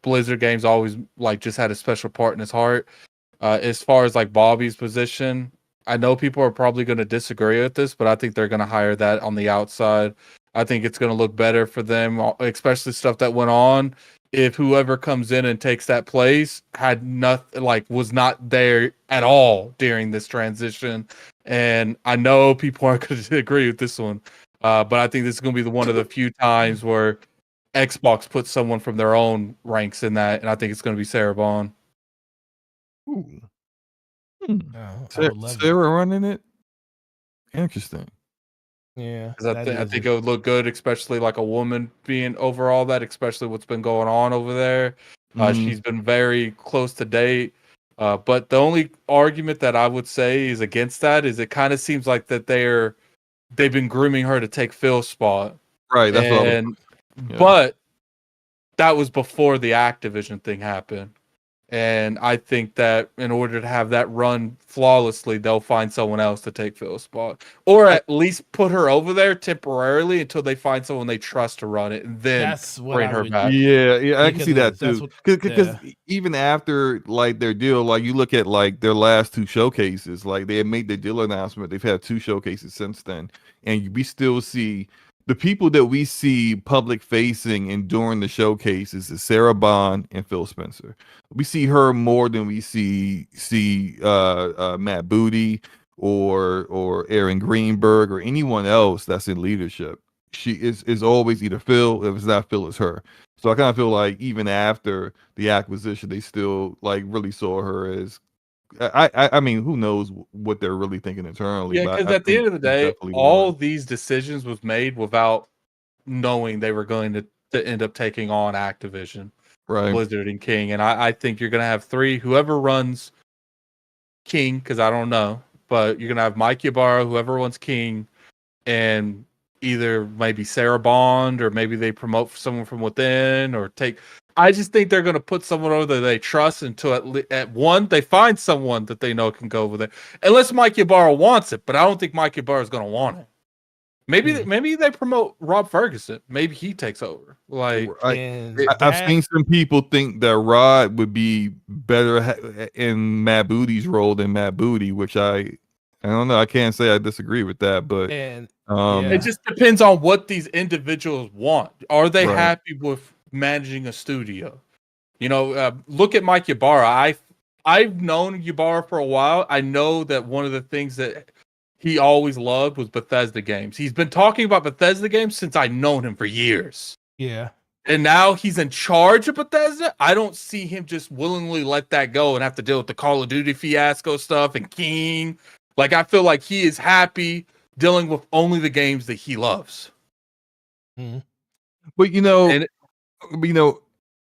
Blizzard games always like just had a special part in his heart. As far as like Bobby's position, I know people are probably going to disagree with this, but I think they're going to hire that on the outside. I think it's going to look better for them, especially stuff that went on. If whoever comes in and takes that place had nothing, like was not there at all during this transition, and I know people aren't going to agree with this one, but I think this is going to be one of the few times where Xbox puts someone from their own ranks in that, and I think it's going to be Sarah Bond. Ooh. Oh, I would love Sarah running it. Interesting. Yeah, Because I think it would look good, especially like a woman being over all that, especially what's been going on over there. She's been very close to date. But the only argument that I would say is against that is it kind of seems like that they've been grooming her to take Phil's spot. Right. That's what I was. Yeah. But that was before the Activision thing happened. And I think that in order to have that run flawlessly, they'll find someone else to take Phil's spot. Or at least put her over there temporarily until they find someone they trust to run it and then bring her back. Yeah, I can see that too. Because even after like their deal, like you look at like their last two showcases, like they had made the deal announcement. They've had two showcases since then. And we still see the people that we see public facing and during the showcases is Sarah Bond and Phil Spencer. We see her more than we see Matt Booty or Aaron Greenberg or anyone else that's in leadership. She is always either Phil. If it's not Phil, it's her. So I kind of feel like even after the acquisition, they still like really saw her as. I mean, who knows what they're really thinking internally? Yeah, because at the end of the day, all these decisions was made without knowing they were going to end up taking on Activision, right? Blizzard and King. And I think you're going to have three, whoever runs King, because I don't know, but you're going to have Mike Ybarra, whoever runs King, and either maybe Sarah Bond, or maybe they promote someone from within, or take. I just think they're going to put someone over there they trust until at one they find someone that they know can go over there. Unless Mike Ybarra wants it, but I don't think Mike Ybarra is going to want it. Maybe they promote Rob Ferguson. Maybe he takes over. Like I've seen some people think that Rod would be better in Matt Booty's role than Matt Booty, which I don't know. I can't say I disagree with that, but it just depends on what these individuals want. Are they happy with managing a studio? You know, look at Mike Ybarra. I've known Ybarra for a while. I know that one of the things that he always loved was Bethesda games. He's been talking about Bethesda games since I've known him for years. Yeah. And now he's in charge of Bethesda. I don't see him just willingly let that go and have to deal with the Call of Duty fiasco stuff and King. Like, I feel like he is happy dealing with only the games that he loves. Mm-hmm. But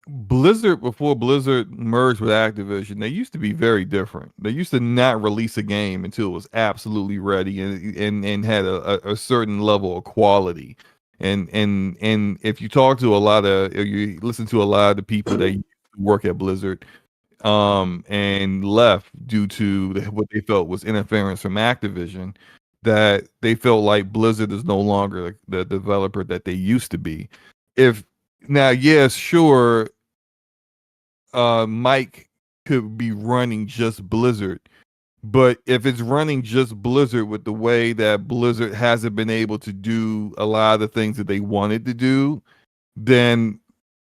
Blizzard, before Blizzard merged with Activision, they used to be very different. They used to not release a game until it was absolutely ready and had a certain level of quality. And if you talk to you listen to a lot of the people that work at Blizzard, and left due to what they felt was interference from Activision, that they felt like Blizzard is no longer the developer that they used to be. Sure, Mike could be running just Blizzard, but if it's running just Blizzard with the way that Blizzard hasn't been able to do a lot of the things that they wanted to do, then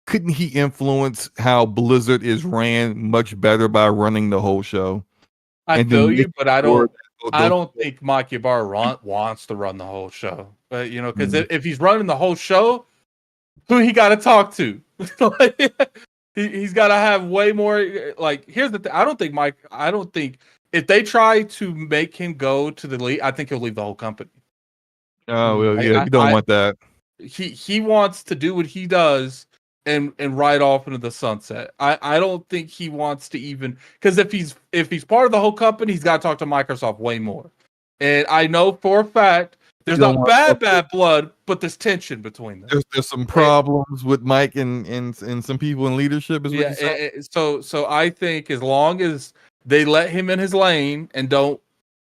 couldn't he influence how Blizzard is ran much better by running the whole show? I feel you, but I don't think Mike Ybarra wants to run the whole show. But because if he's running the whole show, who he got to talk to? He's got to have way more. Like, here's the thing: I don't think if they try to make him go to the league, I think he'll leave the whole company. Oh well, yeah, you don't want that. He wants to do what he does and ride off into the sunset. I don't think he wants to even, because if he's part of the whole company, he's got to talk to Microsoft way more. And I know for a fact there's not bad blood, but there's tension between them. There's some problems with Mike and some people in leadership. So I think as long as they let him in his lane and don't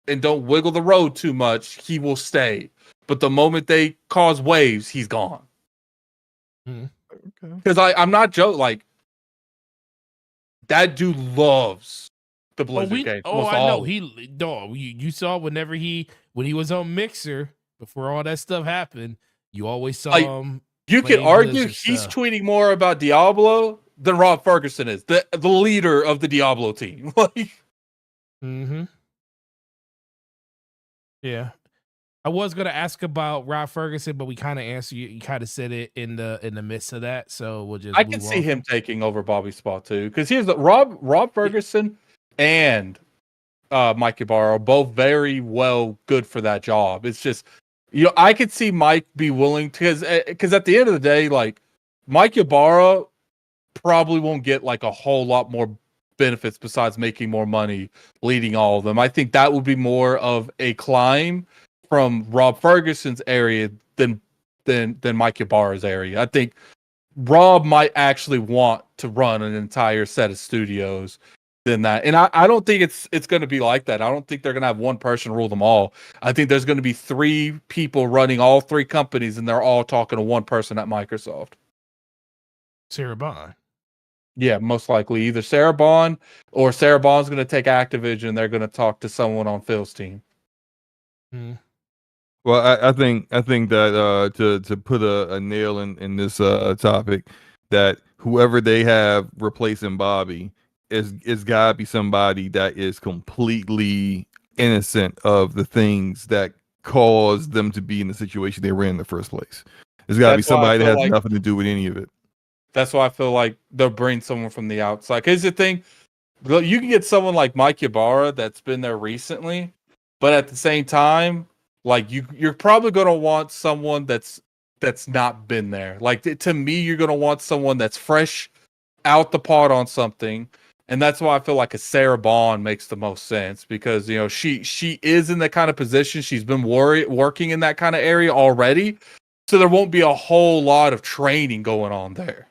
wiggle the road too much, he will stay. But the moment they cause waves, he's gone. Because I'm not joking. Like, that dude loves the Blizzard game. I know you saw when he was on Mixer before all that stuff happened. You always saw him. You could argue he's tweeting more about Diablo than Rob Ferguson is, the leader of the Diablo team. Yeah. I was gonna ask about Rob Ferguson, but we kind of answered you. You kind of said it in the midst of that, so we'll just. I can see him taking over Bobby's spot too, because here's Rob Ferguson and Mike Ibarra are both very well good for that job. It's just, I could see Mike be willing to, because at the end of the day, like Mike Ibarra probably won't get like a whole lot more benefits besides making more money leading all of them. I think that would be more of a climb from Rob Ferguson's area than Mike Ibarra's area. I think Rob might actually want to run an entire set of studios than that. And I don't think it's going to be like that. I don't think they're going to have one person rule them all. I think there's going to be 3 people running all 3 companies, and they're all talking to one person at Microsoft. Sarah Bond. Yeah, most likely either Sarah Bond or Sarah Bond's going to take Activision. They're going to talk to someone on Phil's team. Well, I think that to put a nail in this topic, that whoever they have replacing Bobby is gotta be somebody that is completely innocent of the things that caused them to be in the situation they were in the first place. There's gotta be somebody that has nothing to do with any of it. That's why I feel like they'll bring someone from the outside. Here's the thing. You can get someone like Mike Ibarra that's been there recently, but at the same time, like you're probably going to want someone that's not been there. Like to me, you're going to want someone that's fresh out the pot on something. And that's why I feel like a Sarah Bond makes the most sense, because she is in that kind of position. She's been working in that kind of area already. So there won't be a whole lot of training going on there.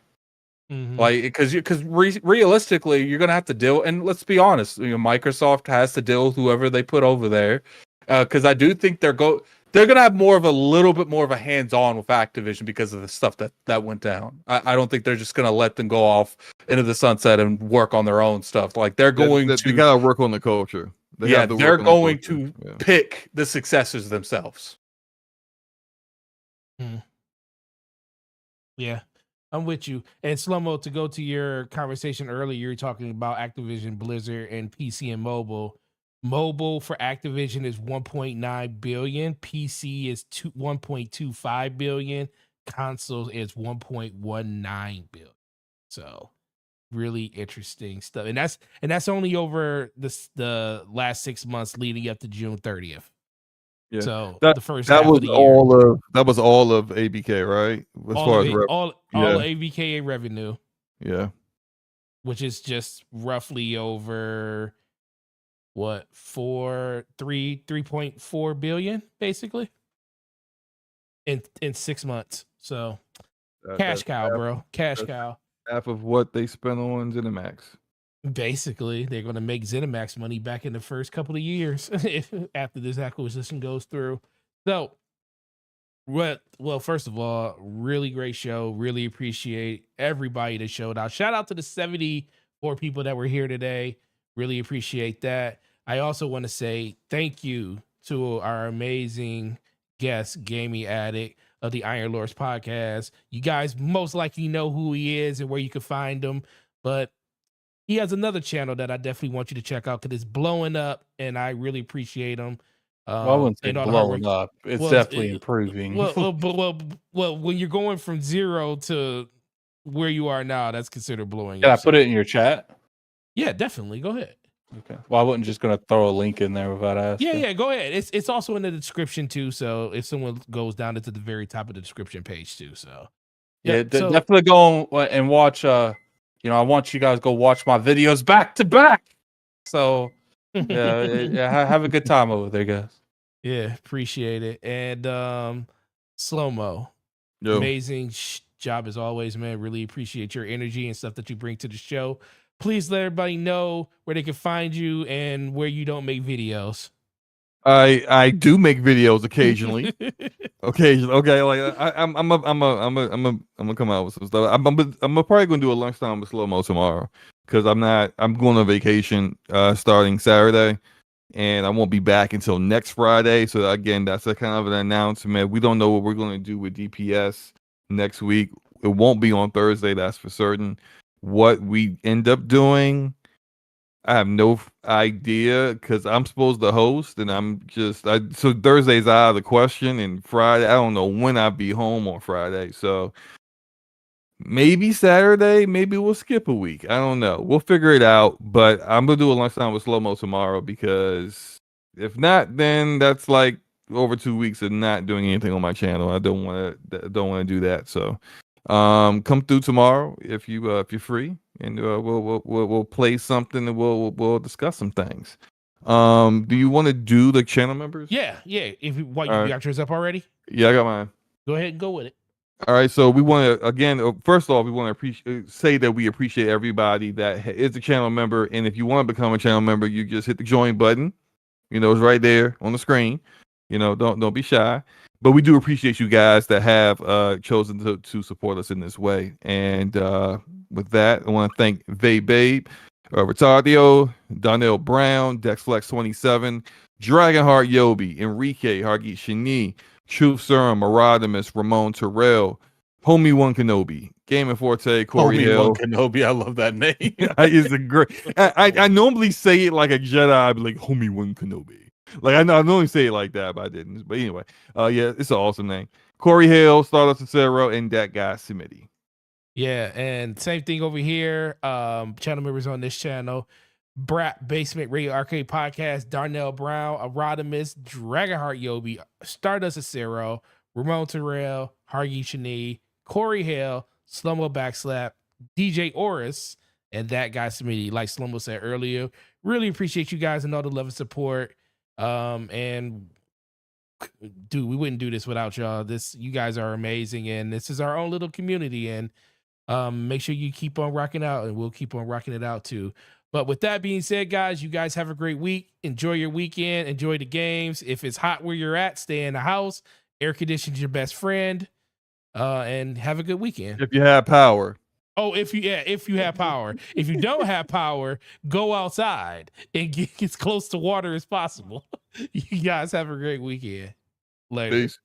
Mm-hmm. Like, because realistically, you're gonna have to deal, and let's be honest, Microsoft has to deal with whoever they put over there. Because I do think they're gonna have a little bit more of a hands-on with Activision because of the stuff that went down. I don't think they're just gonna let them go off into the sunset and work on their own stuff. Like they're going to, they gotta work on the culture. They're going to pick the successors themselves. Yeah. I'm with you. And Slow-Mo, to go to your conversation earlier, you were talking about Activision, Blizzard, and PC and mobile. Mobile for Activision is 1.9 billion. PC is 1.25 billion. Consoles is 1.19 billion. So really interesting stuff. And that's only over the last 6 months leading up to June 30th. Yeah. So the first that half was of the year. that was all of ABK, right? As all of ABK revenue. Yeah. Which is just roughly over 3.4 billion basically in 6 months. So cash cow, bro. Cash cow. Half of what they spent on ZeniMax. Basically, they're going to make ZeniMax money back in the first couple of years after this acquisition goes through. So, well, first of all, really great show. Really appreciate everybody that showed out. Shout out to the 74 people that were here today. Really appreciate that. I also want to say thank you to our amazing guest, Gaming Addict of the Iron Lords podcast. You guys most likely know who he is and where you can find him, but he has another channel that I definitely want you to check out because it's blowing up, and I really appreciate him. Well, I wouldn't say blowing up. It's definitely improving. Well, when you're going from 0 to where you are now, that's considered blowing up. Can I put it in your chat? Yeah, definitely. Go ahead. Okay. Well, I wasn't just going to throw a link in there without asking. Yeah, go ahead. It's also in the description too. So if someone goes down to the very top of the description page too. So definitely go and watch. I want you guys to go watch my videos back to back. So have a good time over there, guys. Yeah, appreciate it. And Slow-Mo, amazing job as always, man. Really appreciate your energy and stuff that you bring to the show. Please let everybody know where they can find you and where you don't make videos. I do make videos occasionally. Occasionally, okay. Like I'm gonna come out with some stuff. I'm probably gonna do a lunchtime with Slow-Mo tomorrow because I'm going on vacation starting Saturday, and I won't be back until next Friday. So again, that's a kind of an announcement. We don't know what we're gonna do with DPS next week. It won't be on Thursday, that's for certain. What we end up doing, I have no idea because I'm supposed to host, and so Thursday's out of the question, and Friday I don't know when I'll be home on Friday. So Maybe Saturday, maybe we'll skip a week. I don't know. We'll figure it out. But I'm gonna do a lunchtime with Slow Mo tomorrow because if not, then that's like over 2 weeks of not doing anything on my channel. I don't want to do that. So, come through tomorrow if you're free, and we'll play something and we'll discuss some things. Do you want to do the channel members? Yeah. If you, what, All you right. got yours up already? Yeah, I got mine. Go ahead and go with it. All right, so we want to again. First off, we want to say that we appreciate everybody that is a channel member, and if you want to become a channel member, you just hit the join button. You know, it's right there on the screen. You know, don't be shy. But we do appreciate you guys that have chosen to support us in this way. And with that, I want to thank Babe, Retardio, Donnell Brown, DexFlex27, Dragonheart Yobi, Enrique, Hargeet Shani, Truth Serum, Marodimus, Ramon Terrell, Homie One Kenobi, Game Forte, Corey Homie Hill. One Kenobi, I love that name. It's a great. I normally say it like a Jedi, I'd be like Homie One Kenobi. Like I normally say it like that, but I didn't. But anyway, yeah, it's an awesome name. Corey Hill, Stardust Cicero, and that guy Smitty. Yeah, and same thing over here. Channel members on this channel: Brat Basement Radio Arcade Podcast, Darnell Brown, Arodimus, Dragonheart Yobi, Stardust Acero, Ramon Terrell, Hargy Shani, Corey Hale, Slumbo Backslap, DJ Oris, and that guy Smitty. Like Slumbo said earlier, really appreciate you guys and all the love and support. And dude, we wouldn't do this without y'all. You guys are amazing, and this is our own little community. And make sure you keep on rocking out, and we'll keep on rocking it out too. But with that being said, guys, you guys have a great week. Enjoy your weekend. Enjoy the games. If it's hot where you're at, stay in the house. Air conditioning's your best friend. And have a good weekend. If you have power. Oh, if you have power. If you don't have power, go outside and get as close to water as possible. You guys have a great weekend. Later. Peace.